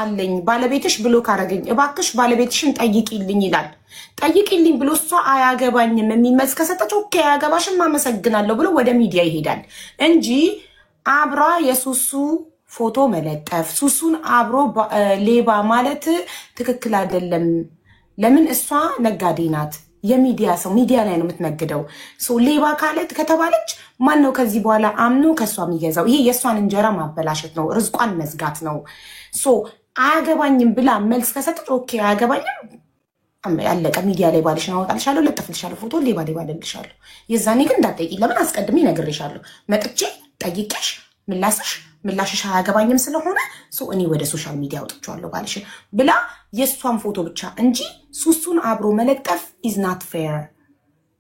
አለኝ ባለቤትሽ ብሎክ አረገኝ እባክሽ ባለቤትሽን ጠይቂልኝ ይላል ጠይቂልኝ ብሎ እሷ አያገባኝም የሚመልስ ከሰጠች ኦኬ አያገባሽም አመሰግናለሁ ብሎ ወደ ሚዲያ ይሄዳል እንጂ አብራ የሱሱ ፎቶ መለጠፍ ሱሱን አብሮ ሌባ ማለት ትክክል አይደለም ለምን እሷ ነጋዴ ናት የሚዲያ ሰው ሚዲያ ላይ ነው የምትነግደው ሶ ሌባ ካለት ከተባለች ማን ነው ከዚህ በኋላ አምኖ ከሷ የሚገዛው ይሄ የሷን እንጀራ ማበላሸት ነው ርዝቋን መዝጋት ነው ሶ አያገባኝም ብላ መልስ ከሰጠች ኦኬ አያገባኝም ያለቀ ሚዲያ ላይ ባልሽን አወጣልሻለሁ ለጥፍልሻለሁ ፎቶ ሌባ አደርግልሻለሁ የዛኔ ግን እንዳትጠይቂ ለምን አስቀድሜ ነግሬሻለሁ መጥቼ ጠይቄሽ ምላሽሽ አያገባኝም ስለሆነ ሶ እኔ ወደ ሶሻል ሚዲያ አውጥቻለሁ ባልሽን ብላ የሷን ፎቶ ብቻ እንጂ ሱሱን አብሮ መለጠፍ is not fair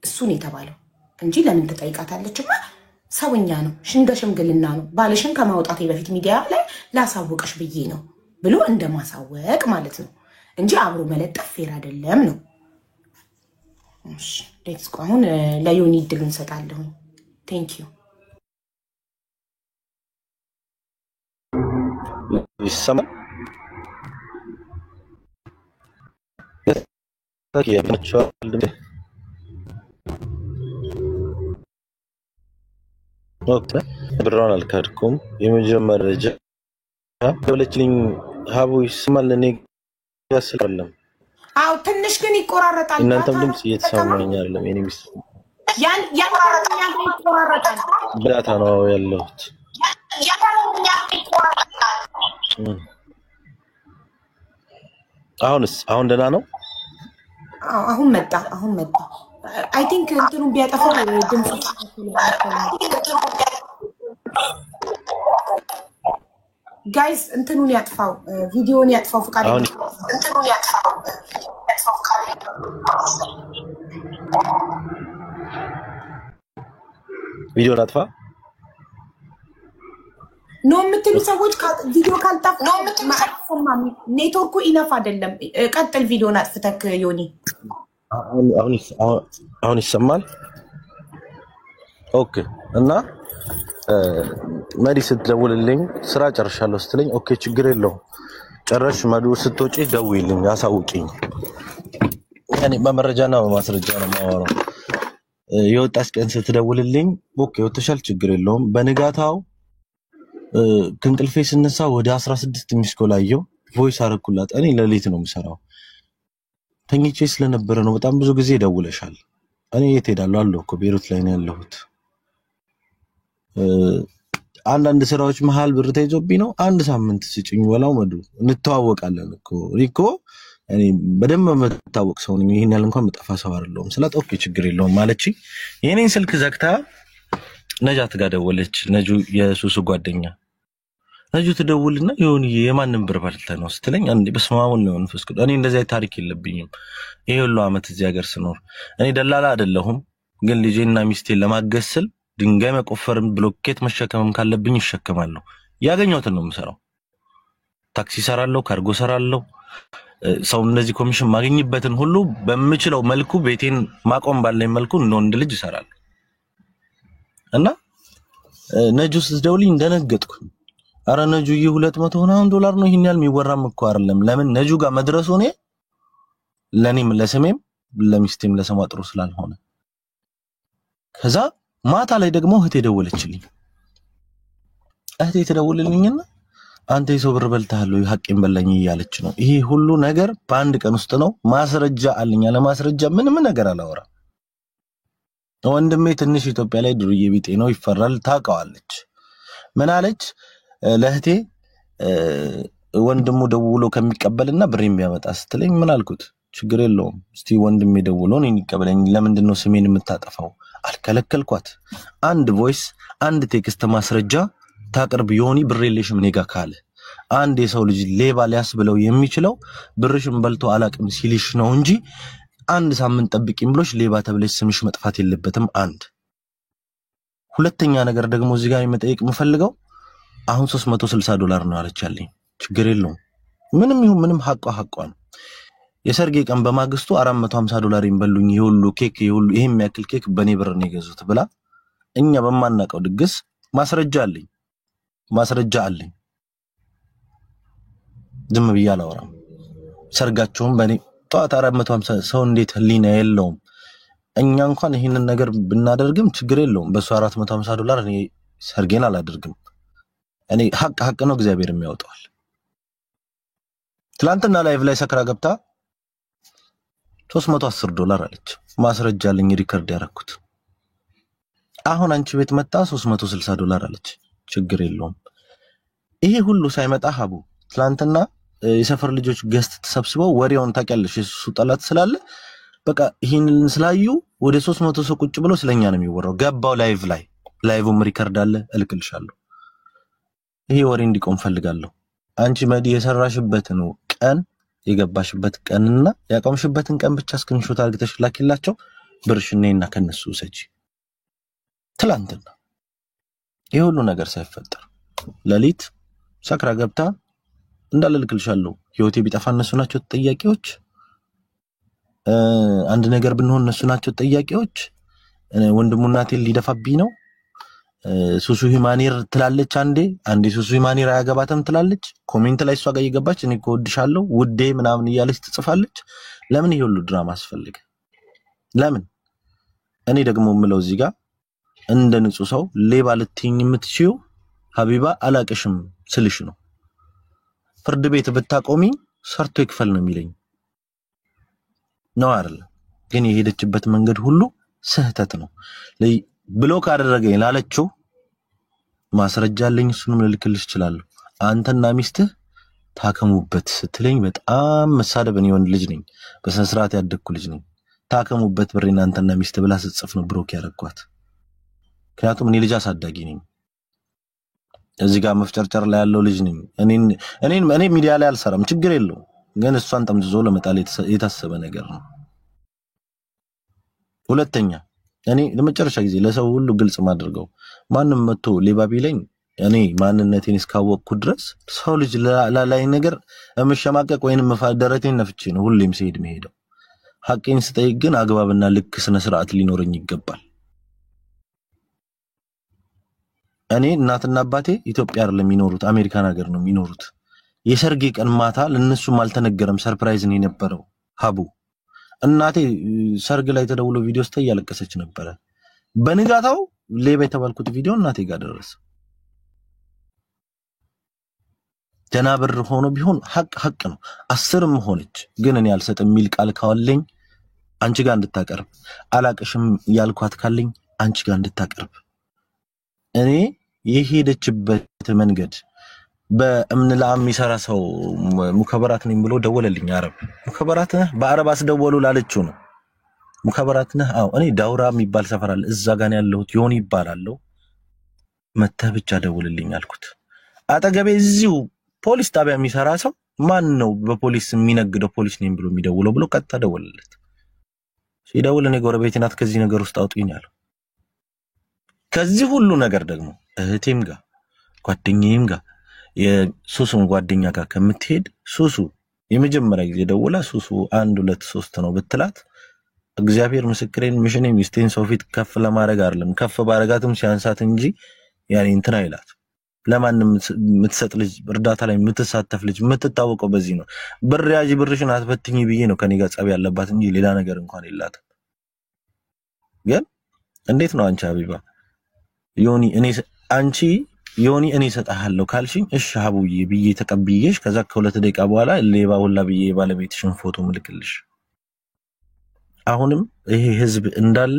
እሱን የተባለው እንጂ ለምን ትጠይቃታለችማ ሰውኛ ነው እንደ ሽምግልና ነው ባልሽን ከማውጣቴ በፊት ሚዲያ ላይ ላሳውቀሽ ብዬ ነው ብሎ እንደማሳወቅ ማለት ነው እንጂ አብሮ መለጠፍ ፌር አይደለም ነው እሺ ሌትስ ጎ አሁን ለዮኒ ድል እንሰጣለሁ ቴንክ ዩ ይሰማል ያመቻል ኦኬ ብራውን አልካድኩም የመጀመሪያ ደረጃ ሀቡ ይስማል እኔ ያስልለም አው ትንሽ ግን ይቆራረጣል እናንተም ድምጽ እየተሰማኝ አይደለም እኔ ሚስ ያን ይቆራረጣል ብላታ ነው ያለሁት አሁን ደህና ነው አሁን መጣ አይ ቲንክ እንትኑን ቢያጠፋው ድምጽ ጋይስ እንትኑን ያጥፋው ቪዲዮውን ያጥፋው ፍቃድ እንትኑን ያጥፋው ቪዲዮውን አጥፋ ነው የምትሉ ሰዎች ቪዲዮ ካልጣፍ ነው የምትሉ ኔትወርኩ ኢነፍ አይደለም ቀጥል ቪዲዮውን አጥፍተክ ዮኒ አሁን ይሰማል ኦኬ እና መዲ ስትደውልልኝ ስራ ጨርሻለሁ ስትለኝ ኦኬ ችግር የለው ጨረሽ መዱ ስትወጪ ደውይልኝ አሳውቂኝ ያኔ በመረጃና በማስረጃ ነው ማወራው የወጣሽ ቀን ስትደውልልኝ ኦኬ ወተሻል ችግር የለውም በንጋታው ከንቅልፌ ስነሳ ወደ 16 ሚስኮላየው ቮይስ አረኩላት እኔ ለሌት ነው የምሰራው ተኝቼ ስለነበረ ነው በጣም ብዙ ጊዜ ደውለሻል እኔ የት ሄዳለሁ አለው እኮ ቤሩት ላይ ነው ያለሁት አንዳንድ ስራዎች መሃል ብር ተይዞብኝ ነው አንድ ሳምንት ስጭኝ ወላው መዱ እንተዋወቃለን እኮ ሪኮ እኔ በደንብ መታወቅ ሰው ነኝ ይሄን ያህል እንኳን መጣፋ ሰው አይደለም ስላት ኦኬ ችግር የለውም ማለች የኔን ስልክ ዘግታ ነጃት ጋር ደወለች ነጁ የሱሱ ጓደኛ ነጁ ተደውልና ዮኒ የማንን ብር ባልታ ነው ስትለኝ አንዴ በስማሙን ነው እንፈስ እኔ እንደዚህ ታሪክ የለብኝም ይሄ ሁሉ አመት እዚህ ሀገር ስኖር እኔ ደላላ አይደለሁም ግን ልጄና ሚስቴን ለማገስል ድንጋይ መቆፈርም ብሎኬት መሸከምም ካለብኝ ይሸከማለሁ ያገኘሁትን ነው የምሰራው ታክሲ ሰራለሁ ካርጎ ሰራለሁ ሰው እንደዚህ ኮሚሽን ማግኘበትን ሁሉ በምችለው መልኩ ቤቴን ማቆም ባለኝ መልኩ እንደ ልጅ ይሰራል እና ነጁ ስትደውልኝ እንደነገጥኩ አረ ነጁ $200 ነው ይሄን ያህል የሚወራም እኮ አይደለም ለምን ነጁ ጋር መድረሱ ነው ለኔም ለሰሜም ለሚስቴም ለሰማ ጥሩ ስላልሆነ ከዛ ማታ ላይ ደግሞ እህቴ ደወለችልኝ እህቴ ተደውልልኝና አንተ የሰው ብር በልተሃል ወይ ሐቄን በላኝ እያለች ነው ይሄ ሁሉ ነገር በአንድ ቀን ውስጥ ነው ማስረጃ አለኝ ያለ ማስረጃ ምንም ነገር አላወራ ወንድሜ ትንሽ ኢትዮጵያ ላይ ድሩዬ ቢጤ ነው ይፈራል ታውቃለች ምን አለች ለህቴ ወንድሙ ደውሎ ከሚቀበልና ብሬን ቢያመጣ ስትለኝ ምን አልኩት ችግር የለውም እስቲ ወንድሜ ደውሎ ነው ይቀበለኝ ለምንድነው ስሜን የምታጠፋው አልከለከልኳት አንድ ቮይስ አንድ ቴክስት ማስረጃ ታቀርብ ዮኒ ብሬሌሽም ኔጋ ካለ አንድ የሰው ልጅ ሌባ ሊያስብለው የሚችለው ብርሽም በልቶ አላቅም ሲልሽ ነው እንጂ አንድ ሳምንት ጠብቂኝ ብሎሽ ሌባ ተብለሽ ስምሽ መጥፋት የለበትም አንድ ሁለተኛ ነገር ደግሞ እዚህ ጋር መጠየቅ የምፈልገው አሁን $360 ነው አለቻለኝ ችግር የለውም ምንም ይሁን ምንም ሐቋን የሰርጌ ቀን በማግስቱ $450 ይንበሉኝ ይሁሉ ኬክ ይሁሉ ይሄም ያክል ኬክ በኔ ብር ነው የገዙት ብላ እኛ በማናቀው ድግስ ማስረጃ አለኝ ዝም ብዬ አላወራም። ሰርጋቸውን በኔ ጧት 450 ሰው እንዴት ህሊና የለውም? እኛ እንኳን ይሄንን ነገር ብናደርግም ችግር የለውም። በሱ $450 እኔ ሰርጌን አላደርግም። እኔ ሐቅ ነው እግዚአብሔር የሚያወጣው። ትላንትና ላይቭ ላይ ሰክራ ገብታ $310 አለች። ማስረጃ አለኝ ሪከርድ ያደረኩት። አሁን አንቺ ቤት መጣ $360 አለች። ችግር የለውም። ይሄ ሁሉ ሳይመጣ ሀቡ ትላንትና የሰፈር ልጆች ገስት ተሰብስበው ወሬውን ታውቂያለሽ፣ የሱ ጠላት ስላለ በቃ ይሄንን ስላዩ ወደ 300 ሰው ቁጭ ብሎ ስለኛ ነው የሚወራው። ገባው ላይቭ ላይ ላይቭም ሪከርድ አለ እልክልሻለሁ። ይሄ ወሬ እንዲቆም ፈልጋለሁ። አንቺ መዲ የሰራሽበትን ቀን የገባሽበት ቀንና ያቆምሽበትን ቀን ብቻ ስክሪንሾት አድርገሽ ላኪላቸው። ብርሽኔና ከነሱ ሰጂ ትላንትና ይሄ ሁሉ ነገር ሳይፈጠር ለሊት ሰክራ ገብታ እንዳልልክልሻለሁ። ህይወቴ ቢጠፋ እነሱ ናቸው ተጠያቂዎች። አንድ ነገር ብንሆን እነሱ ናቸው ተጠያቂዎች። ወንድሙና እናቴን ሊደፋብኝ ነው። ሱሱ ሂማኒር ትላለች አንዴ ሱሱ ሂማኒር አያገባትም ትላለች። ኮሜንት ላይ እሷ ጋር እየገባች እኔ እኮ ወድሻለሁ ውዴ ምናምን እያለች ትጽፋለች። ለምን ይሄ ሁሉ ድራማ አስፈልገ? ለምን? እኔ ደግሞ የምለው እዚህ ጋር እንደ ንጹህ ሰው ሌባ ልትይኝ የምትችይው ሀቢባ አላቅሽም ስልሽ ነው። ፍርድ ቤት ብታቆሚ ሰርቶ ይክፈል ነው የሚለኝ ነው አይደል? ግን የሄደችበት መንገድ ሁሉ ስህተት ነው። ብሎክ አደረገኝ ላለችው ማስረጃ አለኝ፣ እሱንም ልልክልሽ እችላለሁ። አንተና ሚስትህ ታከሙበት ስትለኝ በጣም መሳደብ። እኔ ወንድ ልጅ ነኝ፣ በስነ ስርዓት ያደግኩ ልጅ ነኝ። ታከሙበት ብሬና አንተና ሚስትህ ብላ ስትጽፍ ነው ብሎክ ያደረኳት። ምክንያቱም እኔ ልጅ አሳዳጊ ነኝ። እዚህ ጋር መፍጨርጨር ላይ ያለው ልጅ ነኝ። እኔ ሚዲያ ላይ አልሰራም፣ ችግር የለውም። ግን እሷን ጠምዝዞ ለመጣል የታሰበ ነገር ነው። ሁለተኛ እኔ ለመጨረሻ ጊዜ ለሰው ሁሉ ግልጽ ማድረገው ማንም መጥቶ ሌባ ቢለኝ እኔ ማንነቴን እስካወቅኩ ድረስ ሰው ልጅ ላይ ነገር እምሸማቀቅ ወይንም መፋደረቴን ነፍቼ ነው ሁሌም ሲሄድ መሄደው። ሐቄን ስጠይቅ ግን አግባብና ልክ ስነ ስርዓት ሊኖርኝ ይገባል። እኔ እናትና አባቴ ኢትዮጵያ አይደለም የሚኖሩት፣ አሜሪካን ሀገር ነው የሚኖሩት። የሰርጌ ቀን ማታ ለነሱም አልተነገረም፣ ሰርፕራይዝ ነው የነበረው። ሀቡ እናቴ ሰርግ ላይ ተደውሎ ቪዲዮ ስታይ ያለቀሰች ነበር። በንጋታው ሌባ የተባልኩት ቪዲዮ እናቴ ጋር ደረሰ። ጀናብር ሆኖ ቢሆን ሐቅ ነው። 10ም ሆነች ግን እኔ አልሰጥም የሚል ቃል ካወለኝ አንቺ ጋር እንድታቀርብ፣ አላቅሽም ያልኳት ካለኝ አንቺ ጋር እንድታቀርብ። እኔ የሄደችበት መንገድ በእምን ለአም የሚሰራ ሰው ሙከበራት ነኝ ብሎ ደወለልኝ። አረብ ሙከበራት ነህ በአረብ አስደወሉ ላለችው ነው። ሙከበራት ነህ? አዎ። እኔ ዳውራ የሚባል ሰፈር አለ እዛ ጋር ያለሁት ዮኒ ይባላልው። መተህ ብቻ ደውልልኝ አልኩት። አጠገቤ እዚሁ ፖሊስ ጣቢያ የሚሰራ ሰው ማን ነው በፖሊስ የሚነግደው ፖሊስ ነኝ ብሎ የሚደውለው ብሎ ቀጥታ ደወለለት። ሲደውል እኔ ጎረቤቴ ናት ከዚህ ነገር ውስጥ አውጡኝ አለው። ከዚህ ሁሉ ነገር ደግሞ እህቴም ጋር ጓደኛዬም ጋር የሱሱን ጓደኛ ጋር ከምትሄድ ሱሱ የመጀመሪያ ጊዜ ደውላ ሱሱ 1 2 3 ነው ብትላት እግዚአብሔር ምስክሬን ሚሽኔ ሚስቴን ሰው ፊት ከፍ ለማድረግ አይደለም፣ ከፍ ባረጋትም ሲያንሳት እንጂ ያኔ እንትና ይላት። ለማንም የምትሰጥ ልጅ እርዳታ ላይ የምትሳተፍ ልጅ የምትታወቀው በዚህ ነው። ብር ያጂ ብርሽን አትበትኝ ብዬ ነው ከኔ ጋር ጸብ ያለባት እንጂ ሌላ ነገር እንኳን የላትም። ግን እንዴት ነው አንቺ ሀቢባ ዮኒ እኔ ሰጣሃለሁ ካልሽኝ እሺ ሀቡዬ ብዬ ተቀብዬሽ ከዛ ከ2 ደቂቃ በኋላ ሌባ ሁላ ብዬ ባለቤትሽን ፎቶ ምልክልሽ። አሁንም ይሄ ህዝብ እንዳለ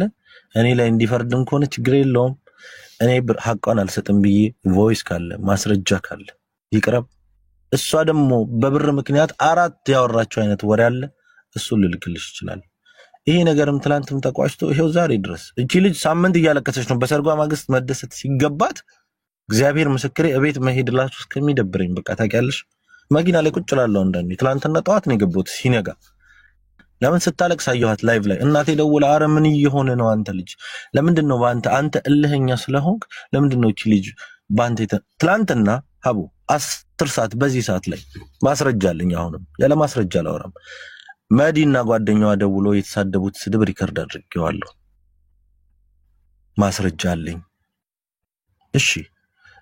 እኔ ላይ እንዲፈርድም ከሆነ ችግር የለውም። እኔ ሐቋን አልሰጥም ብዬ ቮይስ ካለ ማስረጃ ካለ ይቅረብ። እሷ ደግሞ በብር ምክንያት 4 ያወራቸው አይነት ወሬ አለ፣ እሱ ልልክልሽ ይችላል። ይሄ ነገርም ትላንትም ተቋጭቶ ይሄው ዛሬ ድረስ እቺ ልጅ ሳምንት እያለቀሰች ነው። በሰርጓ ማግስት መደሰት ሲገባት እግዚአብሔር ምስክሬ እቤት መሄድላችሁ እስከሚደብረኝ በቃ ታውቂያለሽ። መኪና ላይ ቁጭ እላለሁ አንዳንዴ። ትላንትና ጠዋት ነው የገባሁት ሲነጋ። ለምን ስታለቅስ አየኋት ላይቭ ላይ። እናቴ ደውላ አረ ምን እየሆነ ነው አንተ ልጅ ለምንድን ነው አንተ እልህኛ ስለሆንክ ለምንድን ነው እቺ ልጅ ባንተ ትላንትና ሀቡ 10 ሰዓት በዚህ ሰዓት ላይ ማስረጃ አለኝ። አሁንም ያለ ማስረጃ አላወራም። መዲና ጓደኛዋ ደውሎ የተሳደቡት ስድብ ሪከርድ አድርጌዋለሁ። ማስረጃ አለኝ። እሺ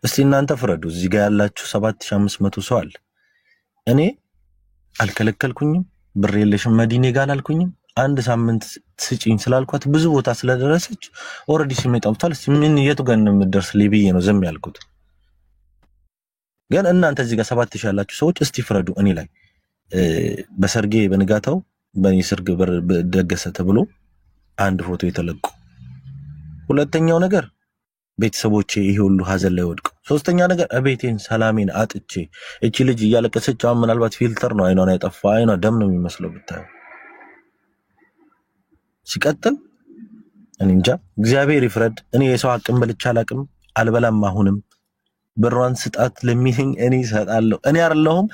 እስቲ እናንተ ፍረዱ። እዚህ ጋር ያላችሁ 7500 ሰው አለ። እኔ አልከለከልኩኝም ብር የለሽም መዲኔ ጋር አልኩኝም አንድ ሳምንት ስጪኝ ስላልኳት ብዙ ቦታ ስለደረሰች ኦሬዲ ሲመጣው ታልስ ምን የቱ ጋር እንደምደርስ ሊብዬ ነው ዝም ያልኩት ግን እናንተ እዚህ ጋር 7000 ያላችሁ ሰዎች እስቲ ፍረዱ እኔ ላይ በሰርጌ በንጋታው በኔ ሰርግ ደገሰ ተብሎ አንድ ፎቶ የተለቁ ሁለተኛው ነገር ቤተሰቦቼ ይሄ ሁሉ ሀዘን ላይ ወድቀው ሶስተኛ ነገር አቤቴን ሰላሜን አጥቼ እቺ ልጅ እያለቀሰች አሁን ምናልባት ፊልተር ነው አይኗን ያጠፋ አይኗ ደም ነው የሚመስለው ብታይ ሲቀጥል እኔ እንጃ እግዚአብሔር ይፍረድ እኔ የሰው አቅም በልቻ አላቅም አልበላም አሁንም ብሯን ስጣት ለሚህኝ እኔ ሰጣለሁ እኔ አይደለሁም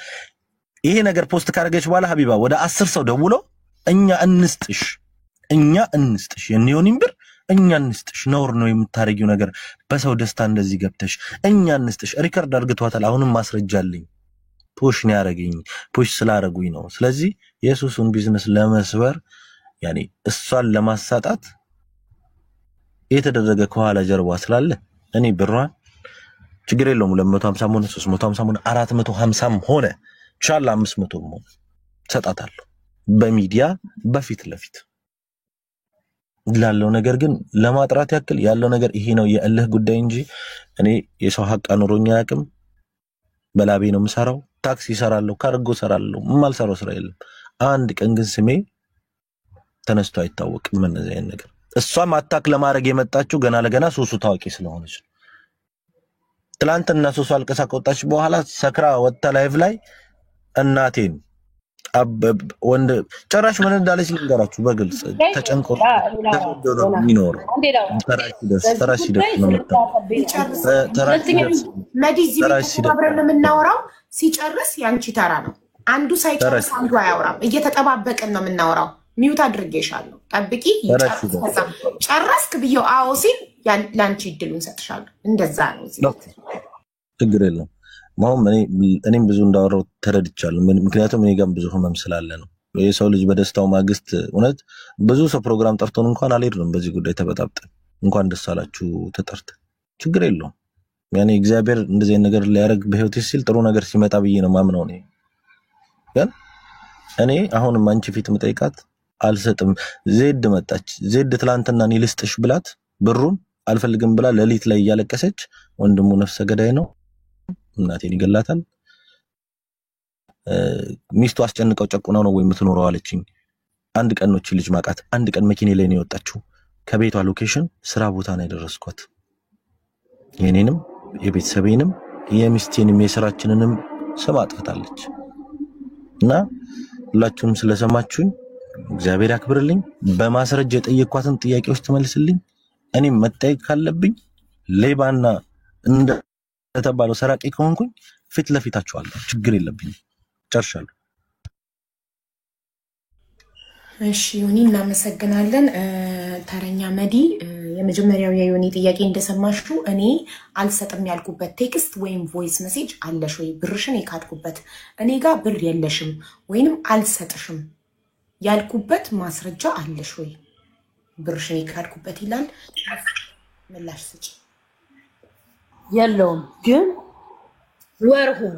ይሄ ነገር ፖስት ካረገች በኋላ ሀቢባ ወደ 10 ሰው ደውሎ እኛ እንስጥሽ የኔዮኒን ብር እኛ እንስጥሽ ነውር ነው የምታረጊው ነገር በሰው ደስታ እንደዚህ ገብተሽ እኛ እንስጥሽ ሪከርድ አርግቷታል አሁንም ማስረጃ አለኝ ፑሽ ነው ያረገኝ ፑሽ ስላረጉኝ ነው ስለዚህ ኢየሱስን ቢዝነስ ለመስበር ያኔ እሷን ለማሳጣት የተደረገ ከኋላ ጀርባ ስላለ እኔ ብሯን ችግር የለውም 250 ሆነ 350 ሆነ 450 ሆነ ቻላ 500 ሆነ ሰጣታለሁ በሚዲያ በፊት ለፊት ላለው ነገር ግን ለማጥራት ያክል ያለው ነገር ይሄ ነው የእልህ ጉዳይ እንጂ እኔ የሰው ሀቅ አኖሮኛ ያቅም በላቤ ነው ምሰራው ታክሲ ይሰራለሁ ካርጎ ሰራለሁ ማልሰራው ስራ የለም አንድ ቀን ግን ስሜ ተነስቶ አይታወቅም እነዚህ ነገር እሷም አታክ ለማድረግ የመጣችው ገና ለገና ሶሱ ታዋቂ ስለሆነች ትላንትና ሶሱ አልቀሳ ከወጣች በኋላ ሰክራ ወጣ ላይቭ ላይ እናቴን ወንድ ጭራሽ ምን እንዳለች ልንገራችሁ በግልጽ ተጨንቆ ተደደው ሚኖር ተራሽ ደስ ነው ተራሽ አብረን የምናወራው ሲጨርስ ያንቺ ተራ ነው አንዱ ሳይጨርስ አንዱ አያወራም እየተጠባበቀን ነው የምናወራው ሚውት አድርጌሻለሁ ጠብቂ ጨረስክ ብየው አዎ ሲል ያንቺ እድሉን ሰጥሻለሁ እንደዛ ነው ችግር የለም ማም እኔም ብዙ እንዳወራው ተረድቻለሁ ምክንያቱም እኔ ጋር ብዙ ህመም ስላለ ነው የሰው ልጅ በደስታው ማግስት እውነት ብዙ ሰው ፕሮግራም ጠርቶን እንኳን አልሄድንም በዚህ ጉዳይ ተበጣብጠን እንኳን ደስ አላችሁ ተጠርተ ችግር የለውም ያኔ እግዚአብሔር እንደዚህ ነገር ሊያረግ በህይወት ሲል ጥሩ ነገር ሲመጣ ብዬ ነው ማምነው ነው ግን እኔ አሁን ማንቺ ፊት መጠይቃት አልሰጥም ዜድ መጣች ዜድ ትላንትና እኔ ልስጥሽ ብላት ብሩን አልፈልግም ብላ ለሊት ላይ ያለቀሰች ወንድሙ ነፍሰ ገዳይ ነው እናቴን ይገላታል ሚስቱ አስጨንቀው ጨቁናው ነው ወይ የምትኖረው አለችኝ አንድ ቀን ነው ልጅ ማቃት አንድ ቀን መኪኔ ላይ ነው የወጣችው ከቤቷ ሎኬሽን ስራ ቦታ ነው ያደረስኳት የኔንም የቤተሰቤንም የሚስቴንም የስራችንንም ስም አጥፍታለች እና ሁላችሁም ስለሰማችሁኝ እግዚአብሔር ያክብርልኝ በማስረጃ የጠየቅኳትን ጥያቄዎች ተመልስልኝ እኔም መጠየቅ ካለብኝ ሌባና እንደ ተባለው ሰራቂ ከሆንኩኝ ፊት ለፊታችሁ አለ ችግር የለብኝ ጨርሻለሁ እሺ ዮኒ እናመሰግናለን ተረኛ መዲ የመጀመሪያው የዮኒ ጥያቄ እንደሰማሽው እኔ አልሰጥም ያልኩበት ቴክስት ወይም ቮይስ ሜሴጅ አለሽ ወይ ብርሽን የካድኩበት እኔ ጋር ብር የለሽም ወይንም አልሰጥሽም ያልኩበት ማስረጃ አለሽ ወይ ብርሽን የካድኩበት ይላል ምላሽ ስጪ የለውም ግን ወር ሆኖ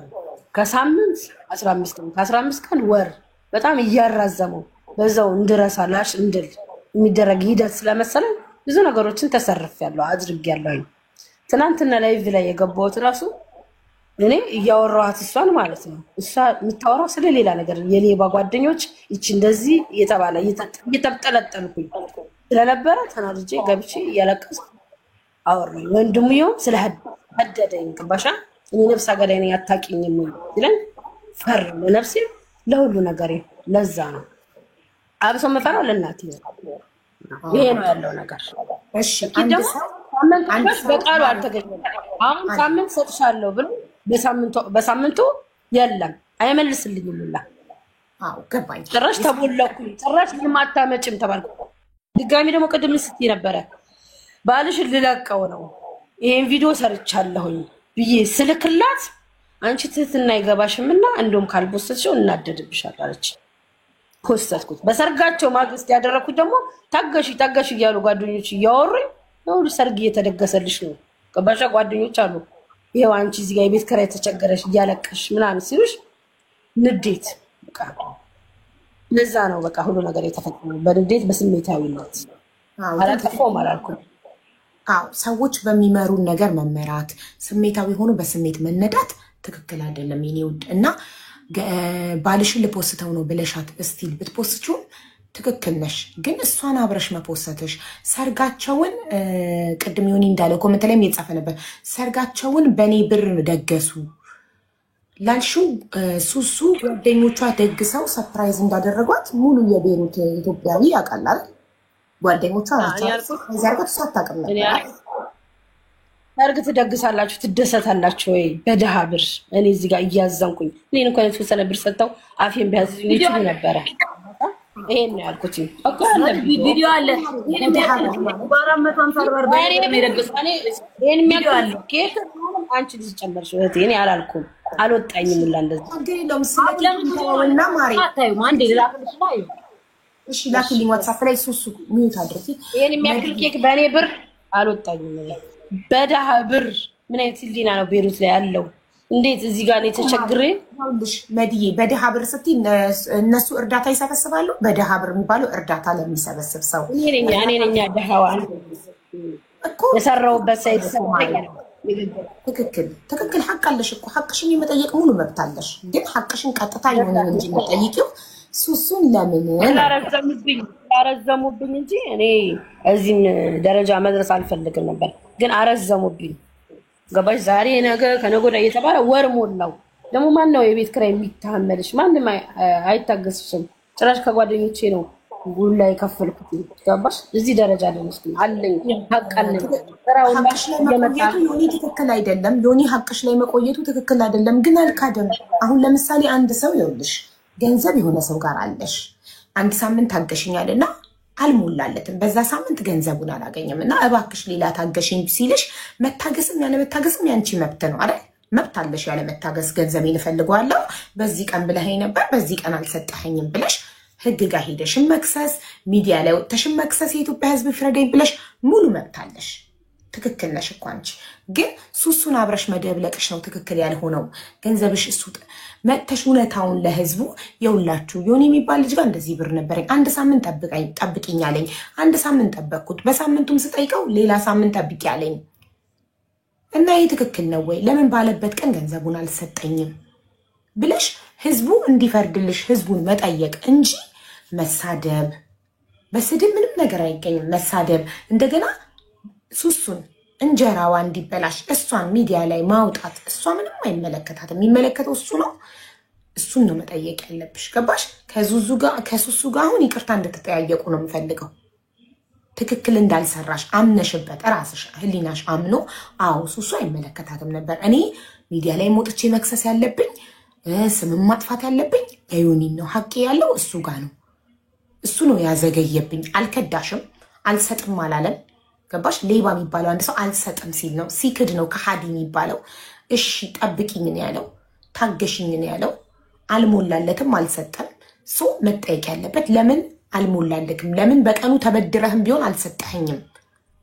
ከሳምንት 15 ቀን ወር በጣም እያራዘመው በዛው እንድረሳላሽ እንድል የሚደረግ ሂደት ስለመሰለ ብዙ ነገሮችን ተሰርፌያለሁ አድርጌያለሁ ትናንትና ላይቭ ላይ የገባሁት ራሱ እኔ እያወራኋት እሷን ማለት ነው እሷ የምታወራው ስለሌላ ነገር የሌባ ጓደኞች እቺ እንደዚህ እየተባለ እየተጠለጠልኩኝ ስለነበረ ተናድጄ ገብቼ እያለቀስኩ አወራኝ ወንድሙዬው ስለሀደደኝ ቅባሻ እኔ ነፍስ አገዳይ ነኝ አታውቂኝም ይለን ፈር ለነፍሴ ለሁሉ ነገር ለዛ ነው አብሶ መፈራው ለእናቴ ይሄ ነው ያለው ነገር እሺ አንድ በቃሉ አልተገኘም አሁን ሳምንት ሰጥሻለሁ ብሎ በሳምንቱ የለም አይመልስልኝም ሁላ አው ገባኝ ጭራሽ ተቦለኩኝ ጭራሽ ምንም አታመጭም ተባልኩ ድጋሚ ደግሞ ቅድም ስትይ ነበረ ባልሽ ልለቀው ነው ይሄን ቪዲዮ ሰርቻለሁኝ ብዬ ስልክላት አንቺ ትህትና አይገባሽምና እንደውም ካልቦስተሽው እናደድብሻል አለች ኮስተትኩት በሰርጋቸው ማግስት ያደረኩት ደግሞ ታገሽ እያሉ ጓደኞች እያወሩኝ ነው ሰርግ እየተደገሰልሽ ነው ቀባሻ ጓደኞች አሉ ይሄው አንቺ እዚህ ጋር የቤት ኪራይ ተቸገረሽ እያለቀሽ ምናምን ሲሉሽ ንዴት በቃ ለዛ ነው በቃ ሁሉ ነገር የተፈጠረው በንዴት በስሜታዊነት አላጠፋውም አላልኩም። አዎ ሰዎች በሚመሩን ነገር መመራት ስሜታዊ ሆኖ በስሜት መነዳት ትክክል አይደለም የኔ ውድ እና ባልሽን ልፖስተው ነው ብለሻት እስቲል ብትፖስቹም ትክክል ነሽ። ግን እሷን አብረሽ መፖሰትሽ ሰርጋቸውን ቅድም ዮኒ እንዳለው ኮሜንት ላይም እየጻፈ ነበር ሰርጋቸውን በኔ ብር ደገሱ ላልሽው ሱሱ ጓደኞቿ ደግሰው ሰርፕራይዝ እንዳደረጓት ሙሉ የቤሩት ኢትዮጵያዊ ያውቃል አይደል? ጓደኞቿ ናቸው ዘርገት ሳታውቅም ነበር። ሰርግ ትደግሳላችሁ ትደሰታላችሁ ወይ በደሃ ብር? እኔ እዚህ ጋር እያዘንኩኝ እኔን እንኳን የተወሰነ ብር ሰጥተው አፌን ቢያዝዙኝ ይችሉ ነበረ። ይሄን ነው ያልኩት። ቪዲዮ አለ ኬክ አንቺ ልጅ ጨመርሽ እህቴ። እኔ አላልኩም አልወጣኝም ሁላ እንደዚህ እና ማሪ እሺ ላኪልኝ ዋትስአፕ ላይ ሱሱ ሚዩት አድርጊ። ይሄን የሚያክል ኬክ በእኔ ብር አልወጣኝም። በደሃ ብር ምን አይነት ህሊና ነው ቤሩት ላይ ያለው? እንዴት እዚህ ጋር ነው ተቸግሬ? ይኸውልሽ መድዬ በደሃ ብር ስትይ እነሱ እርዳታ ይሰበስባሉ። በደሃ ብር የሚባለው እርዳታ ለሚሰበስብ ሰው እኔ ነኝ ደሃዋ እኮ የሰራውበት ሳይድ ትክክል ሐቅ አለሽ እኮ ሐቅሽን የመጠየቅ ሙሉ መብት አለሽ። ግን ሐቅሽን ቀጥታ የሆነ እንጂ የምጠይቂው ሱሱን ለምን አረዘሙብኝ እንጂ እኔ እዚህም ደረጃ መድረስ አልፈልግም ነበር። ግን አረዘሙብኝ። ገባሽ? ዛሬ ነገ ከነገ ወዲያ እየተባለ ወር ሞላው። ደግሞ ማን ነው የቤት ኪራይ የሚታመልሽ? ማንም አይታገስሽም። ጭራሽ ከጓደኞቼ ነው ጉላ የከፈልኩት። ገባሽ? እዚህ ደረጃ አለኝ ሐቅ አለኝ። ዮኒ ትክክል አይደለም። ዮኒ ሐቅሽ ላይ መቆየቱ ትክክል አይደለም። ግን አልካደም። አሁን ለምሳሌ አንድ ሰው ይኸውልሽ ገንዘብ የሆነ ሰው ጋር አለሽ አንድ ሳምንት ታገሽኛልና አልሞላለትም። በዛ ሳምንት ገንዘቡን አላገኘም እና እባክሽ ሌላ ታገሽኝ ሲልሽ መታገስም ያለ መታገስም ያንቺ መብት ነው አይደል? መብት አለሽ ያለ መታገስ። ገንዘቤን እፈልገዋለሁ በዚህ ቀን ብለኸኝ ነበር በዚህ ቀን አልሰጠኸኝም ብለሽ ህግ ጋር ሄደሽ መክሰስ፣ ሚዲያ ላይ ወጥተሽ መክሰስ፣ የኢትዮጵያ ሕዝብ ፍረደኝ ብለሽ ሙሉ መብት አለሽ። ትክክል ነሽ እኮ አንቺ። ግን ሱሱን አብረሽ መደብለቅሽ ነው ትክክል ያልሆነው። ገንዘብሽ እሱ መጥተሽ እውነታውን ለህዝቡ የውላችሁ ዮኒ የሚባል ልጅ ጋር እንደዚህ ብር ነበረኝ አንድ ሳምንት ጠብቂኝ አለኝ። አንድ ሳምንት ጠበቅኩት። በሳምንቱም ስጠይቀው ሌላ ሳምንት ጠብቂ አለኝ። እና ይህ ትክክል ነው ወይ? ለምን ባለበት ቀን ገንዘቡን አልሰጠኝም ብለሽ ህዝቡ እንዲፈርድልሽ ህዝቡን መጠየቅ እንጂ መሳደብ። በስድብ ምንም ነገር አይገኝም። መሳደብ እንደገና ሱሱን እንጀራዋ እንዲበላሽ እሷን ሚዲያ ላይ ማውጣት። እሷ ምንም አይመለከታትም። የሚመለከተው እሱ ነው። እሱን ነው መጠየቅ ያለብሽ። ገባሽ? ከሱሱ ጋር አሁን ይቅርታ እንድትጠያየቁ ነው የምፈልገው። ትክክል እንዳልሰራሽ አምነሽበት ራስሽ ህሊናሽ አምኖ አዎ ሱሱ አይመለከታትም ነበር። እኔ ሚዲያ ላይ ሞጥቼ መክሰስ ያለብኝ ስምም ማጥፋት ያለብኝ የዮኒ ነው። ሐቄ ያለው እሱ ጋር ነው። እሱ ነው ያዘገየብኝ። አልከዳሽም፣ አልሰጥም አላለም። ገባሽ? ሌባ የሚባለው አንድ ሰው አልሰጥም ሲል ነው። ሲክድ ነው ከሃዲ የሚባለው። እሺ ጠብቂኝ ነው ያለው፣ ታገሽኝ ነው ያለው። አልሞላለትም፣ አልሰጠም። ሶ መጠየቅ ያለበት ለምን አልሞላለክም? ለምን በቀኑ ተበድረህም ቢሆን አልሰጠኸኝም?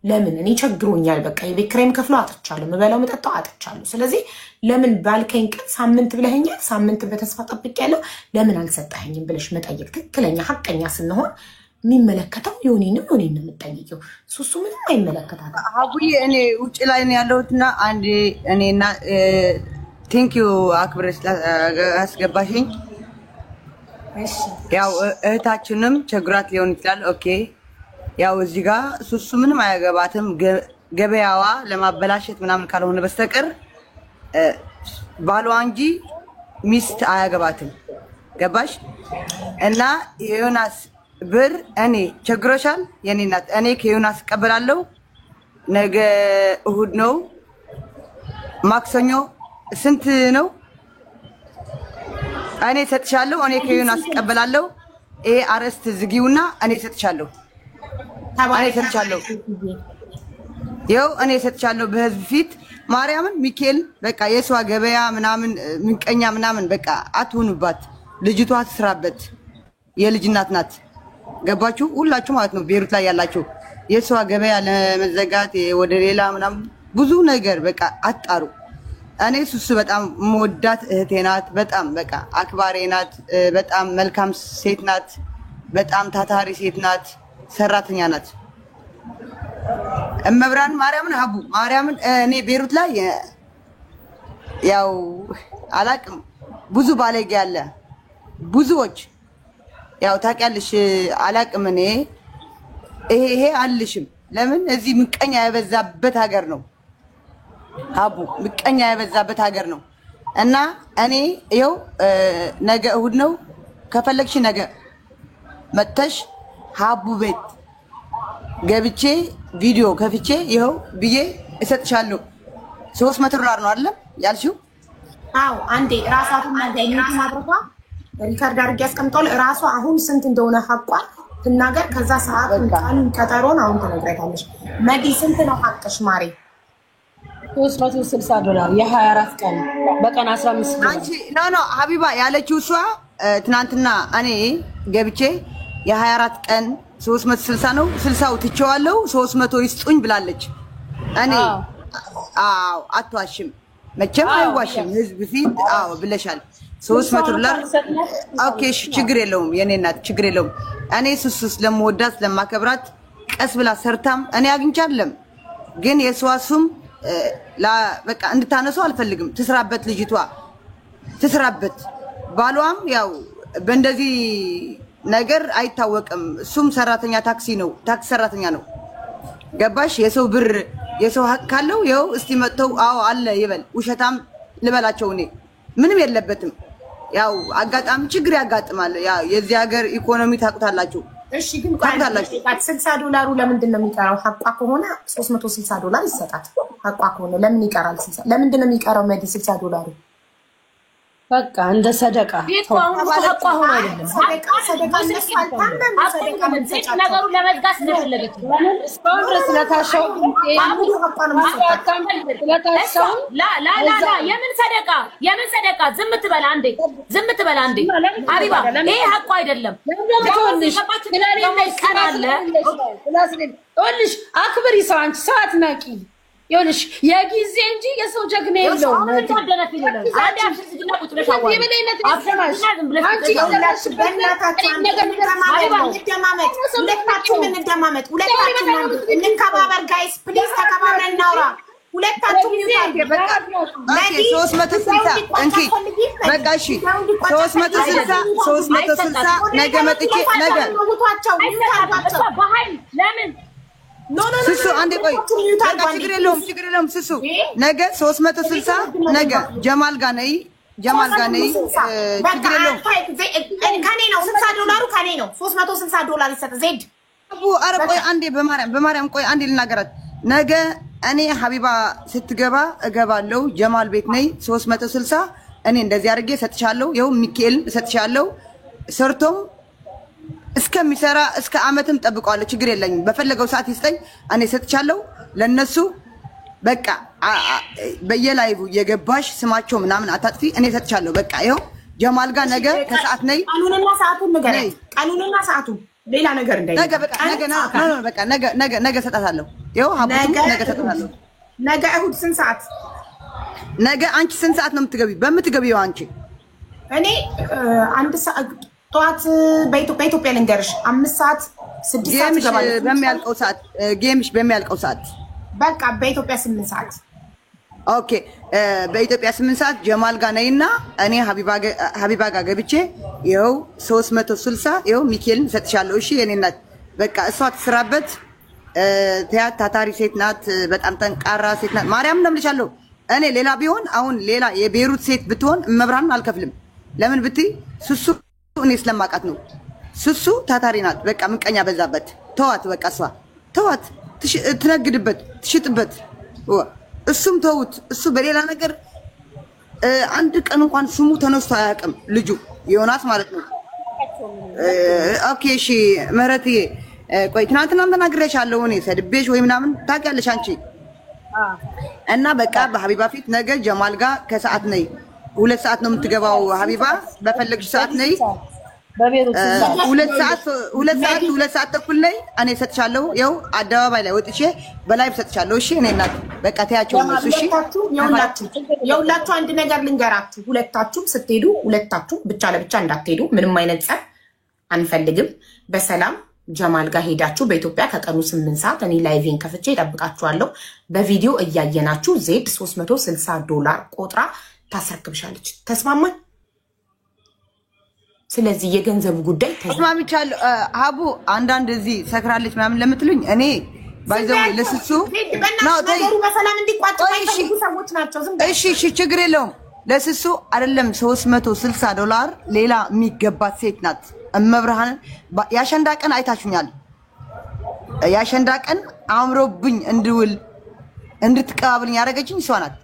ለምን? እኔ ቸግሮኛል፣ በቃ የቤት ኪራይም ከፍሎ አጥቻለሁ፣ የምበላው መጠጣው አጥቻለሁ። ስለዚህ ለምን ባልከኝ ቀን ሳምንት ብለኸኛል፣ ሳምንት በተስፋ ጠብቄያለሁ፣ ለምን አልሰጠኸኝም ብለሽ መጠየቅ ትክክለኛ ሐቀኛ ስንሆን የሚመለከተው ዮኒ ነው። ዮኒ ነው የምጠይቀው። ሱሱ ምንም አይመለከታትም። አቡዬ እኔ ውጭ ላይ ነው ያለሁትና አንዴ እኔና ቴንክ ዩ አክብረሽ አስገባሽኝ። እሺ ያው እህታችንም ቸግራት ሊሆን ይችላል። ኦኬ ያው እዚህ ጋር ሱሱ ምንም አያገባትም። ገበያዋ ለማበላሸት ምናምን ካልሆነ በስተቀር ባሏ እንጂ ሚስት አያገባትም። ገባሽ? እና የዮናስ ብር እኔ ቸግሮሻል የኔ እናት፣ እኔ ከዮናስ እቀበላለሁ። ነገ እሁድ ነው፣ ማክሰኞ ስንት ነው? እኔ ሰጥሻለሁ። እኔ ከዮናስ እቀበላለሁ። ይሄ አረስት ዝጊውና እኔ ሰጥሻለሁ። እኔ ሰጥቻለሁ። ይኸው እኔ ሰጥቻለሁ በህዝብ ፊት ማርያምን ሚካኤል። በቃ የሷ ገበያ ምናምን ምንቀኛ ምናምን በቃ አትሁኑባት። ልጅቷ ትስራበት። የልጅ እናት ናት። ገባችሁ? ሁላችሁ ማለት ነው ቤሩት ላይ ያላችሁ የሷ ገበያ ለመዘጋት ወደ ሌላ ምናምን ብዙ ነገር በቃ አጣሩ። እኔ ሱሱ በጣም መወዳት እህቴ ናት። በጣም በቃ አክባሪ ናት። በጣም መልካም ሴት ናት። በጣም ታታሪ ሴት ናት። ሰራተኛ ናት። እመብራን ማርያምን ሀቡ ማርያምን እኔ ቤሩት ላይ ያው አላቅም ብዙ ባለጌ አለ ብዙዎች ያው ታውቂያለሽ አላቅም እኔ ይሄ አልሽም ለምን እዚህ ምቀኛ የበዛበት ሀገር ነው ሀቡ ምቀኛ የበዛበት ሀገር ነው እና እኔ ይኸው ነገ እሁድ ነው ከፈለግሽ ነገ መተሽ ሀቡ ቤት ገብቼ ቪዲዮ ከፍቼ ይኸው ብዬ እሰጥሻለሁ $300 ነው አይደል ያልሽው አዎ አንዴ ራሳቱን ማገኘት ማድረጓ ሪካርድ አድርጌ ያስቀምጣል ራሷ አሁን ስንት እንደሆነ ሐቋል ትናገር ከዛ ሰዓት ቀን ቀጠሮን አሁን ተነግረታለሽ መዲ ስንት ነው ሐቅሽ ማሪ $360 የ24 ቀን በቀን 15 አንቺ ኖ ሀቢባ ያለችው እሷ ትናንትና እኔ ገብቼ የ24 ቀን 360 ነው 60ው ትቼዋለሁ 300 ይስጡኝ ብላለች እኔ አዎ አትዋሽም መቼም አይዋሽም ህዝብ ፊት አዎ ብለሻል $300 ኦኬ ችግር የለውም የኔ እናት ችግር የለውም እኔ ሱሱስ ለምወዳት ለማከብራት ቀስ ብላ ሰርታም እኔ አግኝቻለም ግን የሷሱም በቃ እንድታነሱ አልፈልግም ትስራበት ልጅቷ ትስራበት ባሏም ያው በእንደዚህ ነገር አይታወቅም እሱም ሰራተኛ ታክሲ ነው ታክሲ ሰራተኛ ነው ገባሽ የሰው ብር የሰው ሀቅ ካለው ይኸው እስቲ መጥተው አዎ አለ ይበል ውሸታም ልበላቸው እኔ ምንም የለበትም ያው አጋጣሚ ችግር ያጋጥማል ያው የዚህ ሀገር ኢኮኖሚ ታውቁታላችሁ እሺ ግን $60 ለምንድን ነው የሚቀረው ሐቋ ከሆነ $360 ይሰጣት ሐቋ ከሆነ ለምን ይቀራል ለምንድን ነው የሚቀረው መዲ $60 በቃ እንደ ሰደቃ ሐቋ ሆኖ አይደለም ሰደቃ ነገሩ ለመዝጋት ስለፈለገች እስካሁን ድረስ ስለታሻው ላ የምን ሰደቃ ዝም ትበላ አንዴ ሀቢባ ይሄ ሐቋ አይደለም ይኸውልሽ አክብሪ ሰው አንቺ ሰው አትናቂ ይኸውልሽ የጊዜ እንጂ የሰው ጀግና የለውም እንከባበር ጋይስ ፕሊዝ ተከባብረን እናውራ ሁለታችሁም በቃ እሺ 360 ነገ መጥቼ ነገ ስሱ አንዴ ቆይ ችግር የለውም ስሱ ነገ 360 ነገ ጀማል ጋር ነይ ችግር የለውም ከኔ ነው $60 ከኔ ነው $360 ይሰጥ ዜድ ኧረ ቆይ አንዴ በማርያም ቆይ አንዴ ልናገራት ነገ እኔ ሀቢባ ስትገባ እገባለሁ ጀማል ቤት ነይ 360 እኔ እንደዚህ አድርጌ ሰጥቻለሁ ይኸው ሚካኤል ሰጥቻለሁ ሰርቶም እስከሚሰራ እስከ አመትም ጠብቀዋለሁ ችግር የለኝም በፈለገው ሰዓት ይስጠኝ እኔ ሰጥቻለሁ ለነሱ በቃ በየላይቡ የገባሽ ስማቸው ምናምን አታጥፊ እኔ ሰጥቻለሁ በቃ ይኸው ጀማል ጋር ነገ ከሰዓት ነይ ቀኑንና ሰዓቱን ንገረኝ ቀኑንና ሰዓቱን ሌላ ነገር ነገ ሰጣታለሁ ይኸው ሀቡቱ ነገ ሰጣታለሁ ነገ እሁድ ስንት ሰዓት ነገ አንቺ ስንት ሰዓት ነው የምትገቢው በምትገቢው አንቺ እኔ አንድ ሰዓት ጠዋት በኢትዮጵያ ልንገርሽ 5 ሰዓት 6 ሰዓት ገባለሁ በሚያልቀው ሰዓት ጌምሽ በሚያልቀው ሰዓት በቃ በኢትዮጵያ 8 ሰዓት ኦኬ በኢትዮጵያ 8 ሰዓት ጀማል ጋር ነይና እኔ ሀቢባ ጋር ገብቼ ይኸው 360 ይኸው ሚካኤልን ሰጥሻለሁ እሺ የኔ እናት በቃ እሷ ትስራበት ተያት ታታሪ ሴት ናት በጣም ጠንቃራ ሴት ናት ማርያም እንደምልሻለሁ እኔ ሌላ ቢሆን አሁን ሌላ የቤሩት ሴት ብትሆን መብራን አልከፍልም ለምን ብትይ ሱሱ እኔ ስለማውቃት ነው ሱሱ ታታሪ ናት በቃ ምንቀኛ በዛበት ተዋት በቃ እሷ ተዋት ትነግድበት ትሽጥበት እሱም ተውት እሱ በሌላ ነገር አንድ ቀን እንኳን ስሙ ተነስቶ አያውቅም ልጁ ዮናስ ማለት ነው ኦኬ እሺ ምህረትዬ ቆይ ትናንትና ተናግሬሻለሁ እኔ ሰድቤሽ ወይ ምናምን ታውቂያለሽ አንቺ እና በቃ በሀቢባ ፊት ነገ ጀማል ጋር ከሰዓት ነይ 2 ሰዓት ነው የምትገባው ሀቢባ በፈለግሽ ሰዓት ነይ ሁለት ሰዓት ተኩል ላይ እኔ ሰጥቻለሁ። ይኸው አደባባይ ላይ ወጥቼ በላይቭ ሰጥቻለሁ። እሺ እኔ እናት በቃ ተያቸው እነሱ። እሺ የሁላችሁ አንድ ነገር ልንገራችሁ። ሁለታችሁም ስትሄዱ ሁለታችሁ ብቻ ለብቻ እንዳትሄዱ። ምንም አይነት ጸብ አንፈልግም። በሰላም ጀማል ጋር ሄዳችሁ በኢትዮጵያ ከቀኑ 8 ሰዓት እኔ ላይቬን ከፍቼ እጠብቃችኋለሁ። በቪዲዮ እያየናችሁ ዜድ $360 ቆጥራ ታስረክብሻለች። ተስማማን? ስለዚህ የገንዘቡ ጉዳይ ተስማምቻለሁ። ሀቡ አንዳንድ እዚህ ሰክራለች ምናምን ለምትሉኝ እኔ ባይዘው ለስሱ ነው ተይሩ በሰላም እንዲቋጭ ማይፈልጉ ሰዎች ናቸው። ዝም በይ። እሺ ችግር የለውም። ለስሱ አይደለም $360 ሌላ የሚገባት ሴት ናት። እመብርሃን ያሸንዳ ቀን አይታችሁኛል። ያሸንዳ ቀን አምሮብኝ እንድውል እንድትቀባብልኝ ያደረገችኝ እሷ ናት።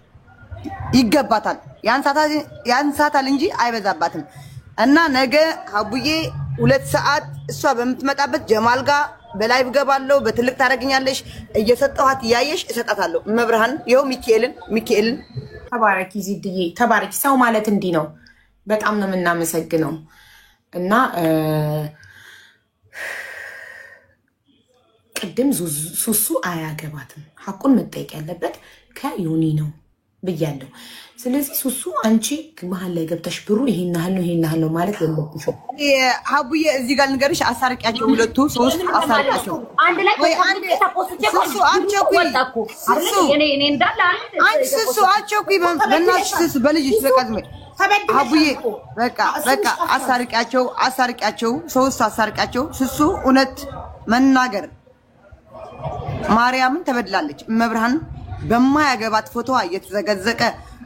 ይገባታል። ያንሳታል እንጂ አይበዛባትም። እና ነገ ሀቡዬ 2 ሰዓት እሷ በምትመጣበት ጀማል ጋር በላይቭ ገባለሁ። በትልቅ ታደርግኛለሽ። እየሰጠኋት እያየሽ እሰጣታለሁ። መብርሃን ይኸው ሚካኤልን ተባረኪ ዚድዬ ተባረኪ። ሰው ማለት እንዲህ ነው። በጣም ነው የምናመሰግነው። እና ቅድም ሱሱ አያገባትም። ሐቁን መጠየቅ ያለበት ከዮኒ ነው ብያለሁ። ስለዚህ ሱሱ አንቺ መሀል ላይ ገብተሽ ብሩ ይሄን ያህል ነው ማለት የለብሽም። ሀቡዬ እዚህ ጋር ልንገርሽ፣ አሳርቂያቸው 2 3 አሳርቂያቸው አንድ ላይ ሱሱ አቸኩይ በእናትሽ ሱሱ በልጅሽ ተቀዝመ ሀቡዬ በቃ አሳርቂያቸው 3 አሳርቂያቸው። ሱሱ እውነት መናገር ማርያምን ተበድላለች። መብርሃን በማያገባት ፎቶዋ እየተዘገዘቀ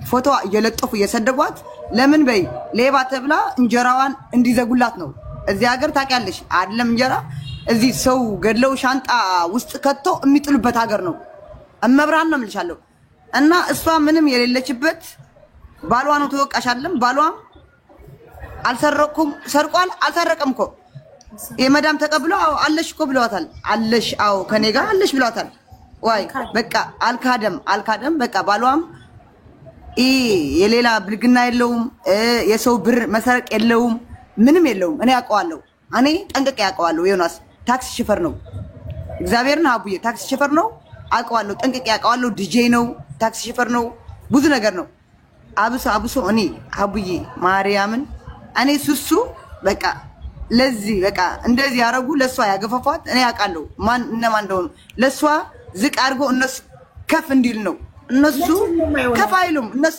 ፎቶዋ እየለጠፉ እየሰደቧት ለምን በይ ሌባ ተብላ እንጀራዋን እንዲዘጉላት ነው። እዚህ ሀገር ታውቂያለሽ አይደለም? እንጀራ እዚህ ሰው ገድለው ሻንጣ ውስጥ ከቶ የሚጥሉበት ሀገር ነው። እመብርሃን ነው የምልሻለሁ። እና እሷ ምንም የሌለችበት ባሏ ነው ተወቃሽ አይደለም? ባሏም አልሰረኩም ሰርቋል አልሰረቀም እኮ የመዳም ተቀብሎ አለሽ እኮ ብለዋታል። አለሽ አዎ ከኔ ጋር አለሽ ብለዋታል። ዋይ በቃ አልካደም በቃ ባሏም የሌላ ብልግና የለውም። የሰው ብር መሰረቅ የለውም። ምንም የለውም። እኔ አውቀዋለሁ። እኔ ጠንቅቄ አውቀዋለሁ። ዮናስ ታክሲ ሹፌር ነው። እግዚአብሔርን አቡዬ ታክሲ ሹፌር ነው። አውቀዋለሁ። ጠንቅቄ አውቀዋለሁ። ዲጄ ነው። ታክሲ ሹፌር ነው። ብዙ ነገር ነው። አብሶ እኔ አቡዬ ማርያምን እኔ ሱሱ በቃ ለዚህ በቃ እንደዚህ ያረጉ ለሷ ያገፋፋት እኔ አውቃለሁ ማን እነማን እንደሆኑ። ለሷ ዝቅ አድርጎ እነሱ ከፍ እንዲል ነው። እነሱ ከፍ አይሉም። እነሱ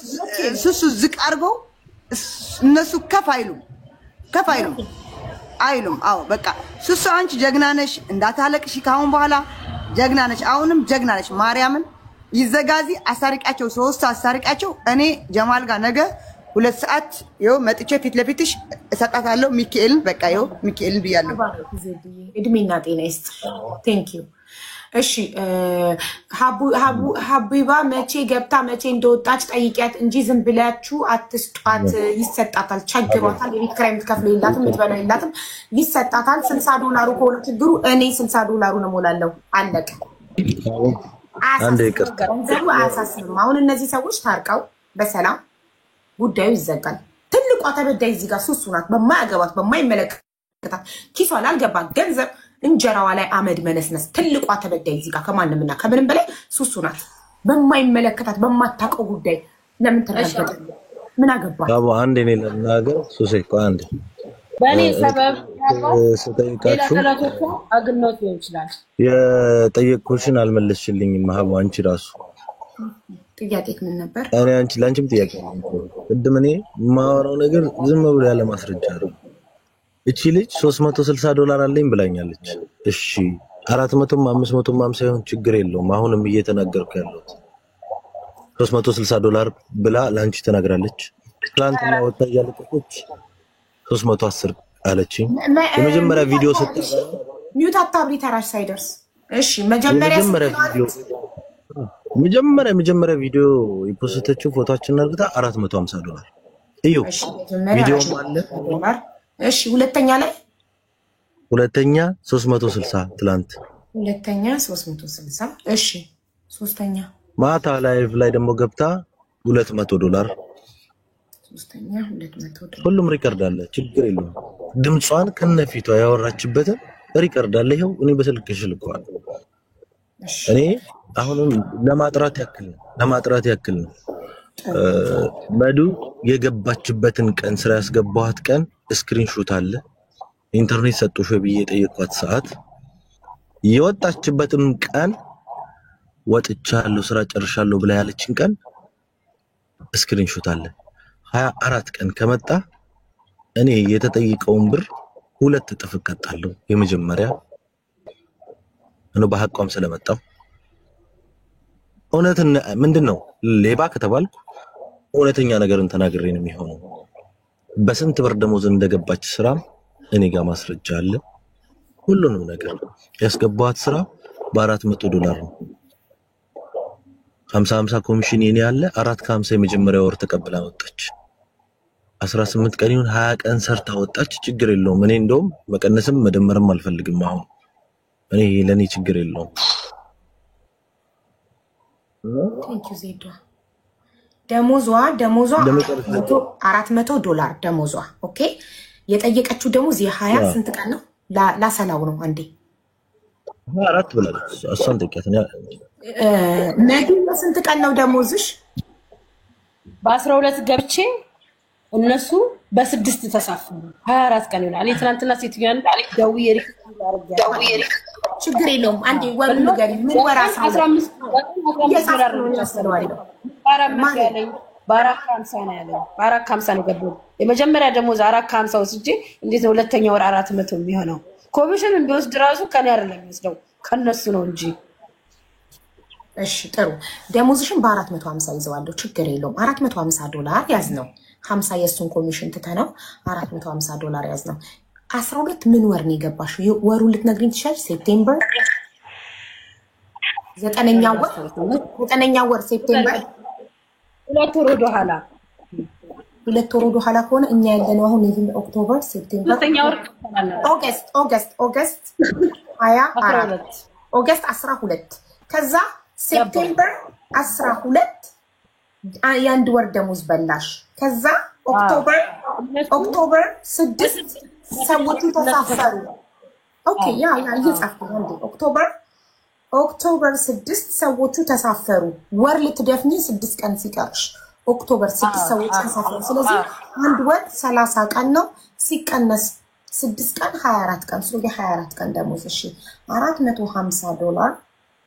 ሱሱ ዝቅ አድርጎ እነሱ ከፍ አይሉም። አዎ በቃ ሱሱ አንቺ ጀግና ነሽ። እንዳታለቅሽ ካሁን በኋላ ጀግና ነሽ። አሁንም ጀግና ነሽ። ማርያምን ይዘጋዚ አሳርቂያቸው 3 አሳርቂያቸው። እኔ ጀማል ጋር ነገ 2 ሰዓት ይኸው መጥቼ ፊት ለፊትሽ እሰጣታለሁ። ሚካኤልን በቃ ይኸው ሚካኤልን ብያለሁ። እድሜና ጤና ይስጥ። ቴንክ ዩ። እሺ ሀቢባ መቼ ገብታ መቼ እንደወጣች ጠይቂያት እንጂ ዝም ብላችሁ አትስጧት። ይሰጣታል። ቸግሯታል። የቤት ኪራይ የምትከፍለው የላትም፣ የምትበላው የላትም። ይሰጣታል። $60 ከሆነ ችግሩ እኔ $60 ነው ሞላለሁ። አለቀ። ገንዘቡ አያሳስብም። አሁን እነዚህ ሰዎች ታርቀው በሰላም ጉዳዩ ይዘጋል። ትልቋ ተበዳይ እዚህ ጋር ሱሱ ናት። በማያገባት በማይመለከታት ኪሷ ላልገባ ገንዘብ እንጀራዋ ላይ አመድ መነስነስ ትልቋ ተበዳይ እዚህ ጋር ከማንምና ከምንም በላይ ሱሱ ናት። በማይመለከታት በማታውቀው ጉዳይ ለምን ተረጋገጠ? ምን አገባ? አቦ አንዴ እኔ ለናገር ሱሴ እኮ አንዴ በእኔ ሰበብ ስጠይቃችሁ አግኖት ሊሆን ይችላል። የጠየቅኩሽን አልመለስሽልኝም። አቦ አንቺ ራሱ ጥያቄ ምን ነበር? እኔ ለአንቺም ጥያቄ ቅድም እኔ የማወራው ነገር ዝም ብሎ ያለ ማስረጃ ነው። እቺ ልጅ $360 አለኝ ብላኛለች። እሺ 400ም 500ም ሳይሆን ችግር የለውም። አሁንም እየተናገርኩ ያለሁት $360 ብላ ላንቺ ተናግራለች። ትላንትና ወጣ ያለቀች 310 አለችኝ። የመጀመሪያ ቪዲዮ ስትሰራ ሚውት አታብሪ ተራሽ ሳይደርስ። እሺ መጀመሪያ ቪዲዮ የፖስተችው ፎቶአችንን አድርጋ $450 እዩ። ቪዲዮ ማለት እሺ ሁለተኛ 360 ትላንት ሁለተኛ 360 እሺ ሶስተኛ ማታ ላይቭ ላይ ደግሞ ገብታ $200 ሶስተኛ $200 ሁሉም ሪከርድ አለ። ችግር የለውም። ድምጿን ከነፊቷ ያወራችበትን ሪከርድ አለ። ይኸው እኔ በስልክሽ ልኳለሁ። እኔ አሁንም ለማጥራት ያክል ነው መዱ የገባችበትን ቀን ስራ ያስገባኋት ቀን ስክሪንሾት አለ። ኢንተርኔት ሰጥቶሽ ብዬ የጠየኳት ሰዓት የወጣችበትን ቀን ወጥቻለሁ ስራ ጨርሻለሁ ብላ ያለችን ቀን ስክሪንሾት አለ። 24 ቀን ከመጣ እኔ የተጠየቀውን ብር 2 እጥፍ እቀጣለሁ። የመጀመሪያ በሐቋም ስለመጣው እውነት ምንድነው ሌባ ከተባልኩ እውነተኛ ነገርን ተናግሬ ነው የሚሆነው። በስንት ብር ደሞዝ እንደገባች ስራ እኔ ጋር ማስረጃ አለ። ሁሉንም ነገር ያስገባዋት ስራ $400 ነው። 50 ኮሚሽን የኔ ያለ 450 የመጀመሪያ ወር ተቀብላ ወጣች። 18 ቀን ይሁን 20 ቀን ሰርታ ወጣች። ችግር የለውም። እኔ እንደውም መቀነስም መደመርም አልፈልግም። አሁን እኔ ለኔ ችግር የለውም። ቴንክ ዩ ዜዶ ደሞዟ $400 ደሞዟ። ኦኬ የጠየቀችው ደሞዝ የ20 ስንት ቀን ነው? ላሰላው ነው አንዴ 24 ብላለች። እሷን ጠይቂያት። ነዱ ስንት ቀን ነው ደሞዝሽ? በ12 ገብቼ እነሱ በ6 ተሳፈሩ 24 ቀን ይሆናል። እኔ ትናንትና ሴትዮዋን ደውዬ ችግር የለውም አንዴ ወር ነገር ምን ወራ 15 $450 ነው ያለኝ። በ450 ነው ገባው። የመጀመሪያ ደሞዝ 450 ወስጄ እንዴት ነው ሁለተኛ ወር 400 የሚሆነው? ኮሚሽን እንዲወስድ ራሱ ከኔ አይደለም የሚወስደው ከነሱ ነው እንጂ። እሺ ጥሩ ደሞዝሽን በ450 ይዘዋለሁ። ችግር የለውም። $450 ያዝ ነው። 50 የሱን ኮሚሽን ትተነው $450 ያዝ ነው። 12 ምን ወር ነው የገባሽው? ወሩን ልትነግሪኝ ትችያለሽ? ሴፕቴምበር 9ኛ ወር ሴፕቴምበር 2 ወር ወደኋላ 2 ወር ወደኋላ ከሆነ እኛ ያለነው አሁን ኦክቶበር ሴፕቴምበር ኦገስት 12 ከዛ ሴፕቴምበር 12 የአንድ ወር ደሞዝ በላሽ። ከዛ ኦክቶበር 6 ሰዎቹ ተሳፈሩ። ኦኬ ያ እየጻፍኩ ነው። ኦክቶበር 6 ሰዎቹ ተሳፈሩ። ወር ልትደፍኒ 6 ቀን ሲቀርሽ ኦክቶበር 6 ሰዎች ተሳፈሩ። ስለዚህ አንድ ወር 30 ቀን ነው ሲቀነስ 6 ቀን 24 ቀን ሶ የ24 ቀን ደሞዝ እሺ $450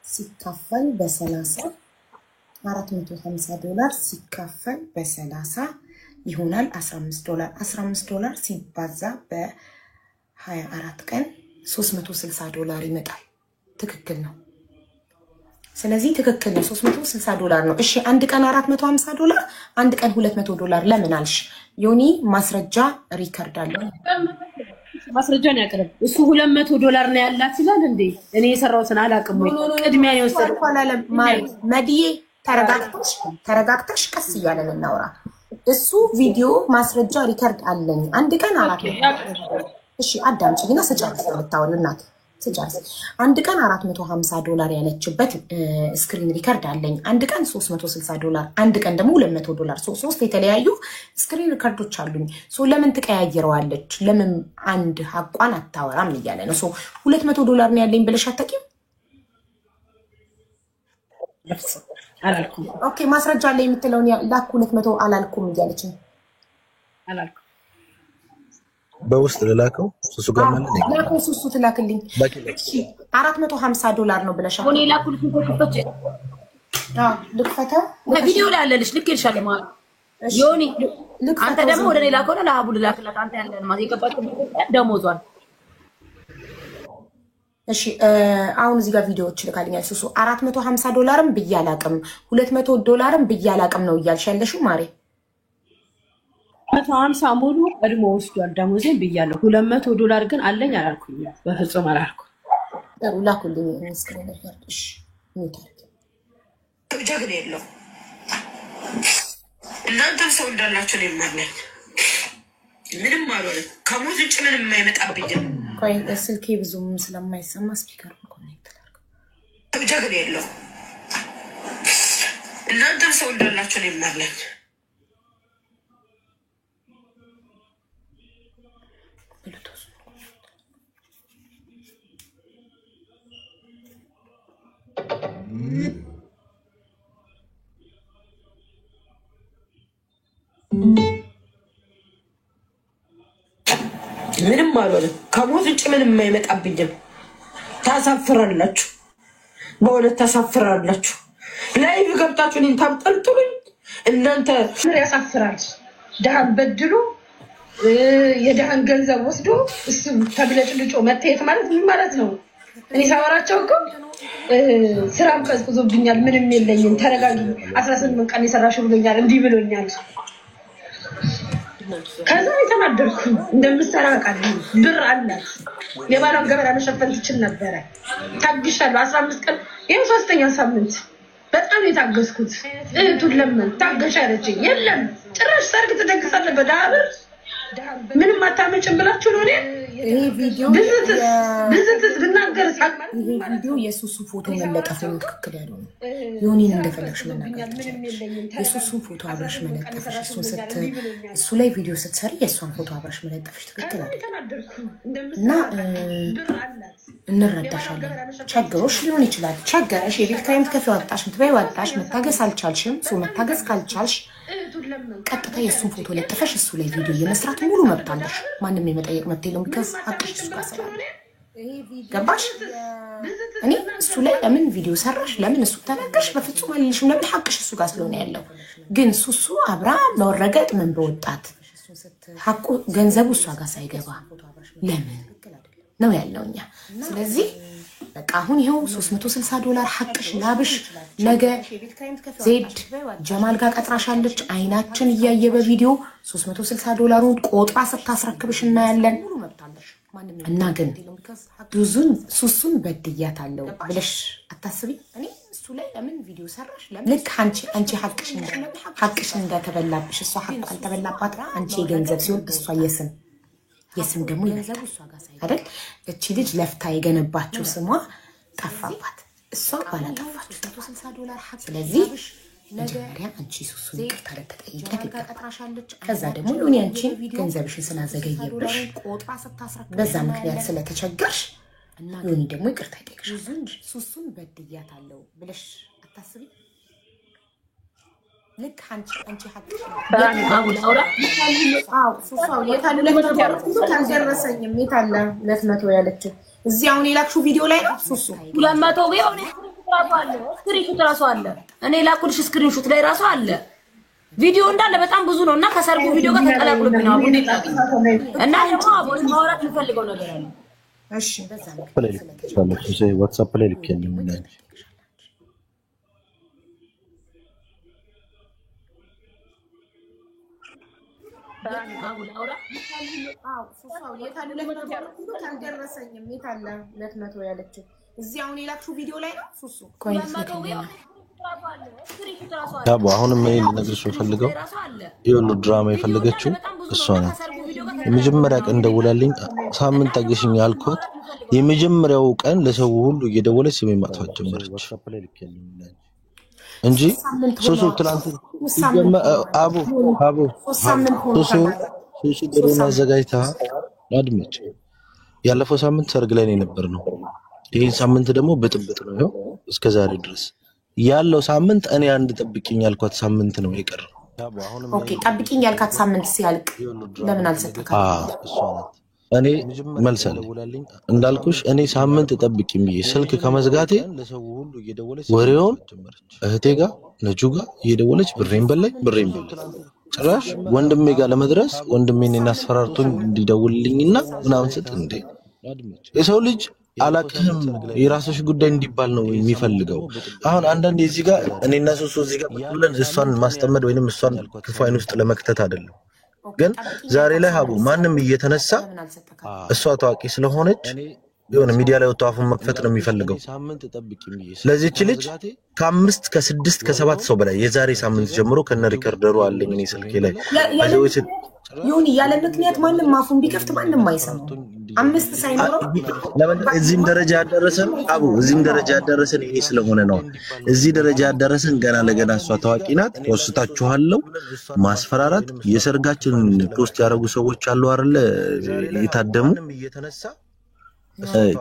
ሲካፈል በ30 $450 ሲካፈል በ30 ይሆናል $15 $15 ሲባዛ በ24 ቀን $360 ይመጣል። ትክክል ነው። ስለዚህ ትክክል ነው። $360 ነው። እሺ አንድ ቀን $450 አንድ ቀን $200 ለምን አልሽ? ዮኒ ማስረጃ ሪከርድ አለው። ማስረጃውን ያቀርብ። እሱ $200 ነው ያላት ይላል እንዴ? እኔ የሰራሁትን አላውቅም ወይ? ቅድሚያ ነው የወሰደው። መዲዬ ተረጋግተሽ ቀስ እያለን እናውራ። እሱ ቪዲዮ ማስረጃ ሪከርድ አለኝ። አንድ ቀን $450 እሺ አዳምጪኝና ስጨርስ ልታወል እናት ስጨርስ አንድ ቀን $450 ያለችበት ስክሪን ሪከርድ አለኝ። አንድ ቀን $360 አንድ ቀን ደግሞ $200 ሶስት የተለያዩ ስክሪን ሪከርዶች አሉኝ። ለምን ትቀያየረዋለች? ለምን አንድ ሐቋን አታወራም እያለ ነው። $200 ነው ያለኝ ብለሽ አታውቂም? አላልኩም። ኦኬ ማስረጃ አለ የምትለውን ላክ 200 አላልኩም እያለች ነው። አላልኩም በውስጥ ልላከው ሱሱ ጋር ማለት ነው። ላከው ሱሱ ትላክልኝ። እሺ $450 ነው ብለሻል። ሆኔ ላኩልሽ ተከፈች። ልክፈተው ቪዲዮ ላይ አለልሽ ልክ ይልሻል ማለት ዮኒ። አንተ ደግሞ ወደ ሌላ ከሆነ ለአቡ ልላክላት። አንተ ያለን ማለት የገባችው ደሞዟል። እሺ አሁን እዚህ ጋር ቪዲዮዎች ልካልኛል። ሱሱ $450 ብያላቅም $200 ብያላቅም ነው እያልሽ ያለሽው ማሬ። 150 ሙሉ ቀድሞ ወስዷል ደሞዜን ብያለሁ። $200 ግን አለኝ አላልኩኝ። በፍጹም አላልኩም። ጥሩ ላኩልኝ ስክሪን ሪከርድ። እሺ ጀግና የለው እናንተም ሰው እንዳላችሁ ነው የማለኝ። ምንም አልሆነ ከሞት ውጭ ምንም የማይመጣብኝ። ቆይ ስልኬ ብዙም ስለማይሰማ ስፒከሩን ኮኔክት ላድርግ። ጀግና የለው እናንተም ሰው እንዳላችሁ ነው የማለኝ። ምንም አልሆነም። ከሞት ውጭ ምንም የማይመጣብኝም። ታሳፍራላችሁ፣ በእውነት ታሳፍራላችሁ። ላይቭ ገብታችሁ እኔን ታብጠልጥሉኝ እናንተ። ያሳፍራል። ድሃን በድሎ የድሃን ገንዘብ ወስዶ እሱ ተብለጭልጮ መታየት ማለት ምን ማለት ነው? እኔ ሳወራቸው እኮ ስራም ቀዝቅዞብኛል፣ ምንም የለኝም፣ ተረጋጊ፣ 18 ቀን የሰራሽ ብሎኛል፣ እንዲህ ብሎኛል። ከዛ የተናደርኩ እንደምሰራ አውቃለሁ። ብር አላት፣ የባሏን ገበና መሸፈን ትችል ነበረ። ታግሻለሁ 15 ቀን፣ ይሄው 3ኛ ሳምንት በጣም የታገስኩት። እህቱን ለምን ታገሽ አለችኝ። የለም ጭራሽ ሰርግ ትደግሳለህ በድሃ ብር፣ ምንም አታመጭም ብላችሁ ነው። እኔ ይሄ ቪዲዮ ብዝትስ ብናገር ሳቅማል። ይሄ ቪዲዮ የሱሱ ፎቶ መለጠፍ ነው ትክክል ያለው ነው። ዮኒን እንደፈለግሽ መናገር የሱሱን ፎቶ አብረሽ መለጠፍሽ፣ እሱ ላይ ቪዲዮ ስትሰሪ የእሷን ፎቶ አብረሽ መለጠፍሽ ትክክል አይደለም። እና እንረዳሻለን። ቸግሮሽ ሊሆን ይችላል። ቸገረሽ፣ የቤት ኪራይ የምትከፍይው አጣሽ፣ የምትበይው አጣሽ፣ መታገስ አልቻልሽም። መታገስ ካልቻልሽ ቀጥታ የእሱን ፎቶ ለጥፈሽ እሱ ላይ ቪዲዮ የመስራት ሙሉ መብት አለሽ። ማንም የመጠየቅ መብት የለውም። ቢካዝ ሀቅሽ እሱ ጋር ስላለ። ገባሽ? እኔ እሱ ላይ ለምን ቪዲዮ ሰራሽ፣ ለምን እሱ ተናገርሽ በፍጹም አልልሽም። ለምን ሀቅሽ እሱ ጋር ስለሆነ ያለው። ግን እሱ አብራ መወረገጥ ምን በወጣት ሀቁ ገንዘቡ እሷ ጋር ሳይገባ ለምን ነው ያለው እኛ። ስለዚህ በቃ አሁን ይሄው $360 ሐቅሽ ላብሽ። ነገ ዜድ ጀማል ጋር ቀጥራሻለች። አይናችን እያየ በቪዲዮ $360 ቆጥራ ስታስረክብሽ እናያለን። እና ግን ሱሱን በድያታለሁ ብለሽ አታስቢ። እኔ እሱ ላይ ለምን ቪዲዮ ሰራሽ? ልክ አንቺ ሐቅሽ እንደተበላብሽ እሷ ሐቅ አልተበላባት። አንቺ የገንዘብ ሲሆን እሷ የስም ደግሞ ይበዛል አይደል? እቺ ልጅ ለፍታ የገነባችው ስሟ ጠፋባት። እሷ ባላጠፋችሁ $360 ሐቅ። ስለዚህ መጀመሪያ አንቺ ሱሱን ይቅርታ ልትጠይቂያት ይገባል። ከዛ ደግሞ ዮኒ አንቺ ገንዘብሽን ስላዘገየብሽ በዛ ምክንያት ስለተቸገርሽ ዮኒ ደግሞ ይቅርታ ይጠይቅሻል። ሱሱን በድያታለሁ ብለሽ አታስቢ። ልክ አንቺ ሐቅ አልደረሰኝም። የት አለ 200 ያለችው? እዚህ አሁን የላክሽው ቪዲዮ ላይ ነው። ሱሱ 200 ቢሆን ስክሪንሾት ራሱ አለ። እኔ ላኩልሽ ስክሪንሾት ላይ ራሱ አለ። ቪዲዮ እንዳለ በጣም ብዙ ነው እና ከሰርጉ ቪዲዮ ጋር ተቀላቅሎብኝ ነው እና ደግሞ አቦን ማውራት የምፈልገው ነገር አለ። እሺ ዋትስአፕ ላይ ልክ ያለኝ አልደረሰኝም። የት አለ 200 ያለችው? እዚህ አሁን የላክሽው ቪዲዮ ላይ ነው። ሱሱ ታቦ አሁንም እኔ ልነግርሽ ፈልገው ይሁን ድራማ የፈለገችው እሷ ናት። የመጀመሪያ ቀን ደውላልኝ ሳምንት ታገሽኝ ያልኳት የመጀመሪያው ቀን ለሰው ሁሉ እየደወለች ስሜን ማጥፋት ጀመረች እንጂ ሱሱ ትላንት አቡ ሱሱ ድሮን አዘጋጅታ አድምጭ። ያለፈው ሳምንት ሰርግ ላይ ነው የነበርነው። ይሄን ሳምንት ደግሞ ብጥብጥ ነው እስከዛሬ ድረስ ያለው ሳምንት። እኔ አንድ ጠብቂኝ ያልኳት ሳምንት ነው የቀረው። ኦኬ ጠብቂኝ ያልካት ሳምንት ሲያልቅ ለምን አልሰጠካት? እሷ ናት። እኔ መልሰለ እንዳልኩሽ እኔ ሳምንት ጠብቂኝ ብዬ ስልክ ከመዝጋቴ ወሬውን እህቴ ጋር ነጁ ጋር እየደወለች ብሬን በላይ ጭራሽ ወንድሜ ጋር ለመድረስ ወንድሜን እናስፈራርቶኝ እንዲደውልልኝና ምናምን ስጥ እንዴ የሰው ልጅ አላቅህም የራስሽ ጉዳይ እንዲባል ነው የሚፈልገው። አሁን አንዳንዴ እዚህ ጋር እኔና ሱሱ እዚህ ጋር ብለን እሷን ማስጠመድ ወይንም እሷን ክፉ አይን ውስጥ ለመክተት አይደለም። ግን ዛሬ ላይ ሀቡ ማንም እየተነሳ እሷ ታዋቂ ስለሆነች የሆነ ሚዲያ ላይ ወጣ አፉን መክፈት ነው የሚፈልገው። ለዚህች ልጅ ከ5 ከ6 ከ7 ሰው በላይ የዛሬ ሳምንት ጀምሮ ከነ ሪከርደሩ አለኝ እኔ ስልኬ ላይ ዮኒ ያለ ምክንያት ማንም አፉን ቢከፍት ማንም አይሰማው። 5 ሳይኖረው ለምን እዚህም ደረጃ ያደረሰን አቡ እዚህም ደረጃ ያደረሰን ይሄ ስለሆነ ነው። እዚህ ደረጃ ያደረሰን ገና ለገና እሷ ታዋቂ ናት። ወስታችኋለሁ ማስፈራራት የሰርጋችንን ፖስት ያደረጉ ሰዎች አሉ አይደል? የታደሙ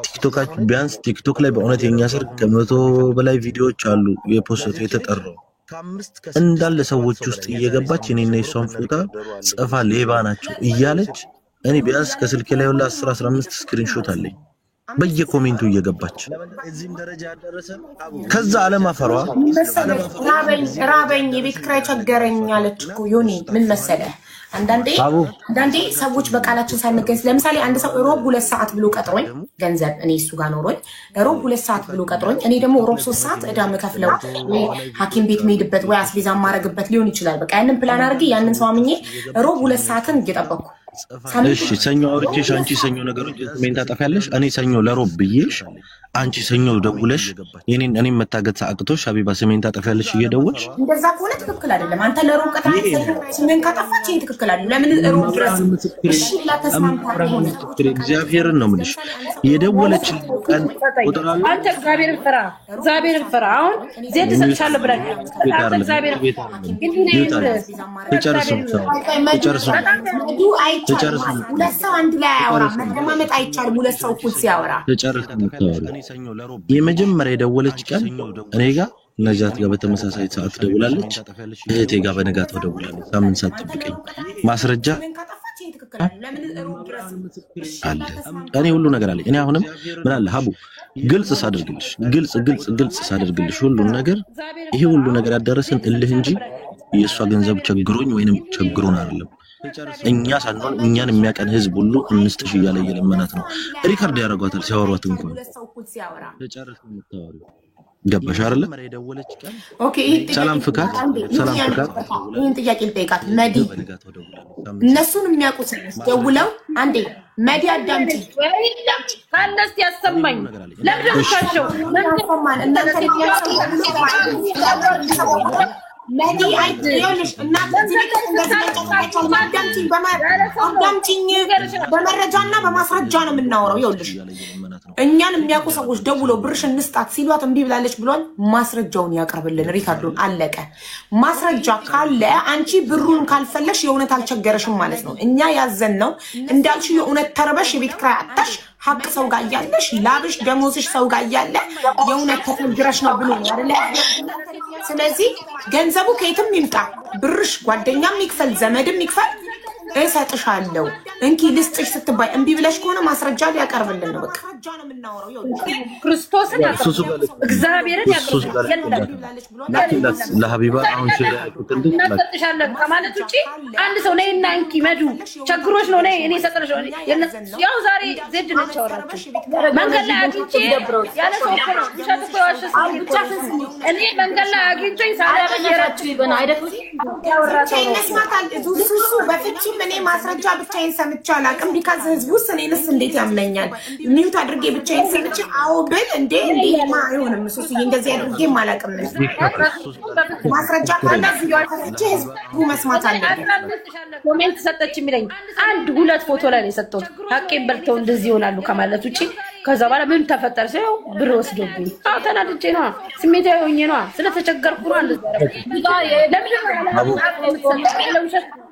ቲክቶካችን ቢያንስ ቲክቶክ ላይ በእውነት የኛ ሰርግ ከ100 በላይ ቪዲዮዎች አሉ የፖስት የተጠራው እንዳለ ሰዎች ውስጥ እየገባች እኔና የሷን ፎቶ ጽፋ ሌባ ናቸው እያለች እኔ ቢያንስ ከስልኬ ላይ ወላ 10-15 ስክሪንሾት አለኝ በየኮሜንቱ እየገባች ከዛ አለማፈሯ ራበኝ የቤት ክራይ ቸገረኝ አለች እኮ ዮኒ ምን መሰለህ አንዳንዴ ሰዎች በቃላችን ሳንገዝ ለምሳሌ አንድ ሰው ሮብ 2 ሰዓት ብሎ ቀጥሮኝ ገንዘብ እኔ እሱ ጋር ኖሮኝ ሮብ 2 ሰዓት ብሎ ቀጥሮኝ እኔ ደግሞ ሮብ 3 ሰዓት እዳ መከፍለው ወይ ሐኪም ቤት መሄድበት ወይ አስቤዛ ማረግበት ሊሆን ይችላል። በቃ ያንን ፕላን አድርጌ ያንን ሰው አምኜ ሮብ 2 ሰዓትን እየጠበቅኩ እሺ ሰኞ አውርቼሽ አንቺ ሰኞ ነገሮች ኮሜንት አጠፋለሽ እኔ ሰኞ ለሮብ ብዬሽ አንቺ ሰኞ ደውለሽ እኔ መታገት አቅቶሽ ሀቢባ ስሜን ታጠፋለሽ እየደወልሽ እንደዛ ከሆነ ትክክል አይደለም። አንተ ለሮብ ቀጣ ስሜን ካጠፋች ይሄ ትክክል አይደለም። ለምን ሮብ ድረስ እሺ ላ ተስማምታ ሆነ እግዚአብሔርን ነው የምልሽ የደወለች ቀን ቁጥራለ አንተ እግዚአብሔርን ፍራ አሁን ዜድ ሰጥቻለሁ ብለህ አንተ እግዚአብሔርን ተጨርሱ ሁለት ሰው አንድ ላይ አያወራም። መደማመጥ አይቻልም። ሁለት ሰው እኩል ሲያወራ ተጨርሱ የመጀመሪያ የደወለች ቀን እኔ ጋር ነጃት ጋር በተመሳሳይ ሰዓት ደውላለች። እህቴ ጋር በነጋታው ደውላለች። ሳምንት ሳትጠብቀኝ ማስረጃ አለ እኔ ሁሉ ነገር አለ። እኔ አሁንም ምን አለ ሀቡ ግልጽ ሳደርግልሽ ሁሉ ነገር ይሄ ሁሉ ነገር ያደረሰን እልህ እንጂ የሷ ገንዘብ ቸግሮኝ ወይንም ቸግሮን አይደለም። እኛ ሳንሆን እኛን የሚያቀን ህዝብ ሁሉ እንስጥሽ እያለ እየለመናት ነው። ሪካርድ ያደርጓታል ሲያወሯት እንኳን ገባሽ አይደለ? ኦኬ ሰላም ፍቃድ ይሄን ጥያቄ ልጠይቃት መዲ እነሱን የሚያውቁት ደውለው አንዴ መዲ አዳምጪ ካለስ ያሰማኝ ለምን ታሸው እናንተ መዲ አይደለሽ እናት አዳምጪኝ በመረጃና በማስረጃ ነው የምናወራው። ይኸውልሽ እኛን የሚያውቁ ሰዎች ደውለው ብርሽ እንስጣት ሲሏት እምቢ ብላለች ብሏል። ማስረጃውን ያቀርብልን ሪካርዱን አለቀ። ማስረጃ ካለ አንቺ ብሩን ካልፈለሽ የእውነት አልቸገረሽም ማለት ነው። እኛ ያዘን ነው እንዳልሽ የእውነት ተርበሽ የቤት ክራይ አጣሽ ሀቅ ሰው ጋር ያለሽ ላብሽ ደሞዝሽ ሰው ጋር ያለ የእውነት ተቸግረሽ ነው ብሎ አይደለ? ስለዚህ ገንዘቡ ከየትም ይምጣ ብርሽ ጓደኛም ይክፈል ዘመድም ይክፈል እሰጥሻለሁ እንኪ ልስጥሽ ስትባይ እምቢ ብለሽ ከሆነ ማስረጃ ሊያቀርብልን ነው። በቃ ማስረጃ ነው የምናወራው። ክርስቶስን እግዚአብሔርን ያቀርብልን ለሀቢባ አሁን እናሰጥሻለን ከማለት ውጪ አንድ ሰው ነይና እንኪ መዱ ቸግሮሽ ነው ነይ እኔ ሰጥረሽ ያው ዛሬ ዜድ ነች ያወራችሁ መንገድ ላይ አግኝቼ ያለ ሰው ብቻ ተቆያሽ እኔ መንገድ ላይ አግኝቼ ሳላበየራችሁ ይበና አይደለም ያወራችሁ ይመስማታል ዙዙ በፍቺ እኔ ማስረጃ ብቻዬን ሰምቼ አላውቅም። ቢካዝ ህዝቡስ እኔንስ እንዴት ያምነኛል? ሚውት አድርጌ ብቻዬን ሰምቼ አዎ ብል እንዴማ አይሆንም። እሱስ እንደዚህ አድርጌ አላውቅም። ማስረጃ ካለ ዝያልኩ ህዝቡ መስማት አለበት። ኮሜንት ሰጠች የሚለኝ 1-2 ፎቶ ላይ ነው የሰጠሁት። ሀቄን በልተው እንደዚህ ይሆናሉ ከማለት ውጪ ከዛ በኋላ ምን ተፈጠረ ሲለው ብር ወስዶብኝ ተናድጄ ነው ስሜታዊ ሆኜ ነው ስለተቸገርኩ ነው እንደዛ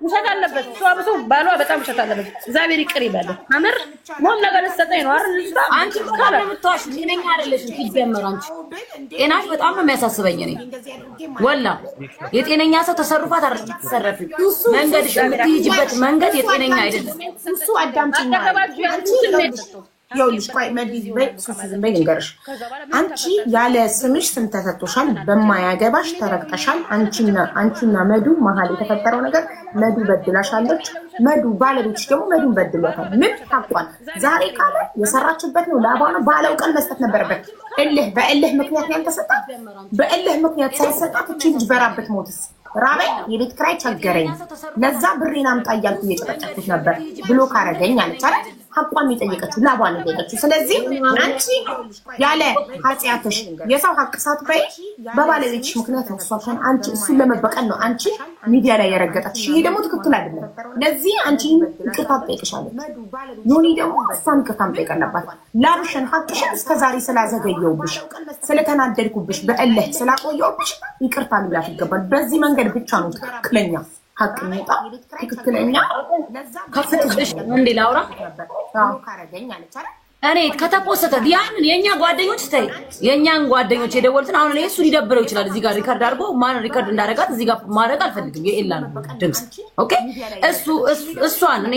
ውሸት አለበት ሰው ባሏ በጣም ውሸት አለበት። እግዚአብሔር ይቅር ይበል። አምር ሞም ነገር ሰጠኝ ነው አይደል? አንቺ ካለ ምትዋሽ ጤነኛ አይደለሽም። ሲጀመር አንቺ ጤናሽ በጣም ነው የሚያሳስበኝ። እኔ ወላ የጤነኛ ሰው ተሰርፋት አይደል ተሰረፊ መንገድሽ የምትይጅበት መንገድ የጤነኛ አይደለም። እሱ አዳምጪኝ ይኸውልሽ ቆይ መዲ ዝም በይ ልንገርሽ። አንቺ ያለ ስምሽ ስም ተሰጥቶሻል። በማያገባሽ ተረግጠሻል። አንቺና መዱ መሀል የተፈጠረው ነገር መዱ በድላሻለች። መዱ ባለቤትሽ ደግሞ መዱን በድሏታል። ምን ታቋል? ዛሬ ቃል የሰራችበት ነው ላባ ነው ባለው ቀን መስጠት ነበረበት። በእልህ ምክንያት ያልተሰጣት በእልህ ምክንያት ሳይሰጣት እቺ ልጅ በራበት ሞትስ ራበኝ የቤት ክራይ ቸገረኝ ለዛ ብሬን አምጣ እያልኩ እየጨቀጨኩት ነበር ብሎ ካረገኝ አለች አይደል? ሐቋን የጠየቀችው ላቧን የጠየቀችው። ስለዚህ አንቺ ያለ ኃጢአትሽ የሰው ሐቅ ሳትበይ በባለቤትሽ ምክንያት ነው እሷን አንቺ እሱን ለመበቀል ነው አንቺ ሚዲያ ላይ የረገጠችሽ። ይሄ ደግሞ ትክክል አይደለም። ለዚህ አንቺ ይቅርታ ትጠይቅሻለች። ዮኒ ደግሞ እሷን ይቅርታ መጠየቅ አለባት። ላብሽን ሐቅሽን እስከዛሬ ስላዘገየውብሽ ስለተናደድኩብሽ በእልህ ስላቆየውብሽ ይቅርታ ሊላት ይገባል። በዚህ መንገድ ብቻ ነው ትክክለኛ ሐቅ የሚወጣ ትክክለኛ ከፍትሽ እንዴ ላውራ ካረገኝ አለች አይደል እኔ ከተፖሰተ ያንን የኛ ጓደኞች ተይ የኛን ጓደኞች የደወሉትን አሁን እኔ እሱ ሊደብረው ይችላል። እዚህ ጋር ሪከርድ አድርጎ ማን ሪከርድ እንዳደረጋት እዚህ ጋር ማድረግ አልፈልግም። የኤላን ድምጽ ኦኬ እሷን እኔ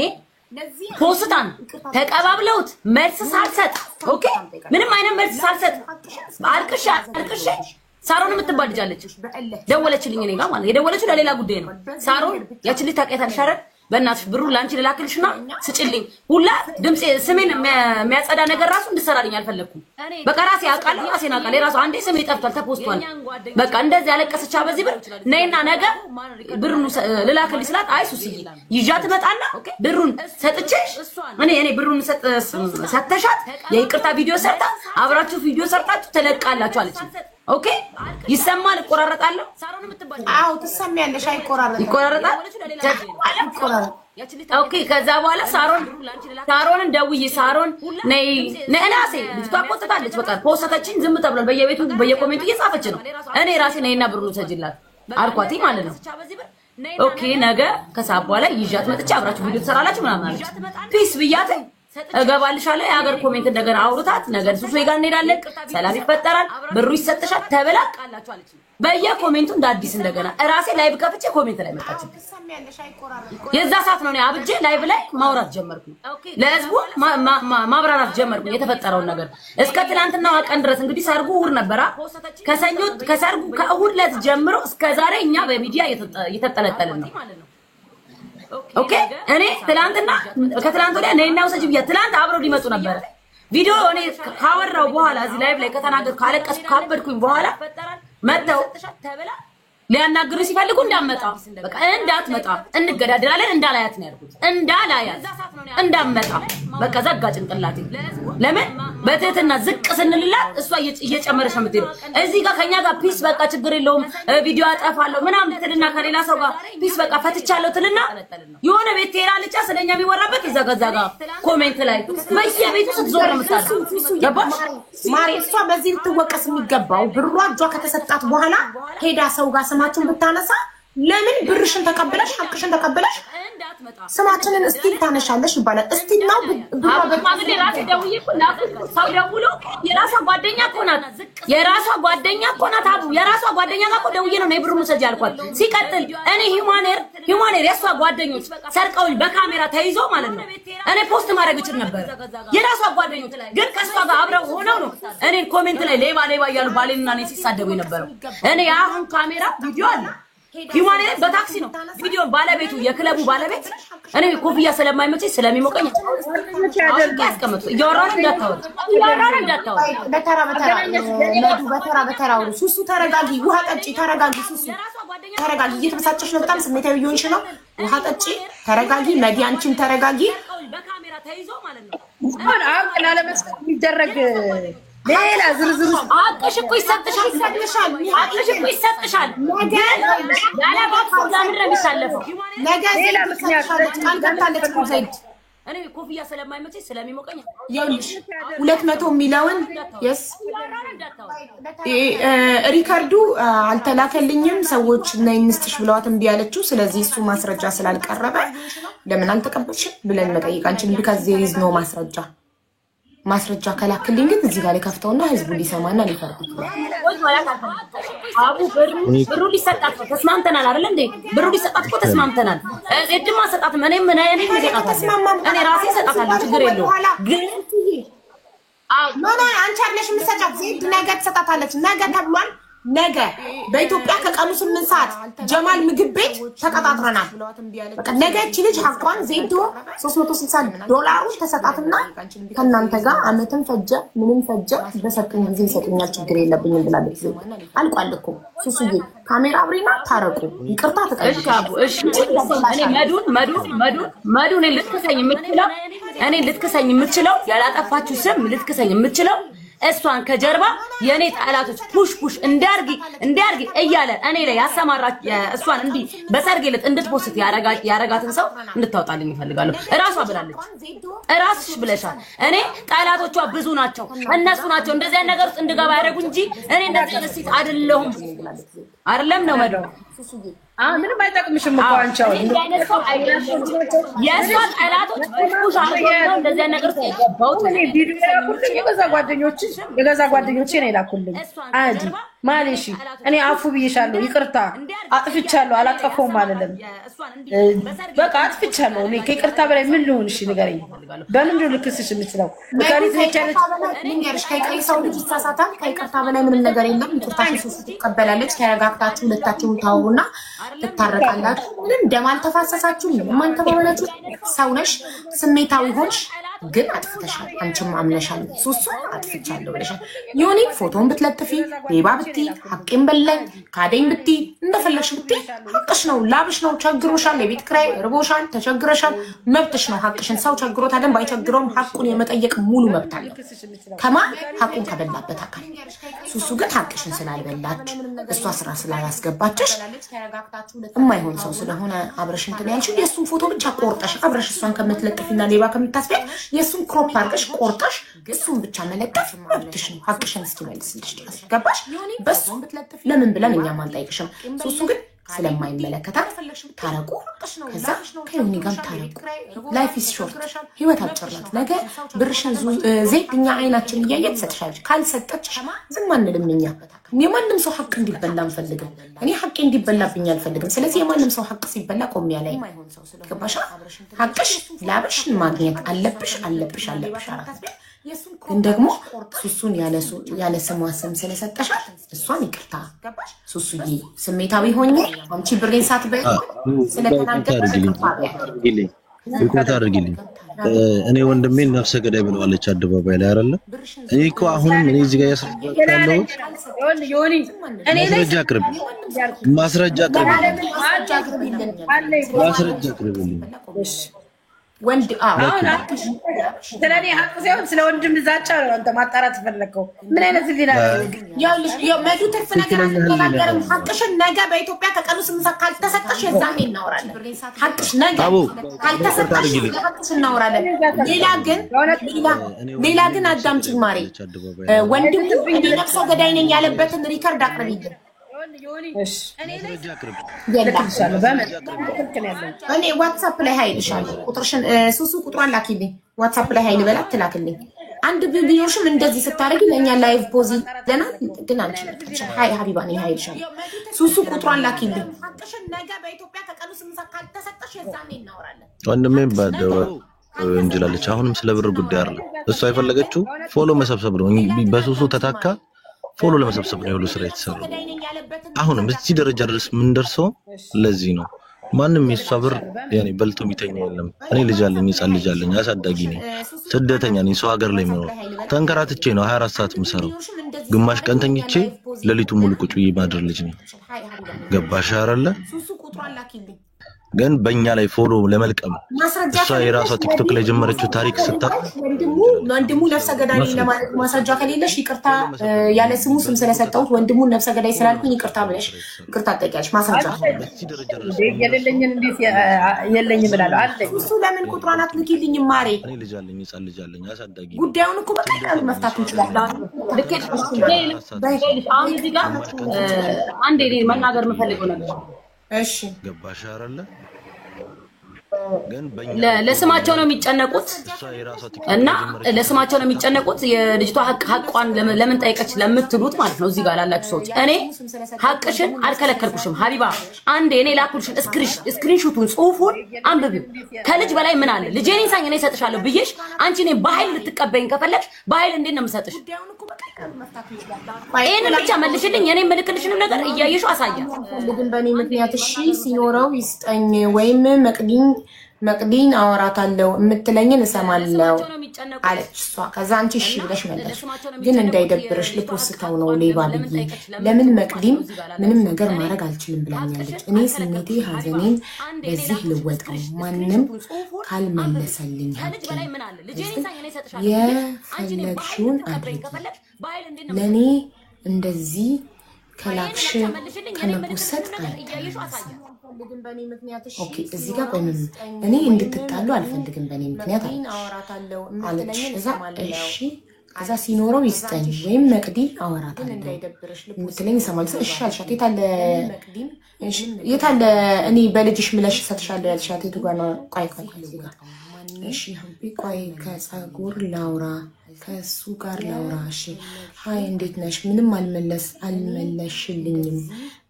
ፖስታን ተቀባብለውት መልስ ሳልሰጥ ኦኬ ምንም አይነት መልስ ሳልሰጥ አልቅሻ ሳሮን የምትባል ልጅ አለች ደወለችልኝ እኔ ጋር ማለት የደወለችው ለሌላ ጉዳይ ነው። ሳሮን ያቺ ልጅ ታውቂያታለሽ አይደል? በእናትሽ ብሩን ላንቺ ልላክልሽና ስጭልኝ ሁላ ድምጽ ስሜን የሚያጸዳ ነገር ራሱ እንድሰራልኝ አልፈለኩም። በቃ ራሴ አውቃለሁ ራሴን አውቃለሁ። የራሱ አንዴ ስሜ ጠፍቷል ተፖስቷል። በቃ እንደዚህ ያለቀሰቻ በዚህ ብር ነይና ነገ ብሩን ልላክልኝ ስላት አይ ሱስዬ ይዣት መጣና ብሩን ሰጥቼሽ እኔ ብሩን ሰጥተሻት የይቅርታ ቪዲዮ ሰርታ አብራችሁ ቪዲዮ ሰርታችሁ ተለቃላችሁ አለች። ኦኬ ይሰማል? ይቆራረጣል? አዎ ትሰሚያለሽ። ይቆራረጣል? ኦኬ ከዛ በኋላ ሳሮንን ደውዬ ሳሮን ነይ ነናሴ ልጅቷ ቆጥታለች። በቃ ፖስተታችን ዝም ተብሏል። በየቤቱ በየኮሜንቱ እየጻፈች ነው። እኔ ራሴ ነይና ብሩን ሰጅላት አልኳት ማለት ነው። ኦኬ ነገ ከሰዓት በኋላ ይዣት መጥቼ አብራችሁ ቪዲዮ ትሰራላችሁ ምናምን አለች። ፒስ ብያት እገባልሻለሁ። የሀገር ኮሜንት እንደገና አውሩታት ነገር ሱሱ ጋር እንሄዳለን፣ ሰላም ይፈጠራል፣ ብሩ ይሰጥሻል ተበላቃላችሁ አለች። በየኮሜንቱ እንደ አዲስ እንደገና እራሴ ላይቭ ከፍቼ ኮሜንት ላይ መጣች። የዛ ሰዓት ነው አብጄ ላይቭ ላይ ማውራት ጀመርኩ። ለህዝቡ ማብራራት ጀመርኩ የተፈጠረውን ነገር እስከ ትላንትና ቀን ድረስ። እንግዲህ ሰርጉ እሑድ ነበራ። ከሰርጉ ከእሑድ ዕለት ጀምሮ እስከ ዛሬ እኛ በሚዲያ እየተጠለጠልን ነው። ኦኬ እኔ ትላንትና ከትላንት ወዲያ ነይና ውሰጂ ብያ ትላንት አብረው ሊመጡ ነበር። ቪዲዮ እኔ ካወራው በኋላ እዚህ ላይቭ ላይ ከተናገርኩ ካለቀስኩ ካበድኩኝ በኋላ መተው ሊያናግሩ ሲፈልጉ እንዳመጣ በቃ እንዳትመጣ እንገዳደራለን እንዳላያት ነው ያልኩት። እንዳላያት እንዳመጣ በቃ ዘጋ ጭንቅላቴ። ለምን በትህትና ዝቅ ስንልላት እሷ እየጨመረች ነው የምትሄደው። እዚህ ጋር ከኛ ጋር ፒስ በቃ ችግር የለውም ቪዲዮ አጠፋለሁ ምናምን ትልና ከሌላ ሰው ጋር ፒስ በቃ ፈትቻለሁ ትልና የሆነ ቤት ትሄዳለች ስለኛ የሚወራበት እዛ ጋር ኮሜንት ላይ በየቤቱ ስትዞር ነው የምታደርገው። ገባሽ ማሪ? እሷ በዚህ ልትወቀስ የሚገባው ብሯ እጇ ከተሰጣት በኋላ ሄዳ ሰው ጋር ስማችሁን ብታነሳ ለምን ብርሽን ተቀበለሽ ሐቅሽን ተቀበለሽ ስማችንን እስቲል ታነሻለሽ ይባላል። እስቲል ነው ማግሌ ራሴ ደውዬ ሰው ደውሎ የራሷ ጓደኛ እኮ ናት አቡ የራሷ ጓደኛ ጋር እኮ ደውዬ ነው ብሩን ውሰጂ አልኳት። ሲቀጥል እኔ ሂማኔር የሷ ጓደኞች ሰርቀውኝ በካሜራ ተይዞ ማለት ነው እኔ ፖስት ማድረግ እችል ነበር። የራሷ ጓደኞች ግን ከሷ ጋር አብረው ሆነው ነው እኔ ኮሜንት ላይ ሌባ እያሉ ባሌንና እኔ ሲሳደቡ የነበረው። እኔ አሁን ካሜራ ቪዲዮ አለ ሂማኔ በታክሲ ነው ቪዲዮ ባለቤቱ የክለቡ ባለቤት እኔ ኮፍያ ስለማይመቸኝ ስለሚሞቀኝ ያስቀምጡ እያወራን እንዳታወራ በተራ ሱሱ ተረጋጊ፣ ውሃ ጠጪ፣ ተረጋጊ ሱሱ ተረጋጊ። እየተበሳጨሽ ነው፣ በጣም ስሜታዊ እየሆንሽ ነው። ውሃ ጠጪ፣ ተረጋጊ። መዲ አንቺም ተረጋጊ። በካሜራ ተይዞ ማለት ነው አሁን አለመስጠት የሚደረግ ሌላ ዝርዝር አቅሽ እኮ ይሰጥሻል። ያለ ባክስ ለምን የሚሳለፈው ነገ ሌላ ምክንያት ቃል ገብታለች ዘይድ እኔ ኮፍያ ስለማይመቸኝ ስለሚሞቀኝ ይኸውልሽ 200 ሚሊዮን የስ ሪካርዱ አልተላከልኝም። ሰዎች ነይ እንስጥሽ ብለዋት እምቢ አለችው። ስለዚህ እሱ ማስረጃ ስላልቀረበ ለምን አልተቀበልሽም ብለን መጠየቃችን ቢካዝ ዜር ኢዝ ኖ ማስረጃ ከላክልኝ ግን እዚህ ጋር ከፍተውና ህዝቡ ሊሰማና ሊፈርድ አቡ ብሩ ሊሰጣት ተስማምተናል አይደል እንዴ? ብሩ ሊሰጣት እኮ ተስማምተናል። እድማ ሰጣት እኔም እኔ ራሴ ሰጣታለሁ ችግር የለውም። ግን ኖ አንቺ አይደለሽ የምትሰጫት ዜድ ነገ ትሰጣታለች። ነገ ተብሏል። ነገ በኢትዮጵያ ከቀኑ 8 ሰዓት ጀማል ምግብ ቤት ተቀጣጥረናል። በቃ ነገ እቺ ልጅ ሐቋን ዜዶ $360 ተሰጣትና ከናንተ ጋር አመትን ፈጀ ምንም ፈጀ በሰከኝ ጊዜ ይሰጡኛል ችግር የለብኝም ብላለች። አልቋል እኮ ሱሱዬ ካሜራ አብሪና ታረቁ ይቅርታ ተቀበል። እሺ እኔ መዱን ልትከሰኝ የምትለው እኔ ልትከሰኝ የምትችለው ያላጠፋችሁ ስም ልትከሰኝ የምትችለው እሷን ከጀርባ የኔ ጠላቶች ፑሽ እንዲያርጊ እያለ እኔ ላይ ያሰማራች እሷን እንዲ በሰርግ ዕለት እንድትፖስት ያረጋትን ሰው እንድታወጣልኝ ይፈልጋሉ። እራሷ ብላለች፣ እራስሽ ብለሻል። እኔ ጠላቶቿ ብዙ ናቸው፣ እነሱ ናቸው እንደዚህ አይነት ነገር ውስጥ እንድገባ ያደረጉ እንጂ እኔ እንደዚህ አይነት ሴት አይደለሁም። አይደለም ነው መዶ ምንም አይጠቅምሽም እኮ አንቺ አሁን የእሷ ጠላቶች ፑሽ አድርገው ነው እንደዚህ አይነት ነገር ውስጥ የገባሁት። እኔ ቪዲዮ ያልኩልኝ የገዛ ጓደኞቼ ነው የላኩልኝ። አዲ ማለሽ እኔ አፉ ብዬሻለሁ፣ ይቅርታ አጥፍቻለሁ፣ አላጠፋሁም አይደለም በቃ አጥፍቻለሁ። እኔ ከይቅርታ በላይ ምን ልሆን? እሺ ንገረኝ፣ በምንድን ልክስሽ የምችለው? ምክንያት ነቻለች ልንገርሽ፣ ከይቅርታ ሰው ልጅ ይሳሳታል። ከይቅርታ በላይ ምንም ነገር የለም። ይቅርታሽን ሶስት ትቀበላለች። ተረጋግታችሁ ሁለታችሁም ታውሩና ትታረቃላችሁ። ምንም ደም አልተፋሰሳችሁ፣ ምንም አልተባባላችሁ። ሰው ነሽ፣ ስሜታዊ ሆንሽ፣ ግን አጥፍተሻል። አንቺም አምነሻል። ሱሱ አጥፍቻለሁ ብለሻል። ዮኒ ፎቶን ብትለጥፊ ሌባ ብቲ ሐቄን በላኝ ካደኝ ብቲ እንደፈለግሽ ብቲ ሐቅሽ ነው፣ ላብሽ ነው። ቸግሮሻል፣ የቤት ኪራይ ርቦሻል፣ ተቸግረሻል፣ መብትሽ ነው። ሐቅሽን ሰው ቸግሮታል ባይቸግረውም ሐቁን የመጠየቅ ሙሉ መብት አለው። ከማን ሐቁን ከበላበት አካል። ሱሱ ግን ሐቅሽን ስላልበላች እሷ ስራ ስላላስገባችሽ የማይሆን ሰው ስለሆነ አብረሽ እንትን ያልሽ የእሱን ፎቶ ብቻ ቆርጠሽ አብረሽ እሷን ከምትለጥፊና ሌባ ከምታስቢያት የሱን ክሮፕ አድርገሽ ቆርጠሽ እሱን ብቻ መለጠፍ መብትሽ ነው። ሐቅሽን እስኪመልስልሽ ድረስ ገባሽ? በሱ ለምን ብለን እኛም አንጠይቅሽም። ሱሱ ግን ስለማይመለከታት ታረቁ። ከዛ ከዮኒ ጋር ታረቁ። ላይፍ ኢዝ ሾርት፣ ህይወት አጭር ናት። ነገ ብርሽን ዘይት እኛ አይናችን እያየ ትሰጥሻለች። ካልሰጠች ዝም አንልም እኛ። የማንም ሰው ሐቅ እንዲበላ አንፈልግም። እኔ ሐቅ እንዲበላብኝ አልፈልግም። ስለዚህ የማንም ሰው ሐቅ ሲበላ ቆም ያለ ገባሽ? ሐቅሽ ላብሽ ማግኘት አለብሽ። አራት ግን ደግሞ ሱሱን ያለ ስሟ ስም ስለሰጠሻት እሷን ይቅርታ ሱሱዬ፣ ስሜታዊ ሆኜ አንቺ ብሬን ሳትበይ ስለተናገርሽ ይቅርታ አድርጊልኝ። እኔ ወንድሜን ነፍሰ ገዳይ ብለዋለች አደባባይ ላይ አይደለ? እኔ እኮ አሁንም እኔ እዚህ ጋር ያስረዳለሁ። ማስረጃ አቅርብልኝ። ወንድ ስለኔ ሐቅ ሳይሆን ስለ ወንድም ዛቻ ነው አንተ ማጣራት ፈለከው። ምን አይነት ሊና ያልሽ መዱ ትርፍ ነገር አትናገርም። ሐቅሽን ነገ በኢትዮጵያ ከቀኑ 8 ሰዓት ካልተሰጠሽ የዛኔ እናወራለን። ሐቅሽ ነገ ካልተሰጠሽ ሐቅሽ እናወራለን። ሌላ ግን አዳምጪኝ ማሬ፣ ወንድሙ ነፍሰ ገዳይ ነኝ ያለበትን ሪከርድ አቅርቢልኝ። እኔ ዋትስአፕ ላይ ሀይልሻለሁ። ቁጥርሽን ሱሱ ቁጥሯን ላኪልኝ። ዋትስአፕ ላይ ሀይል በላት ትላክልኝ። አንድ ቢኖርሽም እንደዚህ ስታደርጊ ለእኛ ላይቭ ፖዝ ይለናል። ግን አንቺ ሀይ ሀቢባ ነኝ ሀይልሻለሁ። ሱሱ ቁጥሯን ላኪልኝ። ወንድሜ እንጅላለች። አሁንም ስለ ብር ጉዳይ አይደለም እሷ የፈለገችው ፎሎ መሰብሰብ ነው። በሱሱ ተታካ ፎሎ ለመሰብሰብ ነው ሁሉ ስራ የተሰራው። አሁንም እዚህ ደረጃ ድረስ ምን ደርሰው ለዚህ ነው። ማንም የሷ ብር ያኔ በልቶ የሚተኛ የለም። እኔ ልጅ አለኝ፣ ሕፃን ልጅ አለኝ፣ አሳዳጊ ነኝ፣ ስደተኛ ነኝ፣ ሰው ሀገር ላይ ነው ተንከራትቼ ነው 24 ሰዓት የምሰራው። ግማሽ ቀን ተኝቼ ሌሊቱን ሙሉ ቁጭ ብዬ ማድር ልጅ ነኝ። ገባሽ አይደለ? ግን በእኛ ላይ ፎሎ ለመልቀም እሷ የራሷ ቲክቶክ ላይ ጀመረችው ታሪክ ስታቅ ወንድሙ ነፍሰ ገዳይ ለማለት ማስረጃ ከሌለሽ ይቅርታ ያለ ስሙ ስም ስለሰጠሁት ወንድሙን ነፍሰ ገዳይ ስላልኩኝ ይቅርታ ብለሽ ይቅርታ ጠይቂያለሽ። ማስረጃ የሌለኝን እንዴት የለኝም እላለሁ አለኝ። እሱ ለምን ቁጥሯን አትልኪልኝም ማሬ? እኔ ልጅ አለኝ፣ ሕፃን ልጅ አለኝ፣ አሳዳጊ። ጉዳዩን እኮ በቀላሉ መፍታት እንችላለን። አሁን እዚህ ጋር አንዴ መናገር የምፈልገው ነገር እሺ ገባሽ አይደለ? ለስማቸው ነው የሚጨነቁት እና ለስማቸው ነው የሚጨነቁት። የልጅቷ ሐቋን ለምን ጠይቀች ለምትሉት ማለት ነው እዚህ ጋር ላላችሁ ሰዎች እኔ ሐቅሽን አልከለከልኩሽም ሀቢባ። አንዴ እኔ ላኩልሽን ስክሪንሾቱን ጽሁፉን አንብቢው። ከልጅ በላይ ምን አለ? ልጄን ኢንሳኝ እኔ እሰጥሻለሁ ብዬሽ አንቺ እኔ በኃይል ልትቀበይኝ ከፈለግሽ በኃይል እንዴት ነው የምሰጥሽ? ይሄንን ብቻ መልሽልኝ። እኔ መልክልሽንም ነገር እያየሽው አሳያት። ግን በእኔ ምክንያት እሺ ሲኖረው ይስጠኝ ወይም መቅዲኝ መቅዲን አወራታለሁ የምትለኝን እሰማለሁ አለች እሷ። ከዛ አንቺ እሺ ብለሽ መለሽ። ግን እንዳይደብርሽ ልፖስተው ነው ሌባ ብዬ። ለምን መቅዲም ምንም ነገር ማድረግ አልችልም ብላኛለች። እኔ ስሜቴ ሀዘኔን በዚህ ልወጣው ማንም ካልመለሰልኝ የፈለግሽውን አድርጊ። ለእኔ እንደዚህ ከላክሽ ከመፖሰት አይተናነስም። ኦኬ እዚህ ጋር ቆይ ምን እኔ እንድትጣሉ አልፈልግም በእኔ ምክንያት አለች። እሺ ከዛ ሲኖረው ይስጠኝ ወይም መቅዲ አወራታለሁ የምትለኝ ይሰማል። እሺ አልሻት። የታለ እኔ በልጅሽ ምለሽ ሰጥሻለሁ ያልሻት የቱ ጋር ነው? ቆይ እዚህ ጋር እሺ ቆይ ከፀጉር ላውራ ከሱ ጋር ላውራ። እሺ ሃይ እንዴት ነሽ? ምንም አልመለሽልኝም።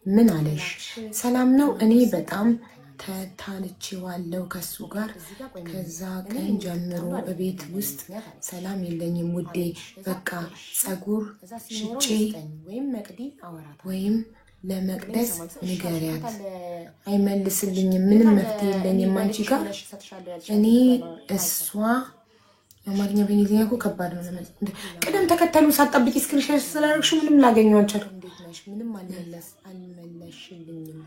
ምን አለሽ? ሰላም ነው። እኔ በጣም ተታልቼዋለሁ ከሱ ጋር። ከዛ ቀን ጀምሮ እቤት ውስጥ ሰላም የለኝም ውዴ። በቃ ፀጉር ሽጬ ወይም ለመቅደስ ንገሪያት። አይመልስልኝም። ምንም መፍትሄ የለኝም አንቺ ጋር። እኔ እሷ አማርኛ በእንግሊዝኛ እኮ ከባድ ነው። ቅደም ተከተሉ ሳትጠብቂ ስክሪንሾት ስላደረግሽ ምንም ላገኘው አልቻልኩም። ምንም አልመለሽልኝም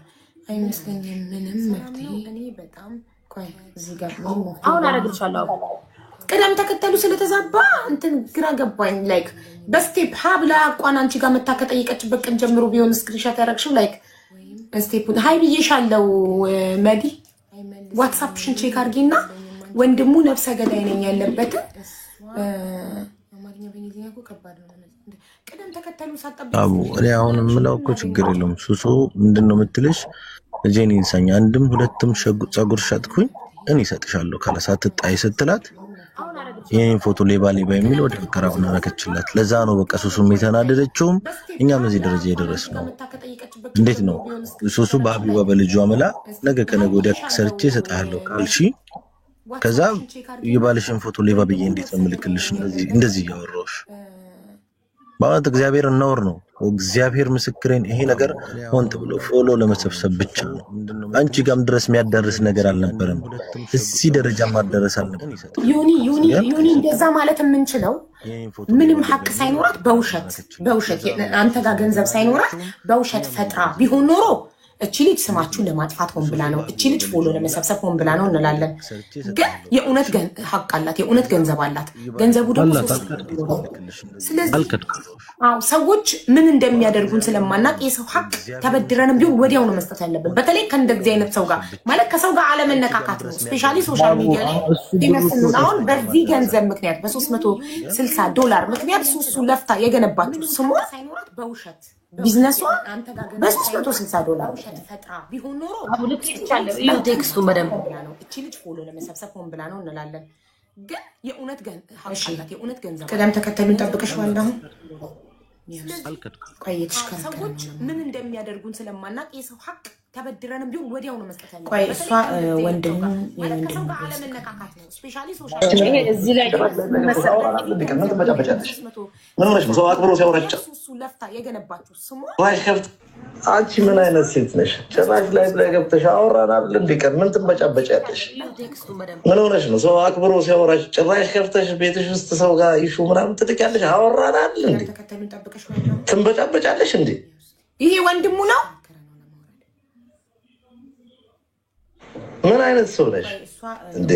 አይመስለኝም። ምንም መፍትሄ እኔ በጣም ቆይ እዚህ ጋር አሁን አረግልሻለሁ። ቅደም ተከተሉ ስለተዛባ እንትን ግራ ገባኝ። ላይክ በስቴፕ ሀብላ አቋን አንቺ ጋር መታ ከጠየቀችበት ቀን ጀምሮ ቢሆን ስክሪንሾት ያደረግሽው ላይክ ስቴፑን ሃይ ብዬሻለሁ። መዲ ዋትስአፕሽን ቼክ አድርጊና ወንድሙ ነፍሰ ገዳይ ነኝ ያለበት አማርኛ በእንግሊዝኛ እኮ ከባድ ነው። ቅደም ተከተሉ ሳትጠብቂ እኔ አሁን የምለው እኮ ችግር የለውም። ሱሱ ምንድነው የምትልሽ? እጄን ይንሳኝ አንድም ሁለትም ፀጉር ሸጥኩኝ እኔ እሰጥሻለሁ ካላሳት ጣይ ስትላት ይሄን ፎቶ ሌባ የሚል ወደ ፍቅራውና ረከችላት። ለዛ ነው በቃ ሱሱም የተናደደችውም እኛም እዚህ ደረጃ የደረስነው። እንዴት ነው ሱሱ በሀቢባ በልጇ መላ ነገ ከነገ ወዲያ ሰርቼ እሰጥሃለሁ ካልሺ ከዛ የባልሽን ፎቶ ሌባ ብዬ እንዴት ነው ምልክልሽ? እንደዚህ ያወራውሽ ማለት እግዚአብሔር እናወር ነው። እግዚአብሔር ምስክሬን ይሄ ነገር ሆን ተብሎ ፎሎ ለመሰብሰብ ብቻ ነው። አንቺ ጋም ድረስ የሚያዳርስ ነገር አልነበረም። እዚህ ደረጃ ማዳረስ አልነበረም። ዩኒ እንደዛ ማለት የምንችለው ምንም ሀቅ ሳይኖራት በውሸት አንተ ጋር ገንዘብ ሳይኖራት በውሸት ፈጥራ ቢሆን ኖሮ እቺ ልጅ ስማችሁን ለማጥፋት ሆን ብላ ነው፣ እቺ ልጅ ፎሎ ለመሰብሰብ ሆን ብላ ነው እንላለን። ግን የእውነት ሀቅ አላት፣ የእውነት ገንዘብ አላት። ገንዘቡ ደግሞ ስለዚህ ሰዎች ምን እንደሚያደርጉን ስለማናቅ የሰው ሀቅ ተበድረንም ቢሆን ወዲያው ነው መስጠት ያለብን። በተለይ ከእንደዚህ አይነት ሰው ጋር ማለት ከሰው ጋር አለመነካካት ነው። ስፔሻሊ ሶሻል ሚዲያ ላይ ይመስሉን አሁን በዚህ ገንዘብ ምክንያት $360 ምክንያት ሱሱ ለፍታ የገነባችሁ ስሟ በውሸት ቢዝነሷ $360 ፈጥራ ቢሆን ኖሮ አሁን ቴክስቱን በደንብ ነው እቺ ልጅ ፎሎ ለመሰብሰብ ሆን ብላ ነው እንላለን። ግን የእውነት ገንዘብ ቅደም ተከተሉን ጠብቀሽ ማለት ነው። ቆይተሽ ሰዎች ምን እንደሚያደርጉን ስለማናቅ የሰው ሀቅ ተበድረንም ቢሆን ወዲያው ነው መስጠት ያለብን። ቆይ እሷ ወንድሙ የወንድሙ አለመነካካት ነው። ስፔሻሊ ሶሻል ሚዲያ እዚህ ላይ ሰው አክብሮ ሲያወራጭ ሱሱ ለፍታ የገነባችሁ ስሟ አንቺ ምን አይነት ሴት ነሽ? ጭራሽ ላይ ገብተሽ አወራናል እንዴ? ቀን ምን ትንበጫበጫለሽ? ምን ሆነሽ ነው? ሰው አክብሮ ሲያወራሽ ጭራሽ ከፍተሽ ቤትሽ ውስጥ ሰው ጋር ይሹ ምናምን ትልቂያለሽ። አወራናል እንዴ? ትንበጫበጫለሽ እንዴ? ይሄ ወንድሙ ነው። ምን አይነት ሰው ነሽ እንዴ?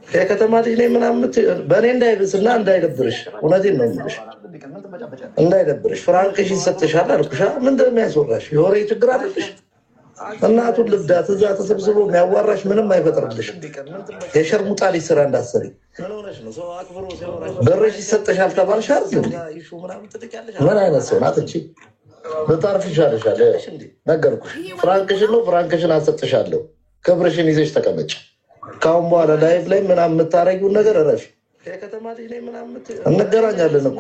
የከተማ ልጅ ነኝ ምናምን በእኔ እንዳይብስና እንዳይደብርሽ፣ እውነቴን ነው የምልሽ እንዳይደብርሽ። ፍራንክሽ ይሰጥሻል አልኩሽ። ምን እንደሚያስወራሽ የወሬ ችግር አለብሽ። እናቱን ልብዳት እዛ ተሰብስቦ የሚያዋራሽ ምንም አይፈጥርልሽ። የሸርሙጣ ልጅ ስራ እንዳትሰሪ። ብርሽ ይሰጥሻል ተባልሽ አይደል? ምን አይነት ሰው ናት እቺ? ልታርፍ ይሻልሻል። ነገርኩሽ። ፍራንክሽን ነው ፍራንክሽን አሰጥሻለሁ። ክብርሽን ይዘሽ ተቀመጭ። ካሁን በኋላ ላይፍ ላይ ምናምን የምታረጊውን ነገር እረፊ። እንገናኛለን እኮ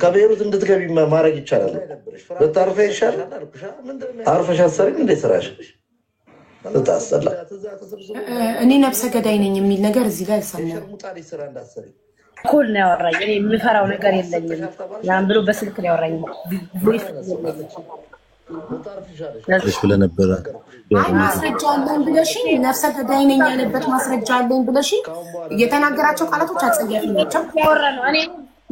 ከቤሩት እንድትገቢ ማድረግ ይቻላል። ልታርፈ ይሻላል። አርፈሽ አትሰሪም እንዴ ስራሽ? ልታስጠላ። እኔ ነፍሰ ገዳይ ነኝ የሚል ነገር እዚህ ላይ ሰማሁ። ኮል ነው ያወራኝ። እኔ የምፈራው ነገር የለኝም። ያን ብሎ በስልክ ነው ያወራኝ። ልጅ ብለህ ነበር። አይ ማስረጃ አለኝ ብለሽኝ ነፍሰ ገዳይ ነኝ ያለበት ማስረጃ አለኝ ብለሽኝ የተናገራቸው ቃላቶች አጸያፊ ናቸው። ያወራነው እኔ